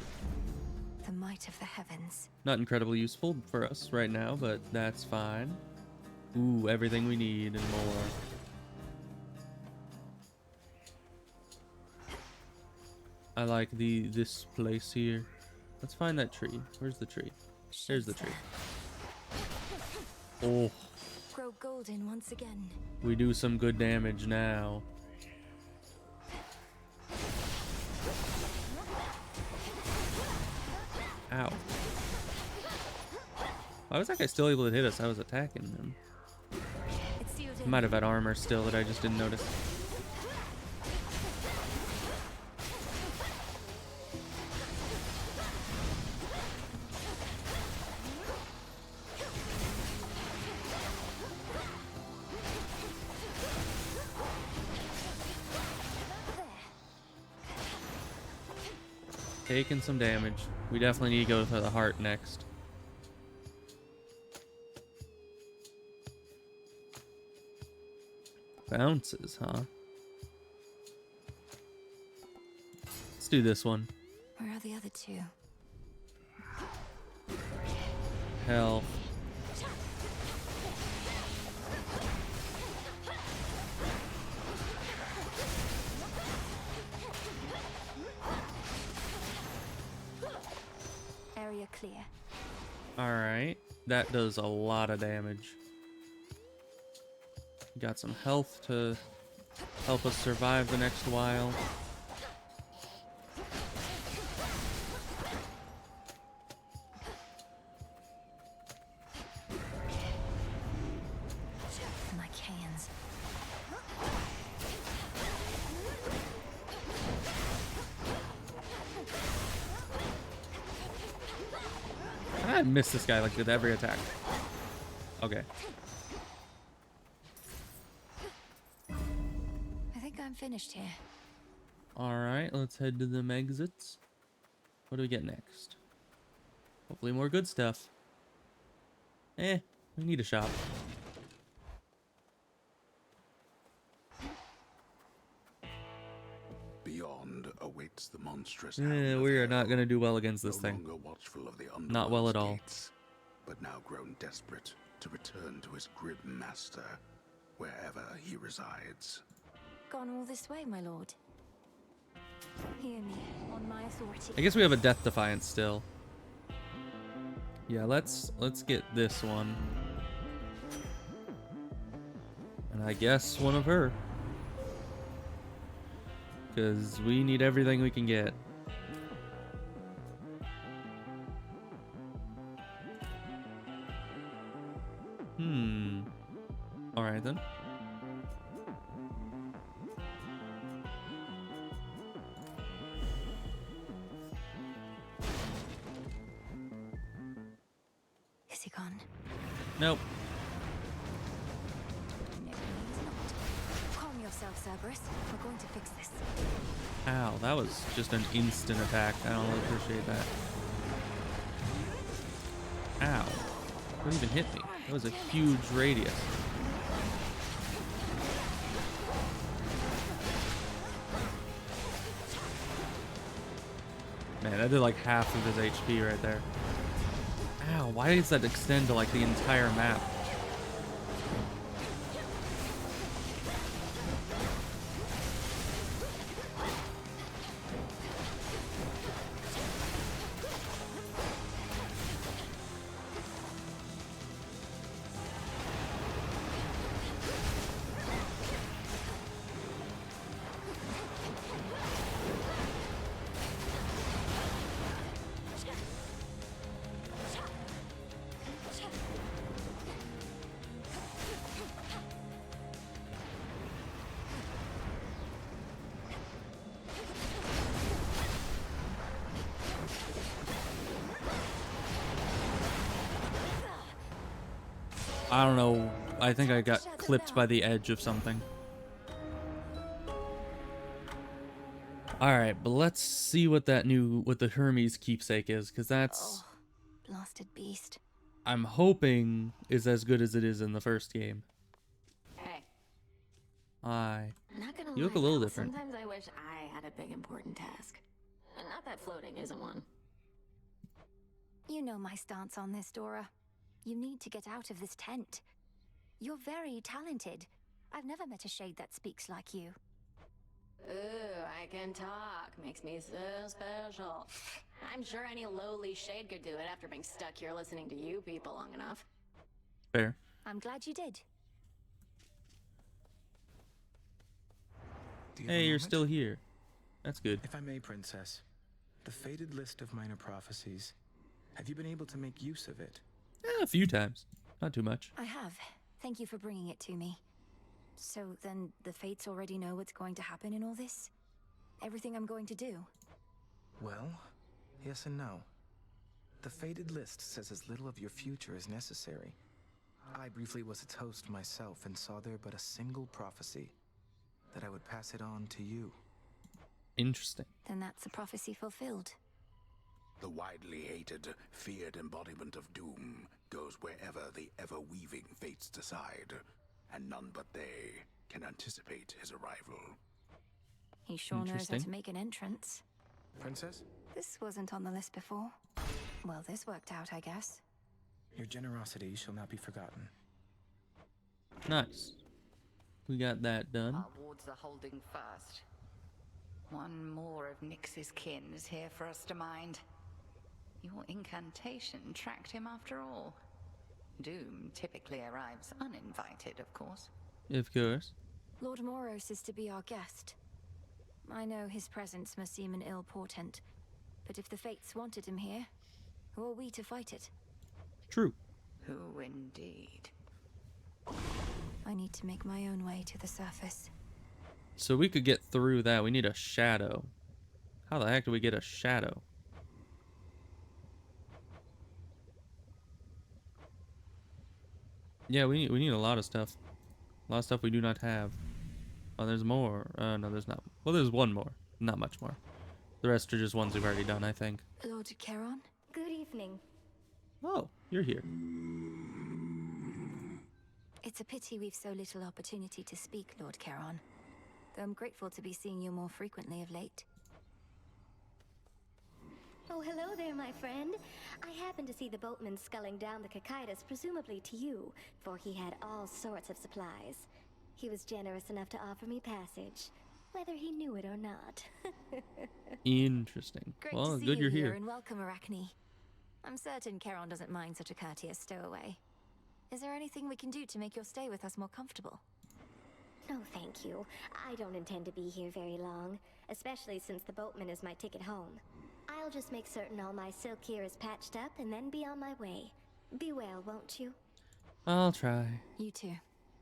The might of the heavens. Not incredibly useful for us right now, but that's fine. Ooh, everything we need and more. I like this place here. Let's find that tree. Where's the tree? There's the tree. Oh. Grow golden once again. We do some good damage now. Ow. Why was that guy still able to hit us? I was attacking him. He might have had armor still that I just didn't notice. Taking some damage. We definitely need to go for the heart next. Bounces, huh? Let's do this one. Where are the other two? Health. Area clear. Alright. That does a lot of damage. Got some health to help us survive the next while. My cans. I miss this guy like with every attack. Okay. I think I'm finished here. Alright, let's head to them exits. What do we get next? Hopefully more good stuff. We need a shop. Beyond awaits the monstrous. We are not going to do well against this thing. Watchful of the Not well at all. gates, but now grown desperate to return to his grim master, wherever he resides. Gone all this way, my lord. Hear me, on my authority. I guess we have a Death Defiance still. Yeah, let's get this one. And I guess one of her. Because we need everything we can get. Alright then. Is he gone? Nope. No, he's not. Calm yourself, Cerberus. We're going to fix this. Ow, that was just an instant attack. I don't really appreciate that. Ow. What even hit me? That was a huge radius. Man, that did like half of his HP right there. why does that extend to like the entire map? I don't know. I think I got clipped by the edge of something. Alright, but let's see what the Hermes keepsake is, because that's... Blasted beast. I'm hoping is as good as it is in the first game. Hey. Hi. Not gonna You look lie, a little pal, different. sometimes I wish I had a big important task. And not that floating isn't one. You know my stance on this, Dora. You need to get out of this tent. You're very talented. I've never met a shade that speaks like you. Ooh, I can talk. Makes me so special. I'm sure any lowly shade could do it after being stuck here listening to you people long enough. Fair. I'm glad you did. Hey, you're still here. That's good. If I may, Princess, the faded list of minor prophecies. Have you been able to make use of it? A few times. Not too much. I have. Thank you for bringing it to me. So then the Fates already know what's going to happen in all this? Everything I'm going to do? Well, yes and no. The faded list says as little of your future as necessary. I briefly was its host myself and saw there but a single prophecy, that I would pass it on to you. Interesting. Then that's a prophecy fulfilled. The widely hated, feared embodiment of doom goes wherever the ever-weaving fates decide, and none but they can anticipate his arrival. He sure knows how to make an entrance. Princess? This wasn't on the list before. Well, this worked out, I guess. Your generosity shall not be forgotten. Nice. We got that done. Our wards are holding first. One more of Nyx's kin is here for us to mind. Your incantation tracked him after all. Doom typically arrives uninvited, of course. Of course. Lord Moros is to be our guest. I know his presence must seem an ill portent, but if the Fates wanted him here, who are we to fight it? True. Who indeed? I need to make my own way to the surface. So we could get through that. We need a shadow. How the heck do we get a shadow? Yeah, we need a lot of stuff. A lot of stuff we do not have. Oh, there's more. No, there's not. Well, there's one more. Not much more. The rest are just ones we've already done, I think. Lord Charon? Good evening. Oh, you're here. It's a pity we've so little opportunity to speak, Lord Charon. Though I'm grateful to be seeing you more frequently of late. Oh, hello there, my friend. I happened to see the boatman sculling down the Cocytus, presumably to you, for he had all sorts of supplies. He was generous enough to offer me passage, whether he knew it or not. Interesting. Great Well, to see good you you're here here. and welcome, Arachne. I'm certain Charon doesn't mind such a courteous stowaway. Is there anything we can do to make your stay with us more comfortable? No, thank you. I don't intend to be here very long, especially since the boatman is my ticket home. I'll just make certain all my silk here is patched up and then be on my way. Be well, won't you? I'll try. You too.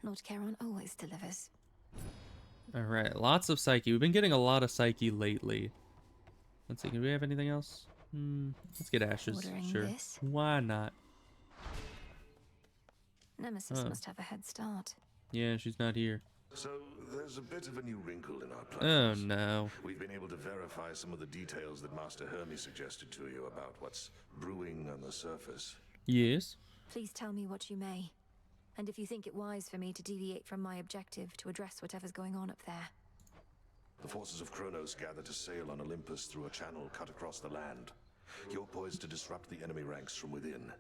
Lord Charon always delivers. Alright, lots of Psyche. We've been getting a lot of Psyche lately. Let's see, do we have anything else? Let's get Ashes. Ordering Sure. this? Why not? Nemesis must have a head start. Yeah, she's not here. So, there's a bit of a new wrinkle in our Oh, plans. no. We've been able to verify some of the details that Master Hermes suggested to you about what's brewing on the surface. Yes? Please tell me what you may. And if you think it wise for me to deviate from my objective to address whatever's going on up there. The forces of Chronos gather to sail on Olympus through a channel cut across the land. You're poised to disrupt the enemy ranks from within.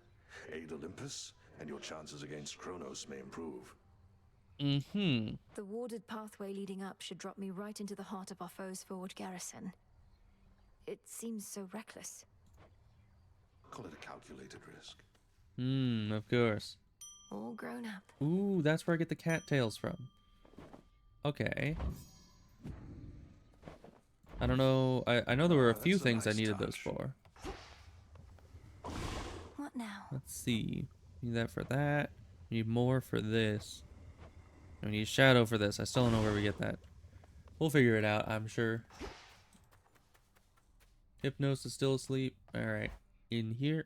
Aid Olympus, and your chances against Chronos may improve. Mm-hmm. The warded pathway leading up should drop me right into the heart of our foe's forward garrison. It seems so reckless. Call it a calculated risk. Of course. All grown up. Ooh, that's where I get the cattails from. Okay. I don't know. I know there were a few things I needed those for. What now? Let's see. Need that for that. Need more for this. We need shadow for this. I still don't know where we get that. We'll figure it out, I'm sure. Hypnos is still asleep. Alright. In here.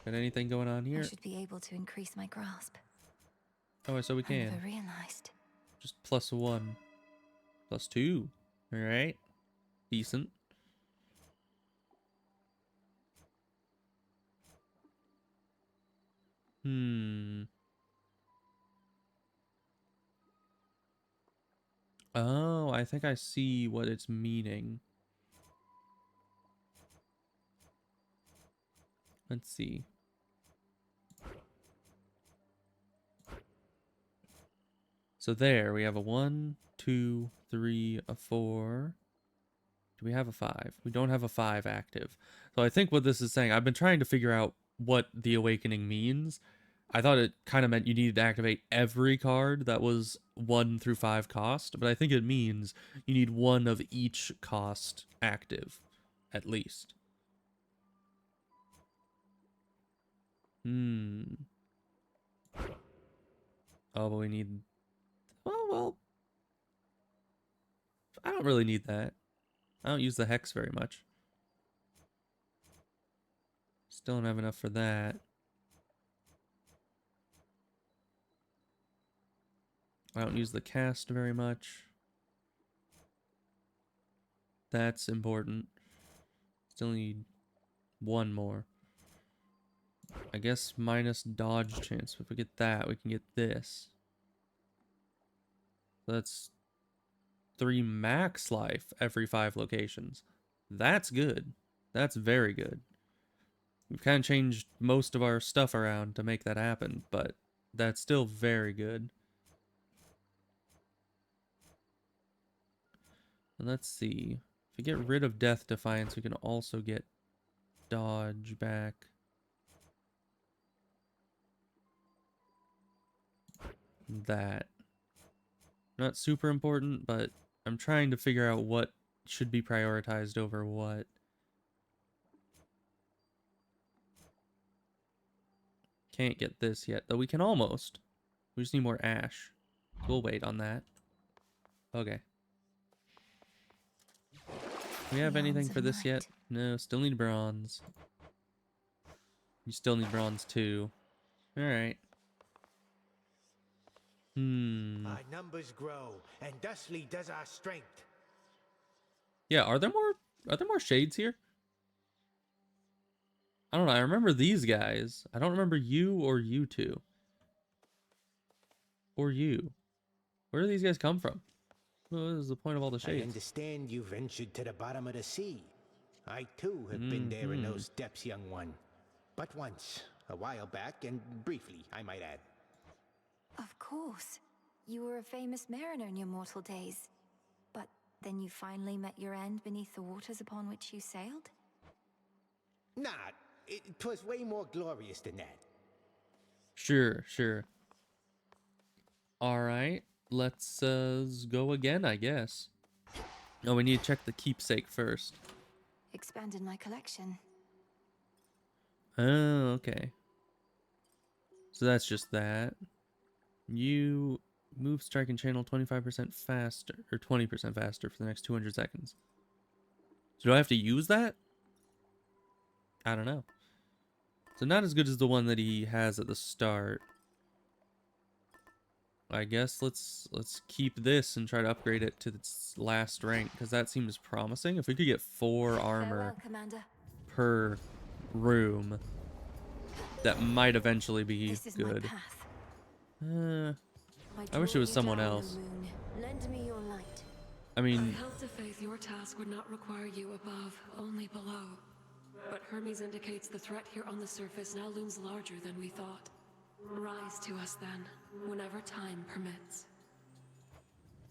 Got anything going on here? I should be able to increase my grasp. Oh, so we I can. never realized. Just +1. +2. Alright. Decent. Oh, I think I see what it's meaning. Let's see. So there, we have a 1, 2, 3, a 4. Do we have a 5? We don't have a 5 active. So I think what this is saying, I've been trying to figure out what the awakening means. I thought it kind of meant you needed to activate every card that was 1 through 5 cost, but I think it means you need 1 of each cost active, at least. Oh, but we need... Oh, well... I don't really need that. I don't use the hex very much. Still don't have enough for that. I don't use the cast very much. That's important. Still need 1 more. I guess minus dodge chance. If we get that, we can get this. So that's 3 max life every 5 locations. That's good. That's very good. We've kind of changed most of our stuff around to make that happen, but that's still very good. And let's see. If we get rid of Death Defiance, we can also get dodge back. That. Not super important, but I'm trying to figure out what should be prioritized over what. Can't get this yet, though we can almost. We just need more ash. We'll wait on that. Okay. Do we have anything for this yet? No, still need bronze. You still need bronze too. Alright. Our numbers grow, and thusly does our strength. Yeah, are there more shades here? I don't know. I remember these guys. I don't remember you or you two. Or you. Where do these guys come from? What is the point of all the I shades? understand you ventured to the bottom of the sea. I too have been there in those depths, young one. But once, a while back, and briefly, I might add. Of course. You were a famous mariner in your mortal days. But then you finally met your end beneath the waters upon which you sailed? Nah, 'twas way more glorious than that. Sure. Alright, let's go again, I guess. Oh, we need to check the keepsake first. Expanded my collection. Oh, okay. So that's just that. You move, strike, and channel 25% faster, or 20% faster for the next 200 seconds. So do I have to use that? I don't know. So not as good as the one that he has at the start. I guess let's keep this and try to upgrade it to its last rank, because that seems promising. If we could get 4 armor per room, that might eventually be good. I wish it was someone else. Lend me your light. I mean, I held to faith your task would not require you above, only below. But Hermes indicates the threat here on the surface now looms larger than we thought. Rise to us then, whenever time permits.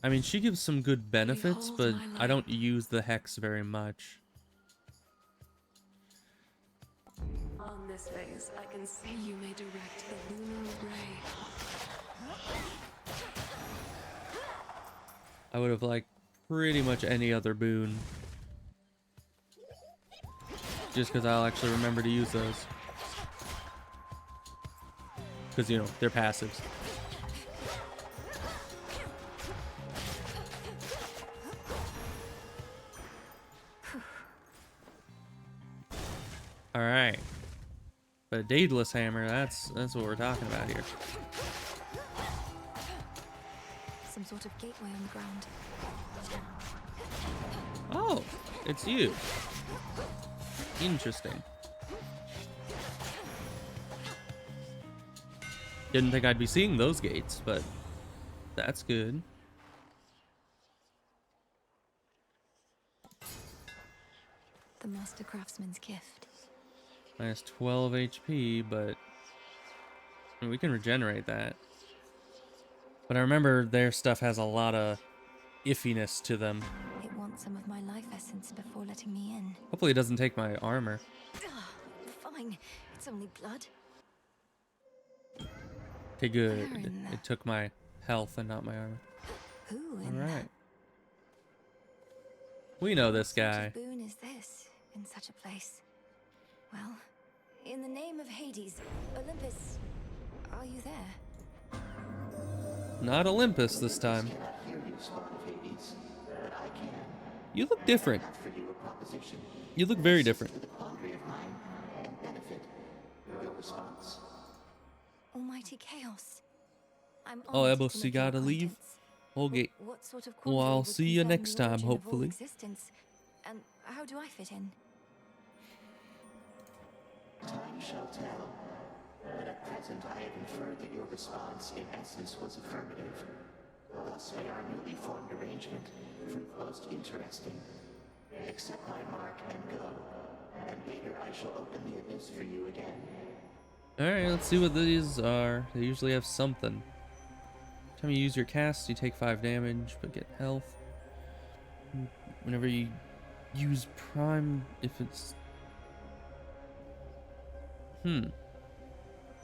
I mean, she gives some good benefits, but I don't use the hex very much. On this phase, I can see you may direct the lunar ray. I would have liked pretty much any other boon. Just because I'll actually remember to use those. Because, you know, they're passives. Alright. But a Daedalus hammer, that's what we're talking about here. Some sort of gateway on the ground. Oh, it's you. Interesting. Didn't think I'd be seeing those gates, but that's good. The Master Craftsman's gift. Minus 12 HP, but I mean, we can regenerate that. But I remember their stuff has a lot of iffiness to them. It wants some of my life essence before letting me in. Hopefully it doesn't take my armor. Fine, it's only blood. Okay, good. It took my health and not my armor. Alright. We know this guy. What boon is this in such a place? Well, in the name of Hades, Olympus, are you there? Not Olympus this time. You look different. You look very different. Almighty chaos. I'm Oh, honored Ebos, to you make your gotta leave? acquaintance. Okay. What sort of Well, quandary I'll would see you concern next the time, origin of all hopefully. existence? And how do I fit in? Time shall tell. But at present I have inferred that your response in essence was affirmative. Thus may our newly formed arrangement prove most interesting. Accept my mark and go. And later I shall open the abyss for you again. Alright, let's see what these are. They usually have something. Every time you use your cast, you take 5 damage, but get health. Whenever you use prime, if it's...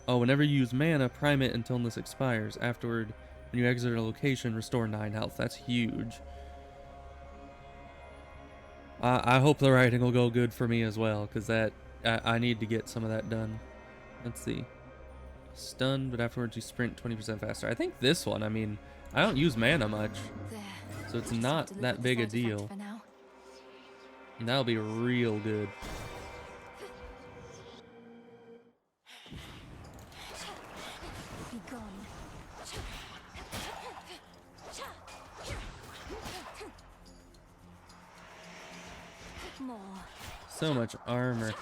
Oh, whenever you use mana, prime it until this expires. Afterward, when you exit a location, restore 9 health. That's huge. I hope the writing will go good for me as well, because that I need to get some of that done. Let's see. Stunned, but afterwards you sprint 20% faster. I think this one, I mean, I don't use mana much, so it's not that big a deal. And that'll be real good. Be gone. More. So much armor.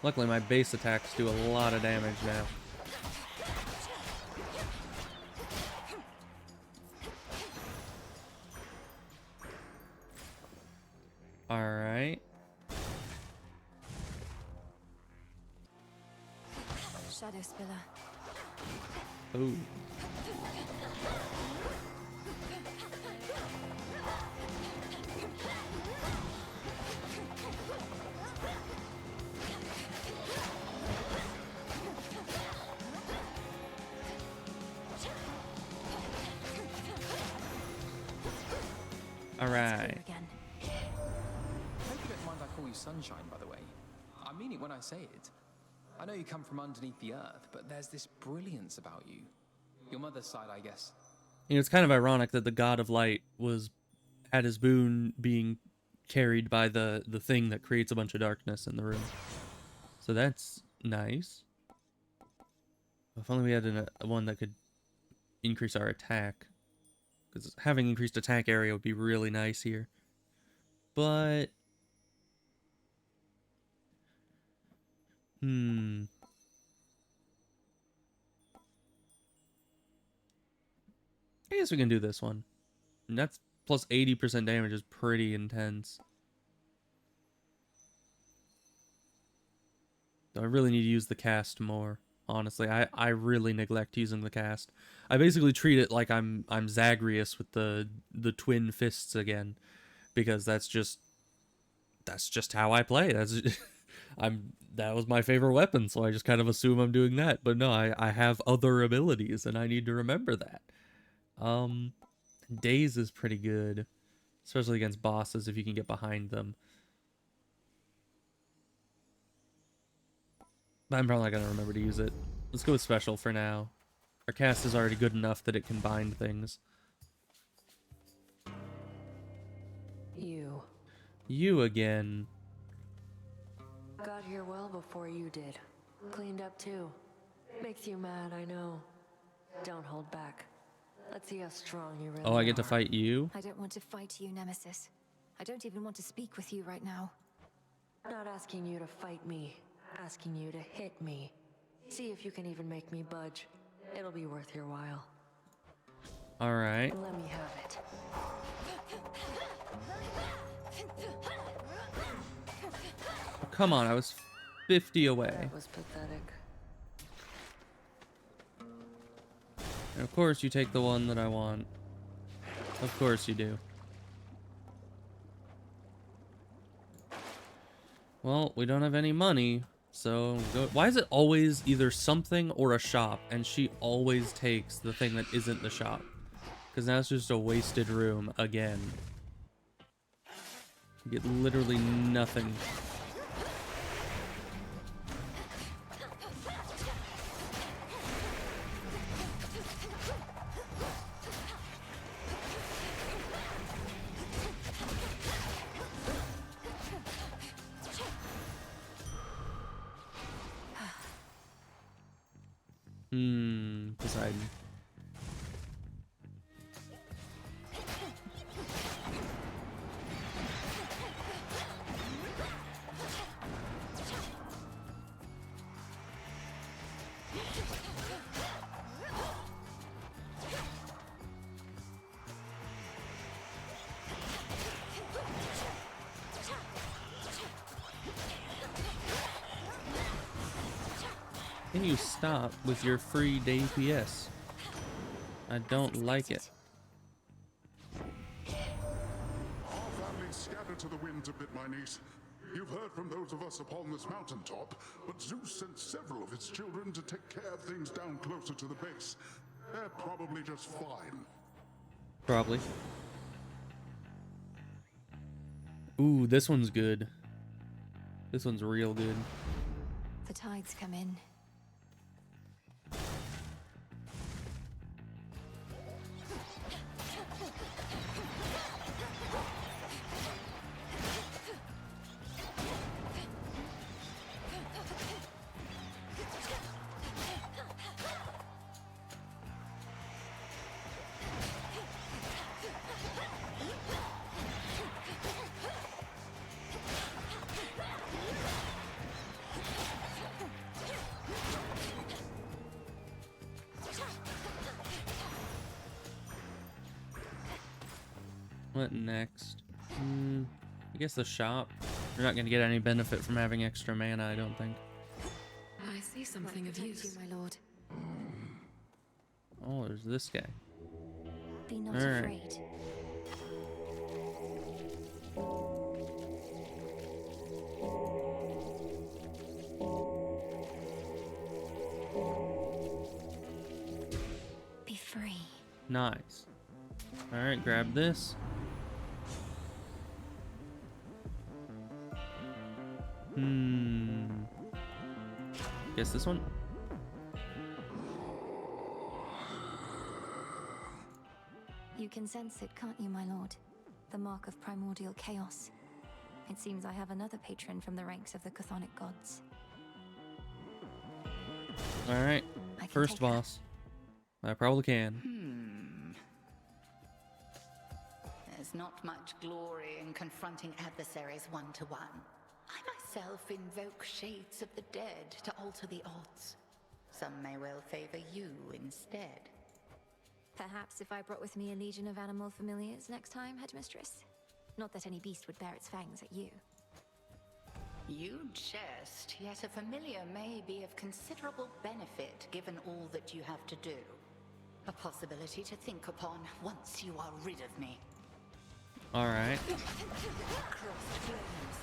Luckily, my base attacks do a lot of damage now. Alright. Shadow Spiller. Oh. Alright. Hope you don't mind I call you Sunshine, by the way. I mean it when I say it. I know you come from underneath the earth, but there's this brilliance about you. Your mother's side, I guess. You know, it's kind of ironic that the God of Light had his boon being carried by the thing that creates a bunch of darkness in the room. So that's nice. If only we had one that could increase our attack. Because having increased attack area would be really nice here. But... I guess we can do this one. And that's plus 80% damage is pretty intense. I really need to use the cast more. Honestly, I really neglect using the cast. I basically treat it like I'm Zagreus with the twin fists again, because that's just how I play. That's that was my favorite weapon, so I just kind of assume I'm doing that. But no, I have other abilities, and I need to remember that. Daze is pretty good, especially against bosses if you can get behind them. But I'm probably not gonna remember to use it. Let's go with special for now. Our cast is already good enough that it can bind things. You again. Got here well before you did. Cleaned up too. Makes you mad, I know. Don't hold back. Let's see how strong you really are. Oh, I get to fight you? I don't want to fight you, Nemesis. I don't even want to speak with you right now. Not asking you to fight me. Asking you to hit me. See if you can even make me budge. It'll be worth your while. Alright. Let me have it. Oh, come on, I was 50 away. That was pathetic. And of course you take the one that I want. Of course you do. Well, we don't have any money, so go. Why is it always either something or a shop, and she always takes the thing that isn't the shop? Because now it's just a wasted room again. You get literally nothing. Poseidon. Can you stop with your free DPS? I don't like it. Our family's scattered to the winds a bit, my niece. You've heard from those of us upon this mountaintop, but Zeus sent several of his children to take care of things down closer to the base. They're probably just fine. Probably. Ooh, this one's good. This one's real good. The tides come in. What next? I guess the shop. You're not going to get any benefit from having extra mana, I don't think. I see something of use, my lord. Oh, there's this guy. Be not All right. afraid. Be free. Nice. Alright, grab this. Guess this one? You can sense it, can't you, my lord? The mark of primordial chaos. It seems I have another patron from the ranks of the chthonic gods. Alright, first boss. I probably can. There's not much glory in confronting adversaries one-to-one. I myself invoke shades of the dead to alter the odds. Some may well favor you instead. Perhaps if I brought with me a legion of animal familiars next time, Headmistress? Not that any beast would bear its fangs at you. You jest, yet a familiar may be of considerable benefit given all that you have to do. A possibility to think upon once you are rid of me. All right. Crossed flames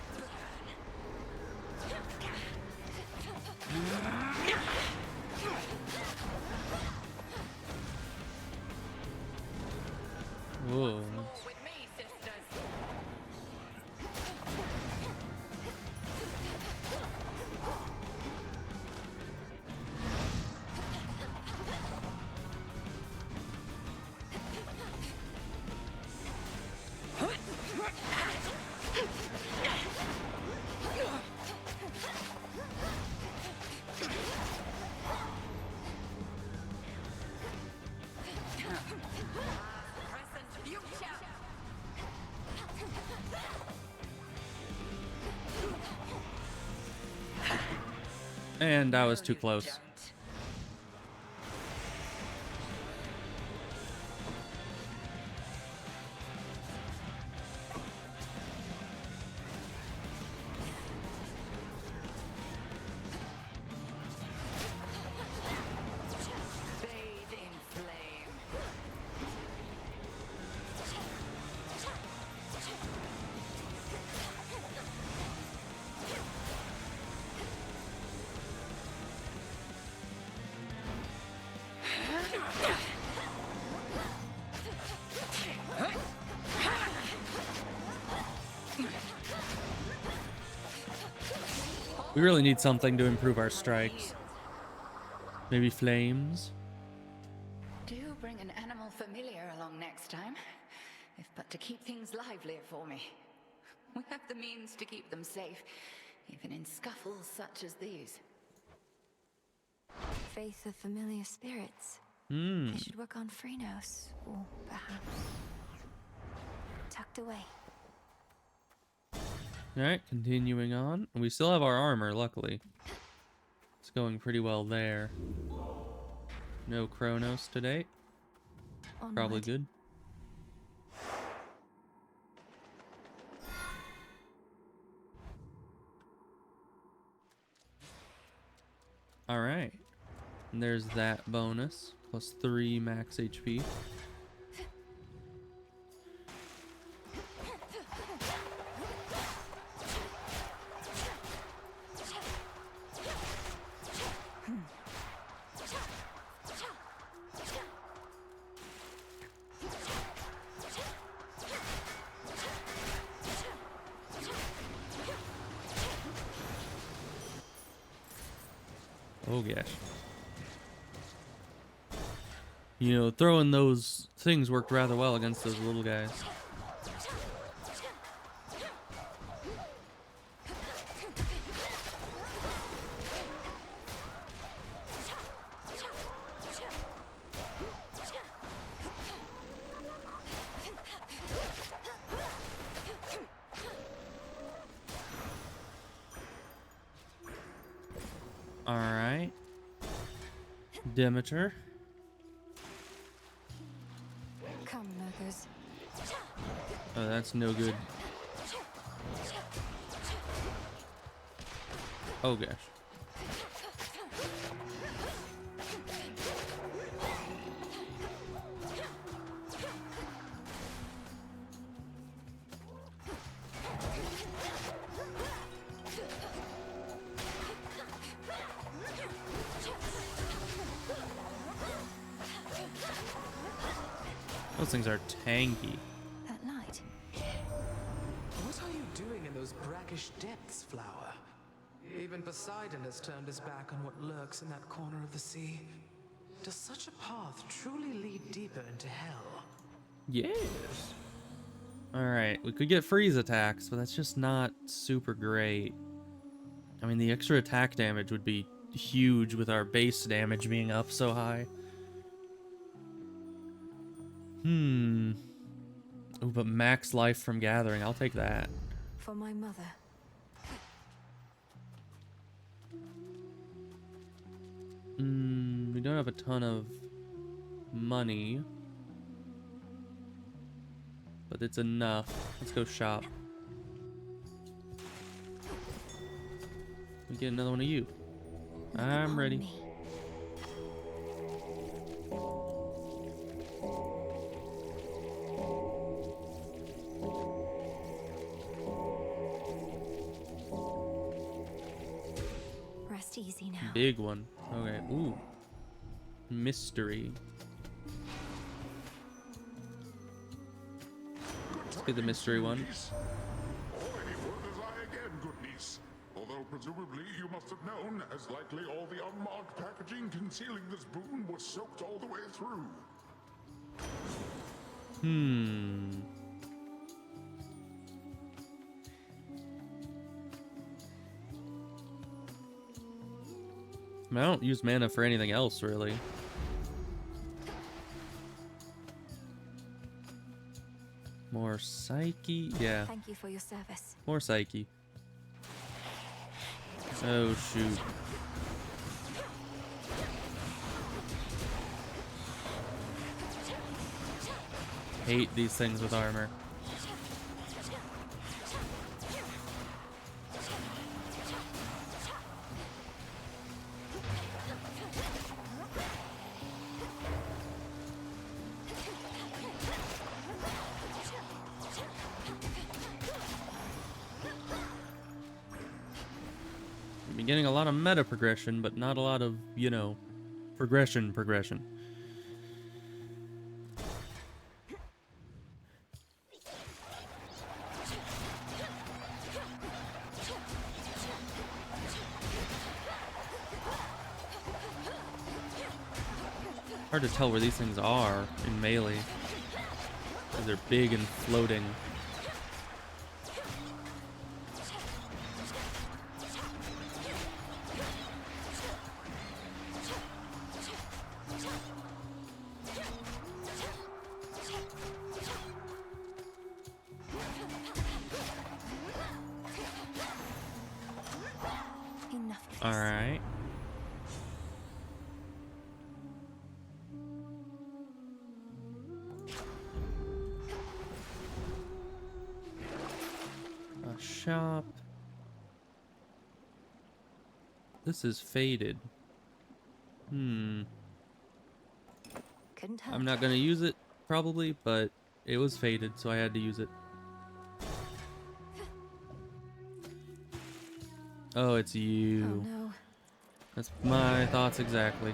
Whoa. with me, sisters. Present future. And I was too close. Bathe in flame. We really need something to improve our strikes. Maybe flames? Do bring an animal familiar along next time, if but to keep things livelier for me. We have the means to keep them safe, even in scuffles such as these. Faith of familiar spirits. Hmm. They should work on Chronos, or perhaps tucked away. Alright, continuing on. We still have our armor, luckily. It's going pretty well there. No Chronos today. Probably Onward. good. Alright. And there's that bonus. Plus 3 max HP. Oh gosh. You know, throwing those things worked rather well against those little guys. Alright. Demeter. Come, lurkers. Oh, that's no good. Oh gosh. Those things are tanky. That light. What are you doing in those brackish depths, Flower? Even Poseidon has turned his back on what lurks in that corner of the sea. Does such a path truly lead deeper into hell? Yes. Alright, we could get freeze attacks, but that's just not super great. I mean, the extra attack damage would be huge with our base damage being up so high. Oh, but max life from gathering, I'll take that. For my mother. We don't have a ton of money. but it's enough. Let's go shop. We get another one of you. I'm ready. Rest easy now. Big one. Okay. Ooh. Mystery. Let's get the mystery one. Already worth his eye again, good niece. Although presumably you must have known, as likely all the unmarked packaging concealing this boon was soaked all the way through. I mean, I don't use mana for anything else, really. More psyche? Yeah. Thank you for your service. More psyche. Oh, shoot. Hate these things with armor. You're getting a lot of meta progression, but not a lot of, you know, progression. Hard to tell where these things are in melee, because they're big and floating. All right. A shop. This is faded. Couldn't hurt. I'm not gonna use it probably, but it was faded, so I had to use it. Oh, it's you. Oh no. That's my thoughts exactly.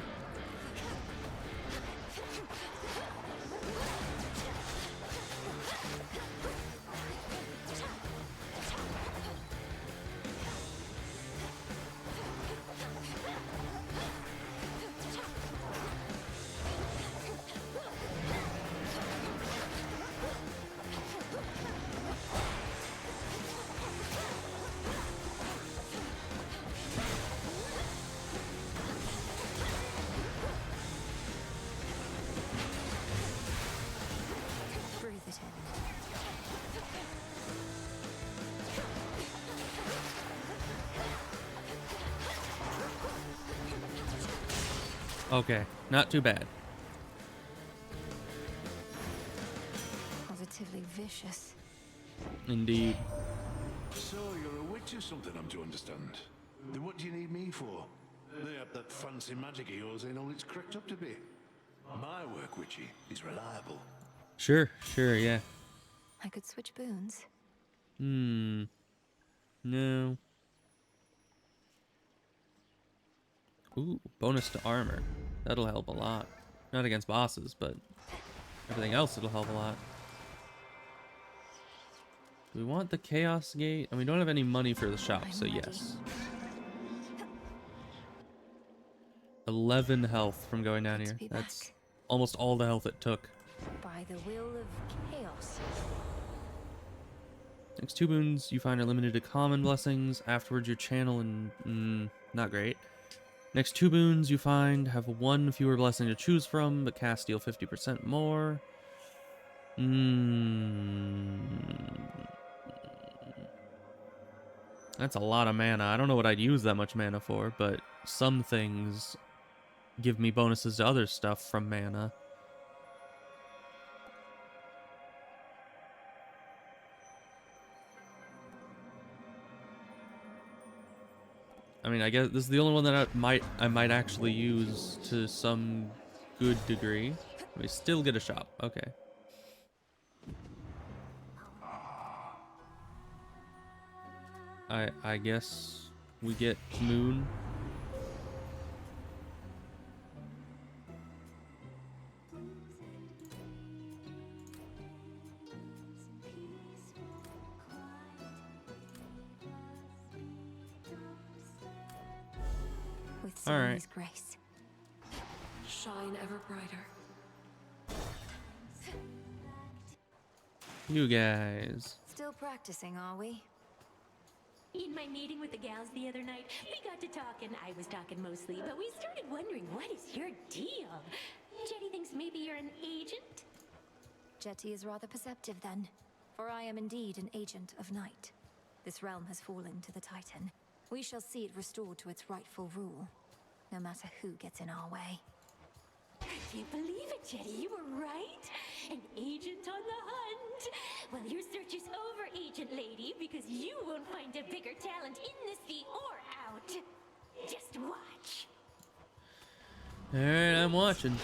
Breathe it in. Okay, not too bad. Positively vicious. Indeed. So you're a witch or something, I'm to understand. Then what do you need me for? They have that fancy magic of yours ain't all it's cracked up to be. My work, witchy, is reliable. Sure, yeah. I could switch boons. No. Ooh, bonus to armor. That'll help a lot. Not against bosses, but everything else it'll help a lot. Do we want the Chaos Gate? And we don't have any money for the shop, so yes. 11 health from going down here. That's almost all the health it took. By the will of chaos. Next 2 boons you find are limited to common blessings. Afterwards, your channel and not great. Next 2 boons you find have 1 fewer blessing to choose from, but cast deal 50% more. That's a lot of mana. I don't know what I'd use that much mana for, but some things give me bonuses to other stuff from mana. I mean, I guess this is the only one that I might actually use to some good degree. We still get a shop. Okay. I guess we get moon. With All right. Sylvie's grace. Shine ever brighter. You guys. Still practicing, are we? In my meeting with the gals the other night, we got to talking. I was talking mostly, but we started wondering, what is your deal? Jetty thinks maybe you're an agent? Jetty is rather perceptive then, for I am indeed an agent of night. This realm has fallen to the Titan. We shall see it restored to its rightful rule, no matter who gets in our way. I can't believe it, Jetty. You were right. An agent on the hunt. Well, your search is over, Agent Lady, because you won't find a bigger talent in the sea or out. Just watch. All right, I'm watching.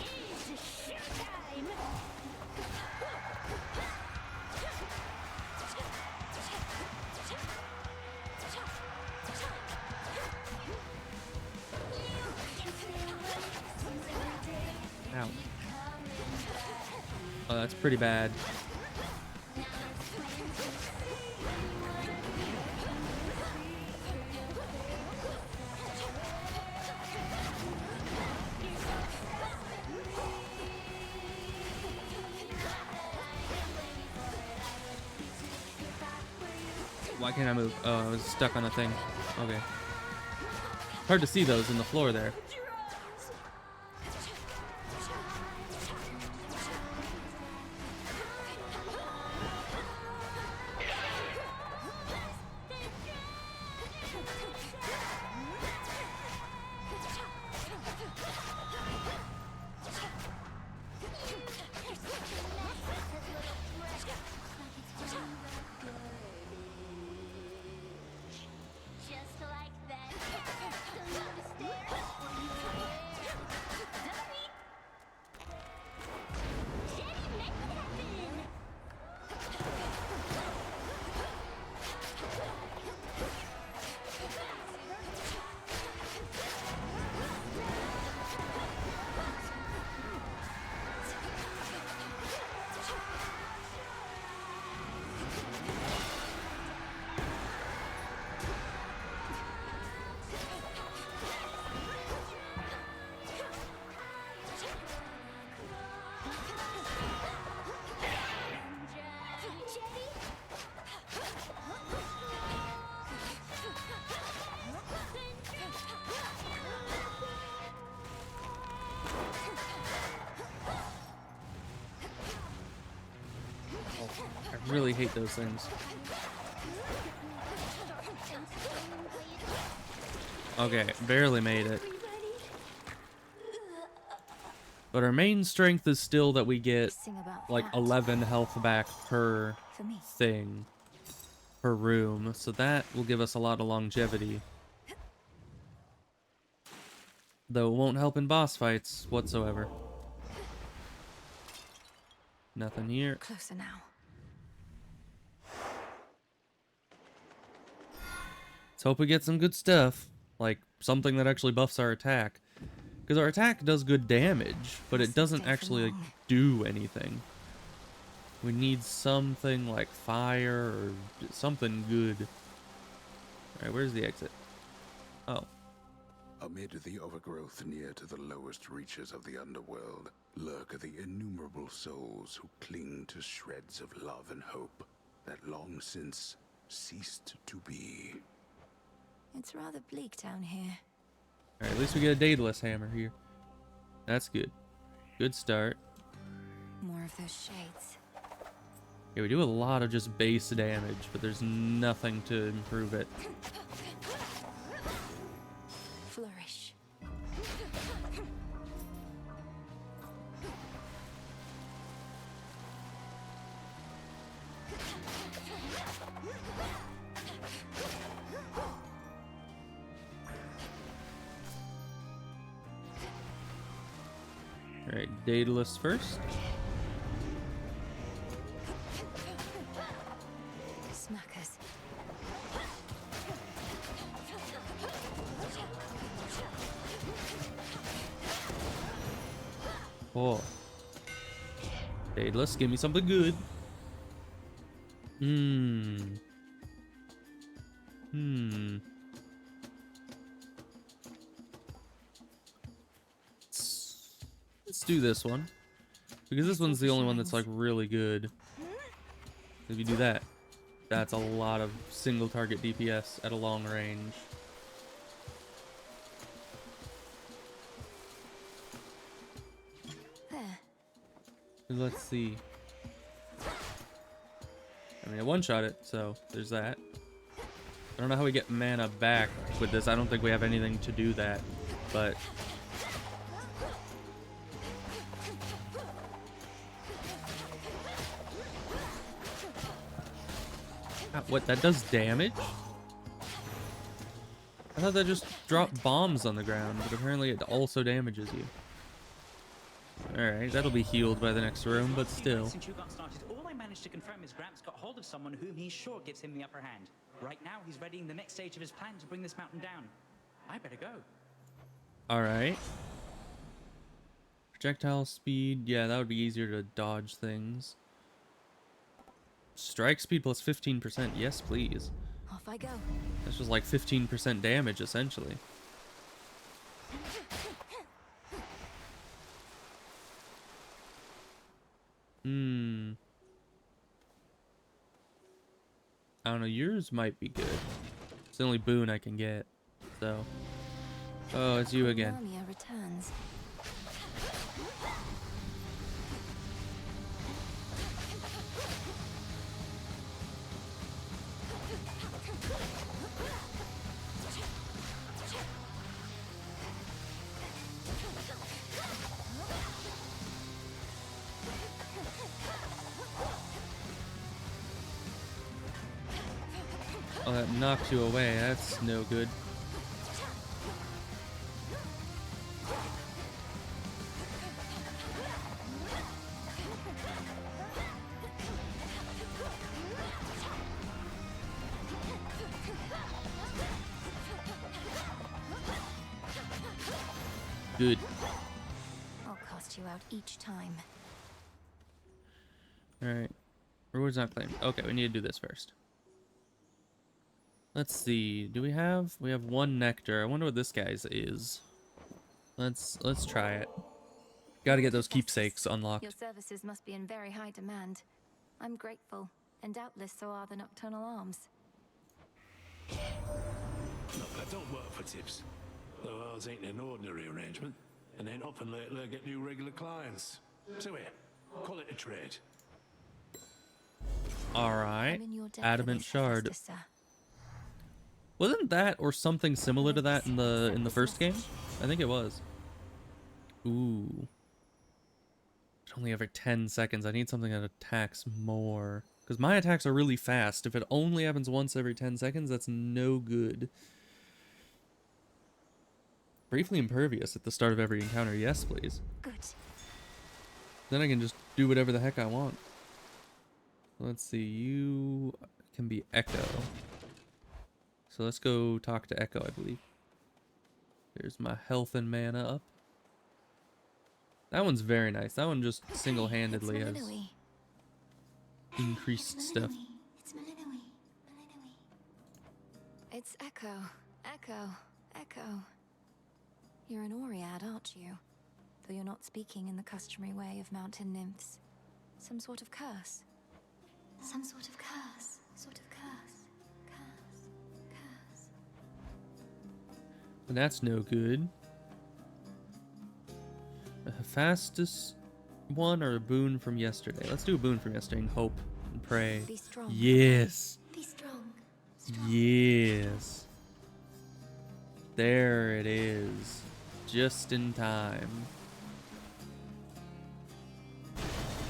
It's showtime. Ow. Oh, that's pretty bad. Why can't I move? Oh, I was stuck on a thing. Okay. Hard to see those in the floor there. Just like that. Don't you understand? Dummy! Jenny, make it happen! I really hate those things. Okay, barely made it. But our main strength is still that we get like 11 health back per thing, per room. So that will give us a lot of longevity. Though it won't help in boss fights whatsoever. Nothing here. Closer now. Let's hope we get some good stuff. Like something that actually buffs our attack. Because our attack does good damage, but it doesn't actually like, do anything. We need something like fire or something good. Alright, where's the exit? Oh. Amid the overgrowth near to the lowest reaches of the underworld lurk the innumerable souls who cling to shreds of love and hope that long since ceased to be. It's rather bleak down here. Alright, at least we get a Daedalus hammer here. That's good. Good start. More of those shades. Yeah, we do a lot of just base damage, but there's nothing to improve it. Flourish. Alright, Daedalus first. Smackers. Oh. Daedalus, give me something good. Let's do this one. Because this one's the only one that's like really good. If you do that, that's a lot of single target DPS at a long range. There. Let's see. I mean, I one-shot it, so there's that. I don't know how we get mana back with this. I don't think we have anything to do that, but... What, that does damage? I thought that just dropped bombs on the ground, but apparently it also damages you. Alright, that'll be healed by the next room, but still. Since you got started, all I managed to confirm is Gramps got hold of someone whom he's sure gives him the upper hand. Right now, he's readying the next stage of his plan to bring this mountain down. I better go. Alright. Projectile speed, yeah, that would be easier to dodge things. Strike speed plus 15%, yes please. Off I go. That's just like 15% damage, essentially. I don't know, yours might be good. It's the only boon I can get, so... Oh, it's you again. Lamia returns. Oh, that knocked you away. That's no good. Good. I'll cast you out each time. Alright. Reward's not claimed. Okay, we need to do this first. Let's see. Do we have? We have one nectar. I wonder what this guy's is. Let's try it. Gotta get those keepsakes unlocked. Your services must be in very high demand. I'm grateful, and doubtless so are the nocturnal arms. Look, I don't work for tips. Though ours ain't an ordinary arrangement, and ain't often lately I get new regular clients. So here, call it a trade. Alright. Adamant shard. Sir. Wasn't that or something similar to that in the first game? I think it was. Ooh. Only every 10 seconds. I need something that attacks more. Because my attacks are really fast. If it only happens once every 10 seconds, that's no good. Briefly impervious at the start of every encounter. Yes, please. Good. Then I can just do whatever the heck I want. Let's see. You can be Echo. So let's go talk to Echo, I believe. There's my health and mana up. That one's very nice. That one just single-handedly has increased stuff. It's Echo. Echo. Echo. You're an Oread, aren't you? Though you're not speaking in the customary way of mountain nymphs. Some sort of curse. Some sort of curse. Sort of curse. Curse. But that's no good. The fastest one or a boon from yesterday? Let's do a boon from yesterday and hope and pray. Be strong. Yes. Be strong. Yes. There it is. Just in time.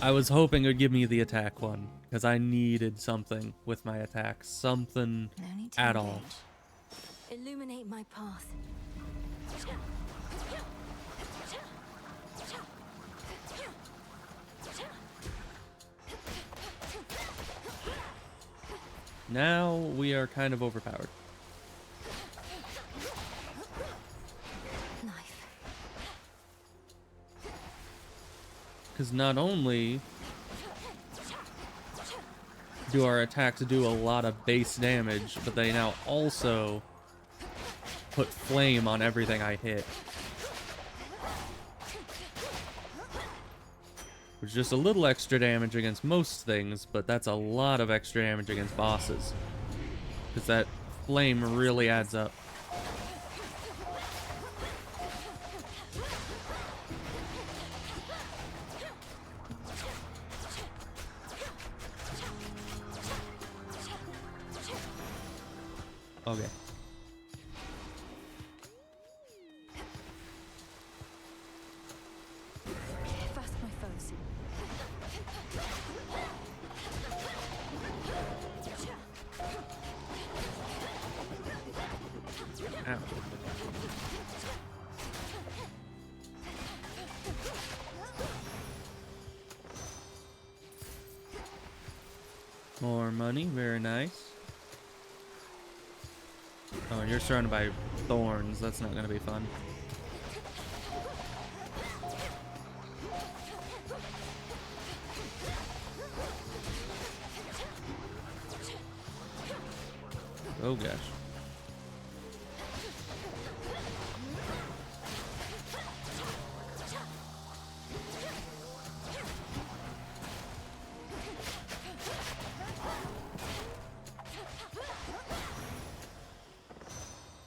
I was hoping it would give me the attack one, because I needed something with my attack. Something at all. Illuminate my path. Now we are kind of overpowered. Knife. Because not only do our attacks do a lot of base damage, but they now also put flame on everything I hit. Which is just a little extra damage against most things, but that's a lot of extra damage against bosses. Because that flame really adds up. Okay. Fast, my foes. Ow. More money, very nice. Oh, and you're surrounded by thorns. That's not gonna be fun. Oh gosh.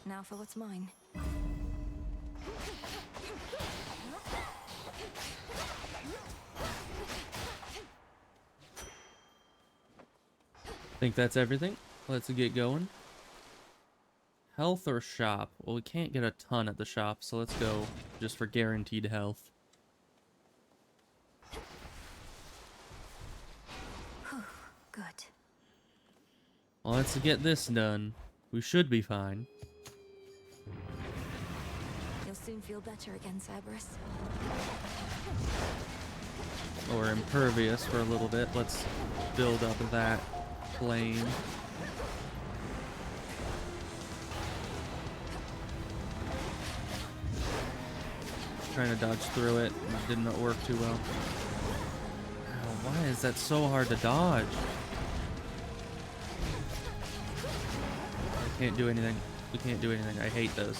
Now for what's mine. Think that's everything. Let's get going. Health or shop? Well, we can't get a ton at the shop, so let's go just for guaranteed health. Good. Well, let's get this done. We should be fine. You'll soon feel better again, Cerberus. Or impervious for a little bit. Let's build up that plane. Trying to dodge through it. It did not work too well. Ow, why is that so hard to dodge? I can't do anything. We can't do anything. I hate those.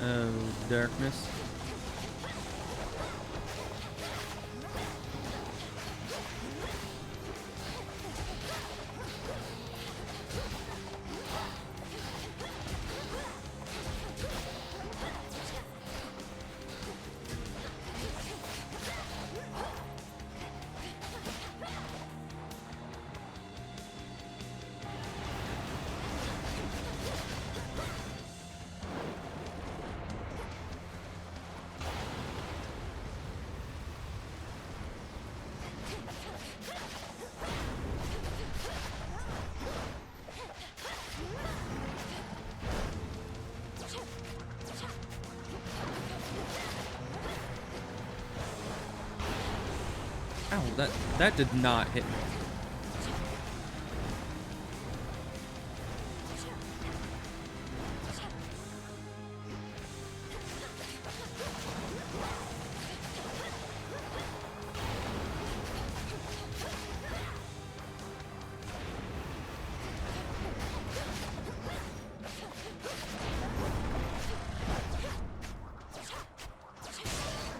Oh, darkness. Ow, that did not hit me.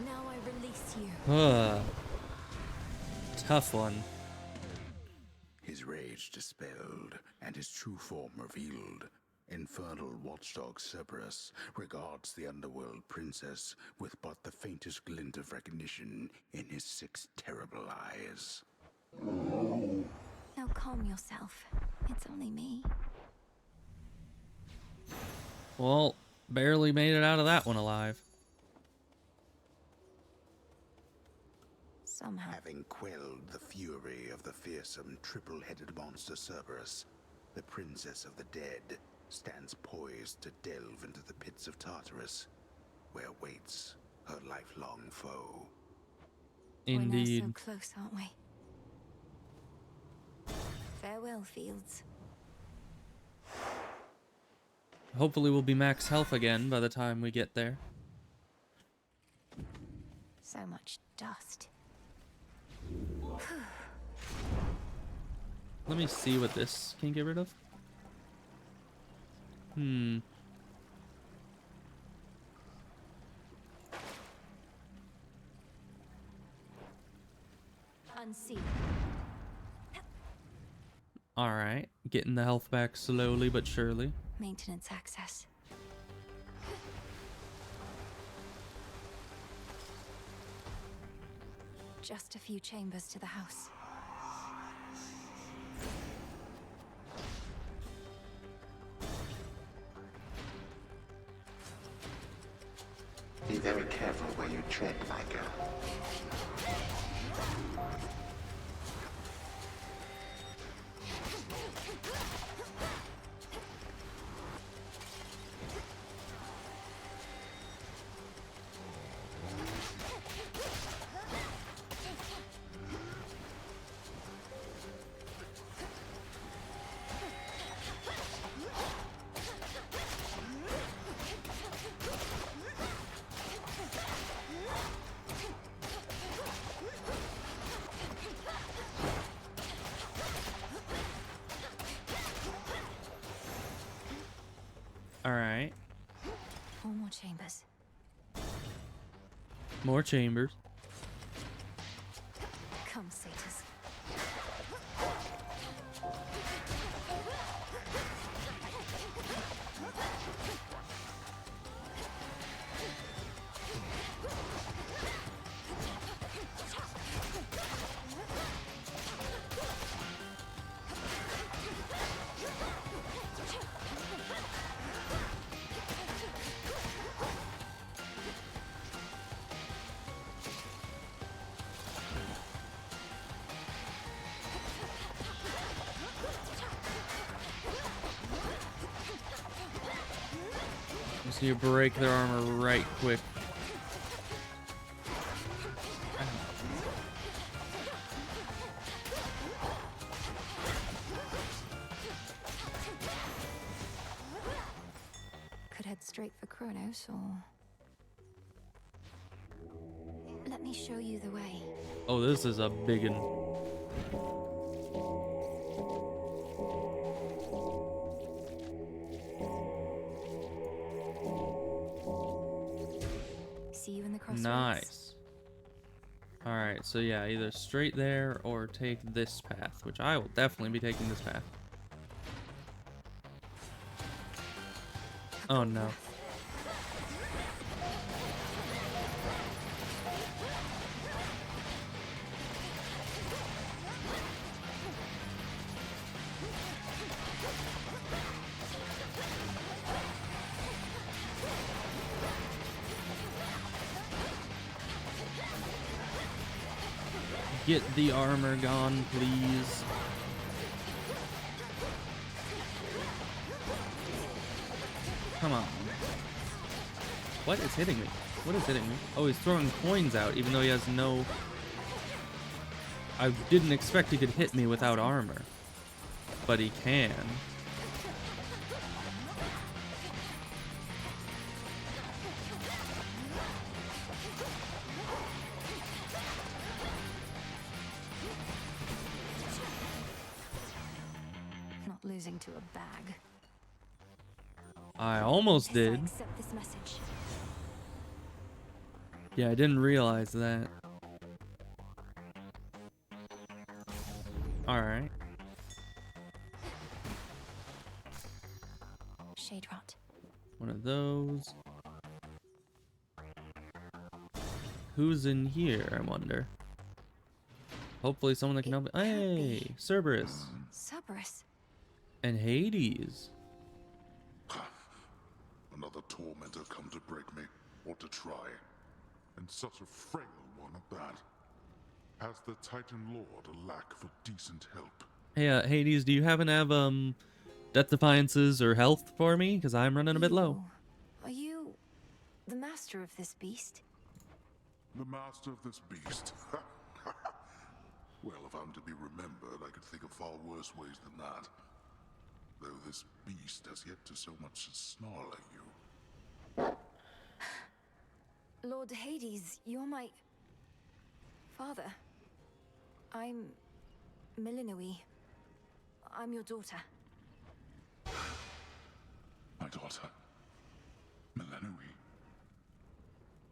Now I release you. Tough one. His rage dispelled and his true form revealed, infernal watchdog Cerberus regards the underworld princess with but the faintest glint of recognition in his 6 terrible eyes. Now calm yourself. It's only me. Well, barely made it out of that one alive. Somehow. Having quelled the fury of the fearsome triple-headed monster Cerberus, the princess of the dead stands poised to delve into the pits of Tartarus, where waits her lifelong foe. Indeed. We're now so close, aren't we? Farewell, fields. Hopefully we'll be max health again by the time we get there. So much dust. Let me see what this can get rid of. Unseen. Alright, getting the health back slowly but surely. Maintenance access. Just a few chambers to the house. Be very careful where you tread, my girl. Alright. 4 more chambers. More chambers. Come, satyrs. Just need to break their armor right quick. Could head straight for Chronos, or... Let me show you the way. Oh, this is a big one. See you in the crossroads. Nice. Alright, so yeah, either straight there or take this path, which I will definitely be taking this path. Oh no. Get the armor gone, please. Come on. What is hitting me? What is hitting me? Oh, he's throwing coins out, even though he has no... I didn't expect he could hit me without armor. But he can. Not losing to a bag. I almost did. Accept this message. Yeah, I didn't realize that. Alright. Shade rot. One of those. Who's in here, I wonder? Hopefully someone that can help me. Hey, Cerberus. Cerberus. And Hades. Another tormentor come to break me, or to try. And such a frail one at that. Has the Titan Lord a lack for decent help? Hey, Hades, do you happen to have, death defiances or health for me? Because I'm running a bit low. Are you the master of this beast? The master of this beast? Well, if I'm to be remembered, I could think of far worse ways than that. Though this beast has yet to so much as snarl at you. Lord Hades, you're my father. I'm Milinui. I'm your daughter. My daughter, Milinui.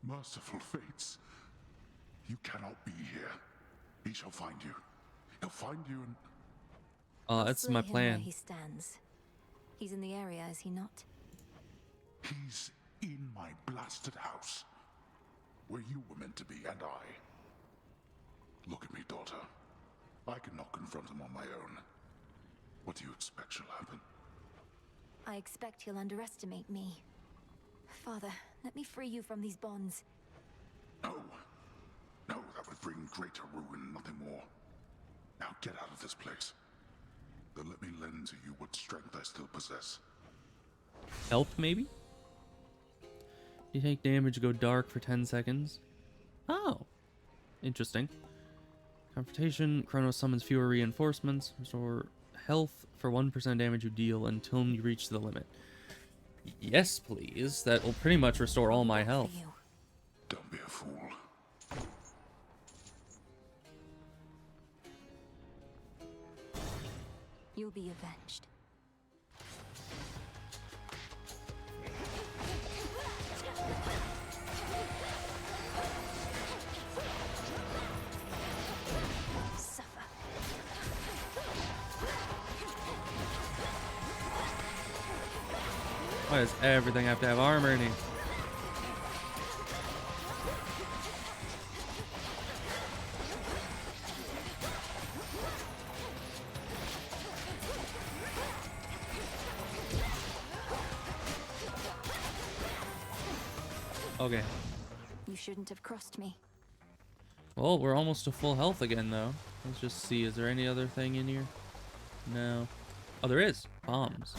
Merciful fates. You cannot be here. He shall find you. He'll find you and... That's my Slay him plan. where he stands. He's in the area, is he not? He's in my blasted house. Where you were meant to be, and I. Look at me, daughter. I cannot confront him on my own. What do you expect shall happen? I expect he'll underestimate me. Father, let me free you from these bonds. No. No, that would bring greater ruin, nothing more. Now get out of this place. Then let me lend to you what strength I still possess. Help, maybe? You take damage, go dark for 10 seconds. Oh. Interesting. Confrontation. Chronos summons fewer reinforcements. Restore health for 1% damage you deal until you reach the limit. Yes, please. That will pretty much restore all my health. Don't be a fool. You'll be avenged. Suffer. Why does everything have to have armor in it? Okay. You shouldn't have crossed me. Well, we're almost to full health again, though. Let's just see. Is there any other thing in here? No. Oh, there is. Bombs.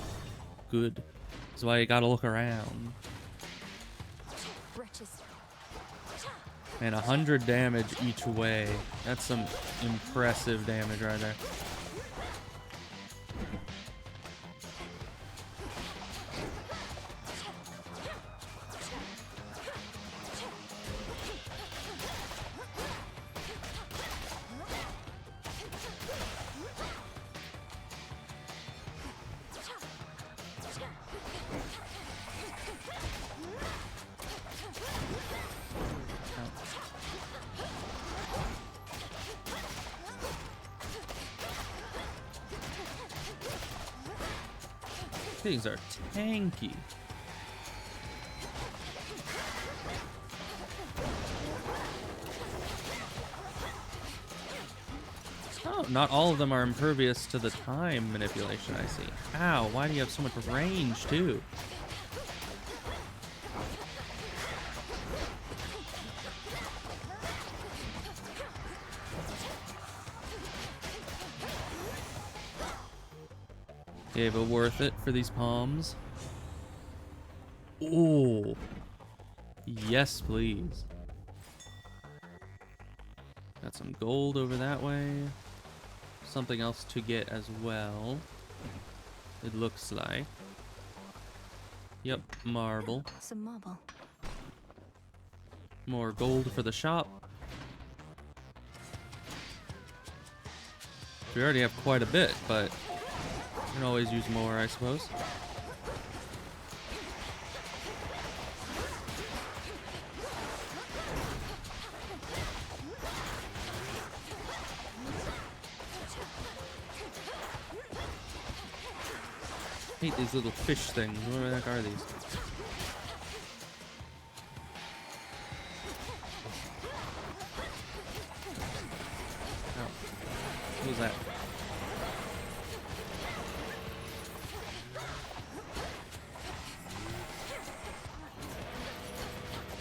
Good. That's why you gotta look around. Wretches. And 100 damage each way. That's some impressive damage right there. Things are tanky. Oh, not all of them are impervious to the time manipulation, I see. Ow, why do you have so much range, too? Okay, but worth it for these palms. Ooh. Yes, please. Got some gold over that way. Something else to get as well. It looks like. Yep, marble. Some marble. More gold for the shop. We already have quite a bit, but we can always use more, I suppose. I hate these little fish things. What the heck are these? Oh. What was that?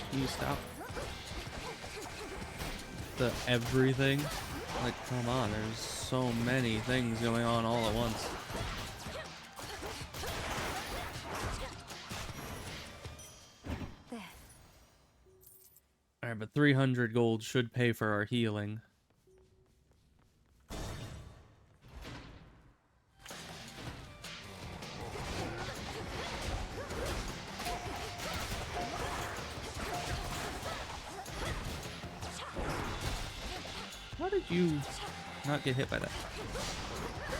Can you stop the everything? Like, come on, there's so many things going on all at once. 300 gold should pay for our healing. How did you not get hit by that?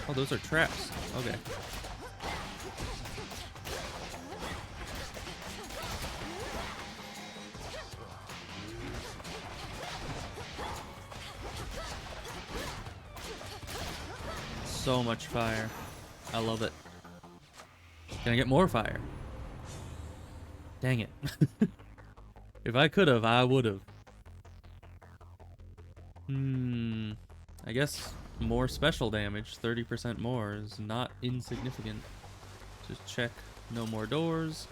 Oh, those are traps. Okay. So much fire. I love it. Can I get more fire? Dang it. If I could have, I would have. I guess more special damage, 30% more, is not insignificant. Just check no more doors.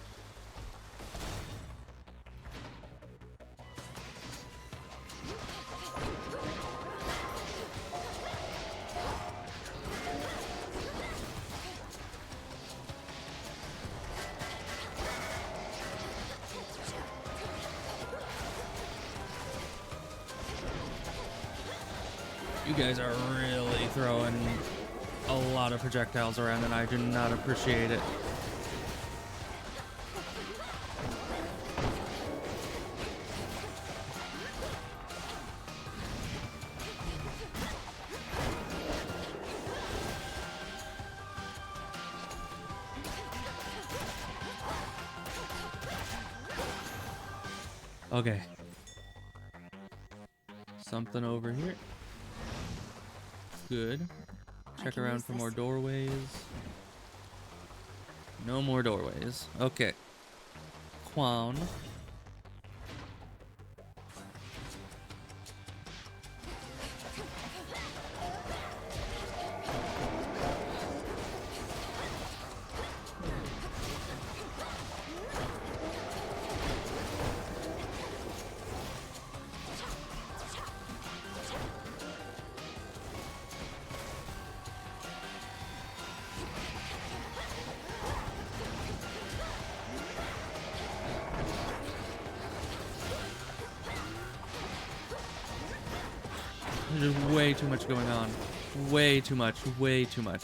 You guys are really throwing a lot of projectiles around, and I do not appreciate it. Okay. Something over here. Good. Check around for more doorways. No more doorways. Okay. Quan. There's just way too much going on. Way too much. Way too much.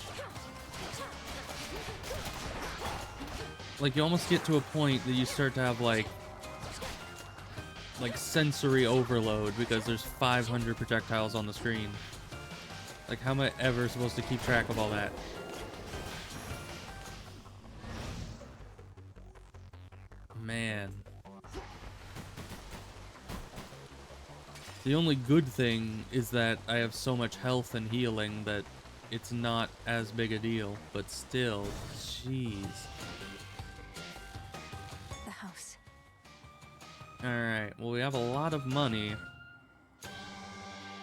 Like, you almost get to a point that you start to have, like sensory overload because there's 500 projectiles on the screen. Like, how am I ever supposed to keep track of all that? Man. The only good thing is that I have so much health and healing that it's not as big a deal, but still, jeez. The house. Alright, well, we have a lot of money.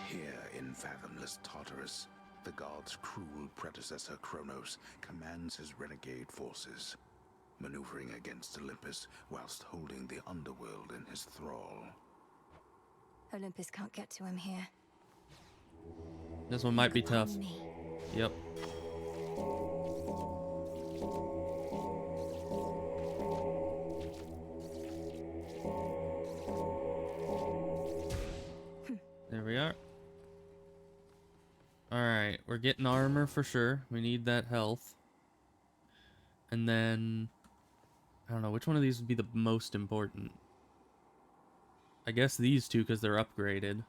Here in fathomless Tartarus, the god's cruel predecessor Chronos commands his renegade forces, maneuvering against Olympus whilst holding the underworld in his thrall. Olympus can't get to him here. This one might be tough. Yep. There we are. Alright, we're getting armor for sure. We need that health. And then, I don't know, which one of these would be the most important? I guess these two, because they're upgraded.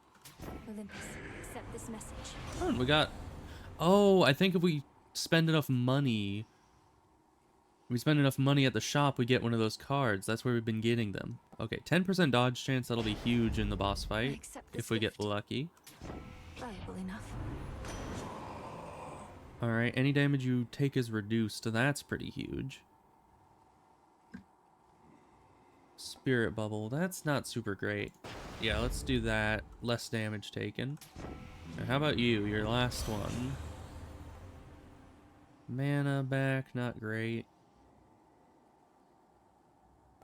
Olympus, accept this message. Oh, and we got... Oh, I think if we spend enough money... we spend enough money at the shop, we get one of those cards. That's where we've been getting them. Okay, 10% dodge chance. That'll be huge in the boss fight. If we get lucky. Valuable enough. Alright, any damage you take is reduced. That's pretty huge. Spirit bubble. That's not super great. Yeah, let's do that. Less damage taken. Now, how about you? Your last one. Mana back. Not great.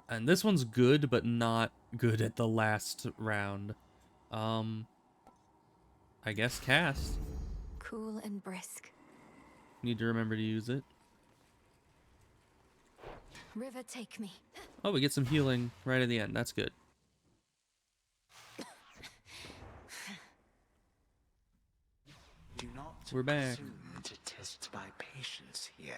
And this one's good, but not good at the last round. I guess cast. Cool and brisk. Need to remember to use it. River, take me. Oh, we get some healing right at the end. That's good. We're back. Presume to test my patience here.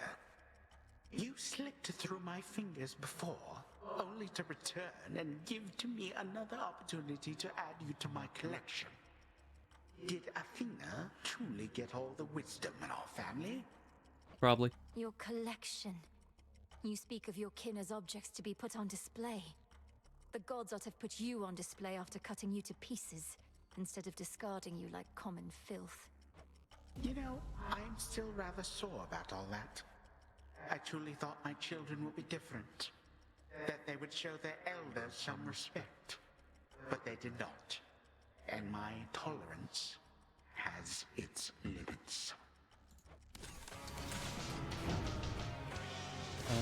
You slipped through my fingers before, only to return and give to me another opportunity to add you to my collection. Did Athena truly get all the wisdom in our family? Probably. Your collection. You speak of your kin as objects to be put on display. The gods ought to have put you on display after cutting you to pieces, instead of discarding you like common filth. You know, I'm still rather sore about all that. I truly thought my children would be different. That they would show their elders some respect. But they did not. And my tolerance has its limits.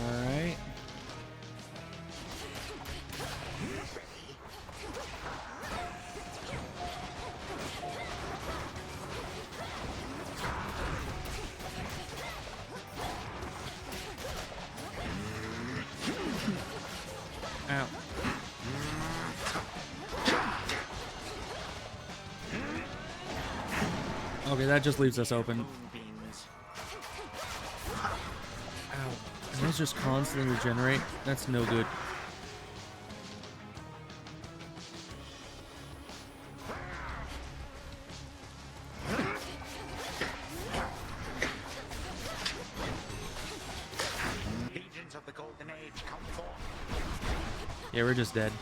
Alright. Ow. Okay, that just leaves us open. Ow. And those just constantly regenerate? That's no good. Legions of the Golden Age come forth. Yeah, we're just dead.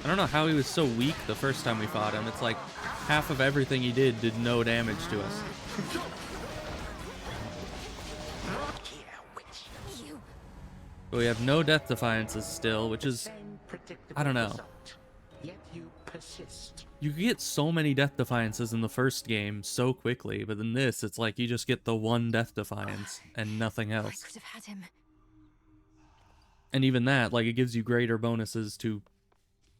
I don't know how he was so weak the first time we fought him. It's like half of everything he did no damage to us. But we have no death defiances still, which is, I don't know. Yet you persist. You get so many death defiances in the first game so quickly, but in this, it's like you just get the one death defiance and nothing else. I could have had him. And even that, like, it gives you greater bonuses to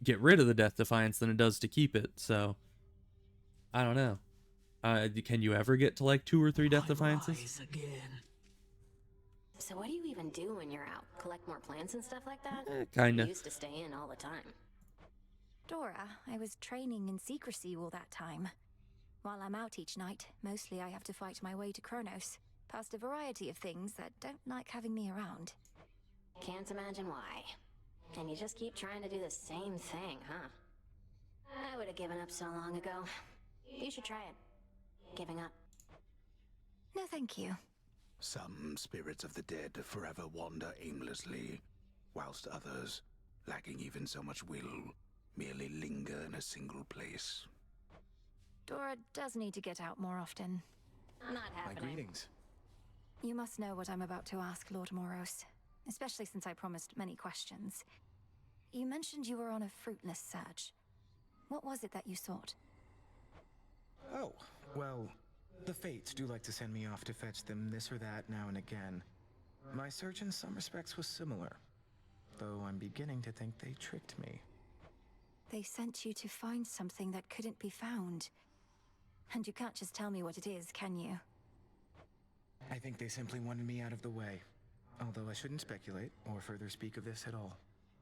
get rid of the death defiance than it does to keep it, so I don't know. Can you ever get to like 2 or 3 death defiances? So what do you even do when you're out? Collect more plants and stuff like that? Kinda. You used to stay in all the time. Dora, I was training in secrecy all that time. While I'm out each night, mostly I have to fight my way to Chronos, past a variety of things that don't like having me around. Can't imagine why. And you just keep trying to do the same thing, huh? I would have given up so long ago. You should try it. Giving up. No, thank you. Some spirits of the dead forever wander aimlessly, whilst others, lacking even so much will, merely linger in a single place. Dora does need to get out more often. Not happening. My greetings. You must know what I'm about to ask, Lord Moros, especially since I promised many questions. You mentioned you were on a fruitless search. What was it that you sought? Oh, well, the Fates do like to send me off to fetch them this or that now and again. My search in some respects was similar, though I'm beginning to think they tricked me. They sent you to find something that couldn't be found. And you can't just tell me what it is, can you? I think they simply wanted me out of the way. Although I shouldn't speculate or further speak of this at all.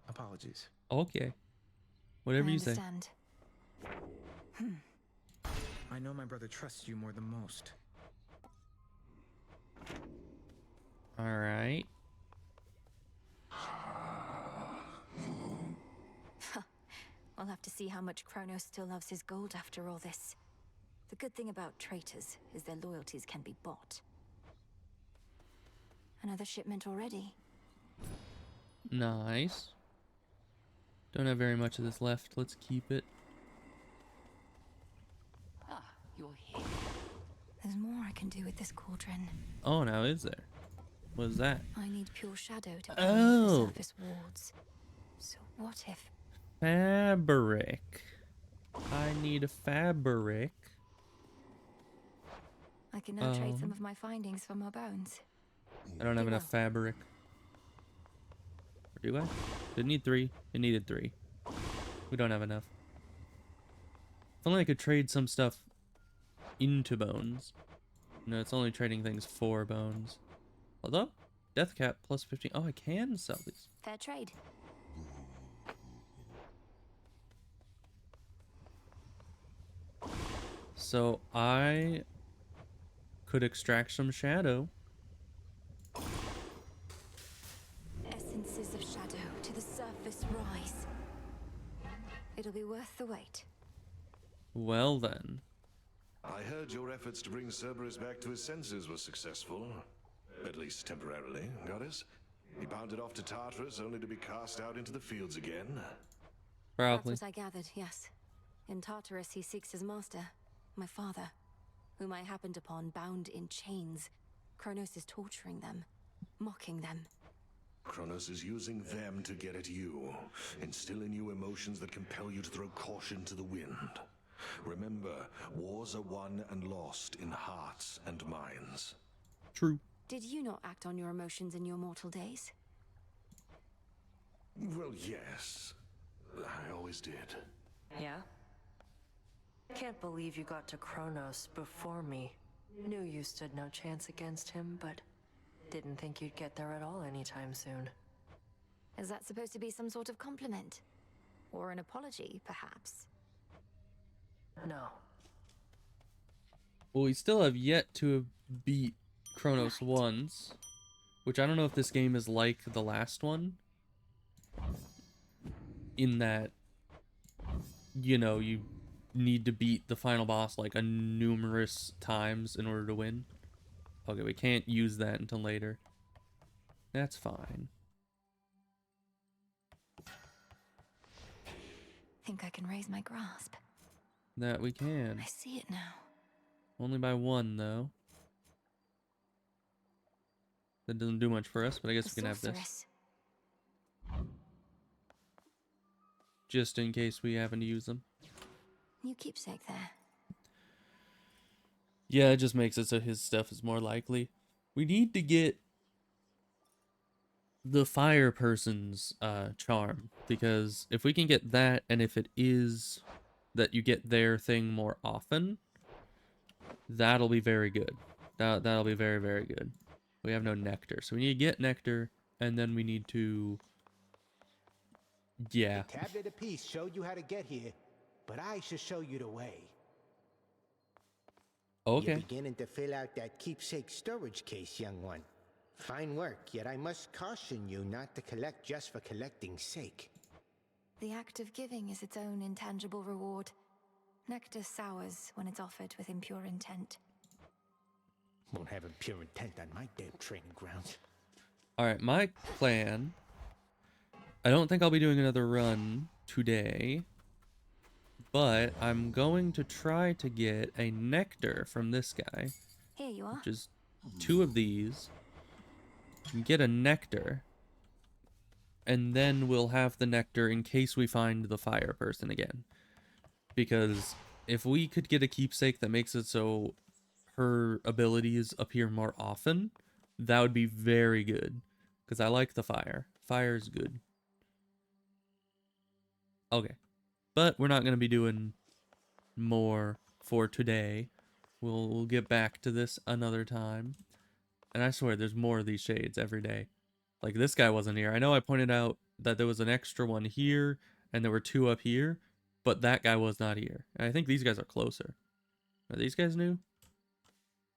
Apologies. Okay. Whatever you say. I understand. I know my brother trusts you more than most. Alright. We'll have to see how much Chronos still loves his gold after all this. The good thing about traitors is their loyalties can be bought. Another shipment already. Nice. Don't have very much of this left. Let's keep it. Ah, you're here. There's more I can do with this cauldron. Oh, now is there? What is that? I need pure shadow to burn Oh. the surface wards. So what if... Fabric. I need a fabric. I can now trade some of my findings for more bones. I don't have enough fabric. Or do I? Did it need 3? It needed 3. We don't have enough. If only I could trade some stuff into bones. No, it's only trading things for bones. Although, Death cap plus 15. Oh, I can sell these. Fair trade. So I could extract some shadow. Essences of shadow to the surface rise. It'll be worth the wait. Well then. I heard your efforts to bring Cerberus back to his senses were successful. At least temporarily, Goddess. He bounded off to Tartarus only to be cast out into the fields again. Probably. That's what I gathered, yes. In Tartarus he seeks his master, my father, whom I happened upon bound in chains. Chronos is torturing them, mocking them. Chronos is using them to get at you, instill in you emotions that compel you to throw caution to the wind. Remember, wars are won and lost in hearts and minds. True. Did you not act on your emotions in your mortal days? Well, yes. I always did. Yeah? Can't believe you got to Chronos before me. Knew you stood no chance against him, but didn't think you'd get there at all anytime soon. Is that supposed to be some sort of compliment? Or an apology, perhaps? No. Well, we still have yet to beat Chronos once, which I don't know if this game is like the last one, in that, you know, you need to beat the final boss like a numerous times in order to win. Okay, we can't use that until later. That's fine. Think I can raise my grasp. That we can. I see it now. Only by one, though. That doesn't do much for us, but I guess we can have this. Just in case we happen to use them. New keepsake there. Yeah, it just makes it so his stuff is more likely. We need to get the fire person's charm, because if we can get that, and if it is that you get their thing more often, that'll be very good. That'll be very, very good. We have no nectar, so we need to get nectar, and then we need to... Yeah. The tablet of peace showed you how to get here, but I shall show you the way. Okay. You're beginning to fill out that keepsake storage case, young one. Fine work, yet I must caution you not to collect just for collecting's sake. The act of giving is its own intangible reward. Nectar sours when it's offered with impure intent. Won't have impure intent on my damn training grounds. Alright, my plan... I don't think I'll be doing another run today, but I'm going to try to get a nectar from this guy. Here you are. Which is 2 of these. Get a nectar, and then we'll have the nectar in case we find the fire person again. Because if we could get a keepsake that makes it so her abilities appear more often, that would be very good. Because I like the fire. Fire's good. Okay. But we're not going to be doing more for today. We'll get back to this another time. And I swear, there's more of these shades every day. Like, this guy wasn't here. I know I pointed out that there was an extra one here, and there were 2 up here, but that guy was not here. And I think these guys are closer. Are these guys new?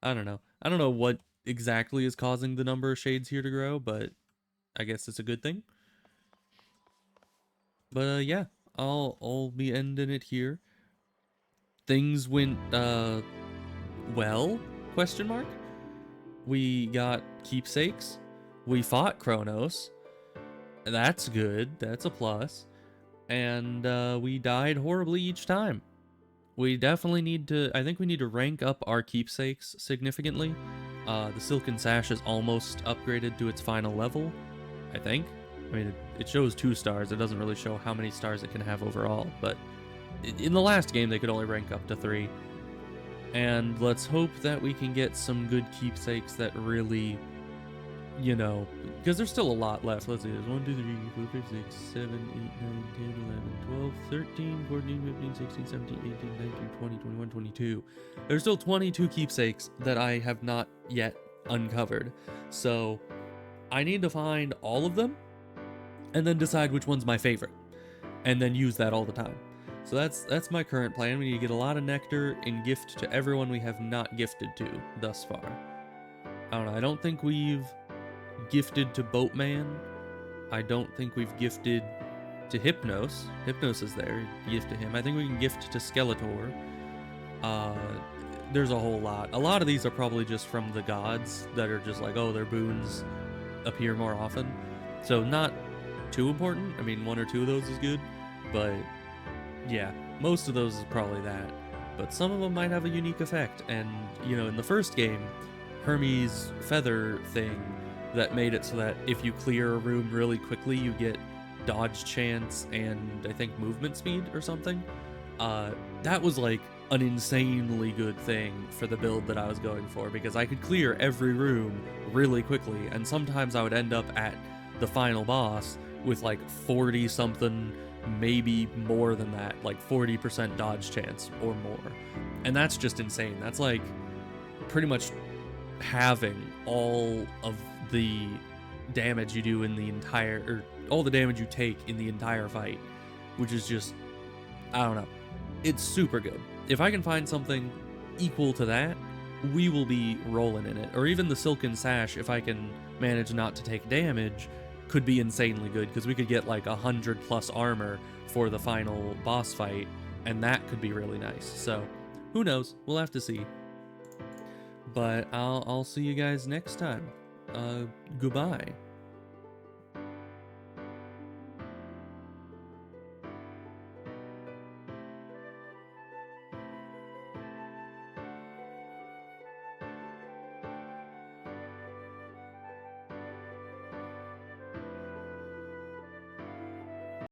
I don't know. I don't know what exactly is causing the number of shades here to grow, but I guess it's a good thing. But, yeah, I'll be ending it here. Things went, well? Question mark? We got keepsakes. We fought Chronos. That's good. That's a plus. And we died horribly each time. We definitely need to... I think we need to rank up our keepsakes significantly. The Silken Sash is almost upgraded to its final level, I think. I mean, it shows 2 stars. It doesn't really show how many stars it can have overall. But in the last game, they could only rank up to 3. And let's hope that we can get some good keepsakes that really, you know, because there's still a lot left. Let's see, there's 1, 2, 3, 4, 5, 6, 7, 8, 9, 10, 11, 12, 13, 14, 15, 16, 17, 18, 19, 20, 21, 22. There's still 22 keepsakes that I have not yet uncovered. So I need to find all of them and then decide which one's my favorite and then use that all the time. So that's my current plan. We need to get a lot of nectar and gift to everyone we have not gifted to thus far. I don't know. I don't think we've gifted to Boatman. I don't think we've gifted to Hypnos. Hypnos is there. Gift to him. I think we can gift to Skeletor. There's a whole lot. A lot of these are probably just from the gods that are just like, oh, their boons appear more often. So not too important. I mean, 1 or 2 of those is good, but yeah, most of those is probably that. But some of them might have a unique effect. And, you know, in the first game, Hermes' feather thing that made it so that if you clear a room really quickly, you get dodge chance and I think movement speed or something. That was like an insanely good thing for the build that I was going for, because I could clear every room really quickly, and sometimes I would end up at the final boss with like 40 something, maybe more than that, like 40% dodge chance or more. And that's just insane. That's like pretty much having all of the damage you do in the entire, or all the damage you take in the entire fight, which is just, I don't know. It's super good. If I can find something equal to that, we will be rolling in it. Or even the Silken Sash, if I can manage not to take damage, could be insanely good, because we could get like 100+ armor for the final boss fight, and that could be really nice. So who knows? We'll have to see. But I'll see you guys next time. Goodbye.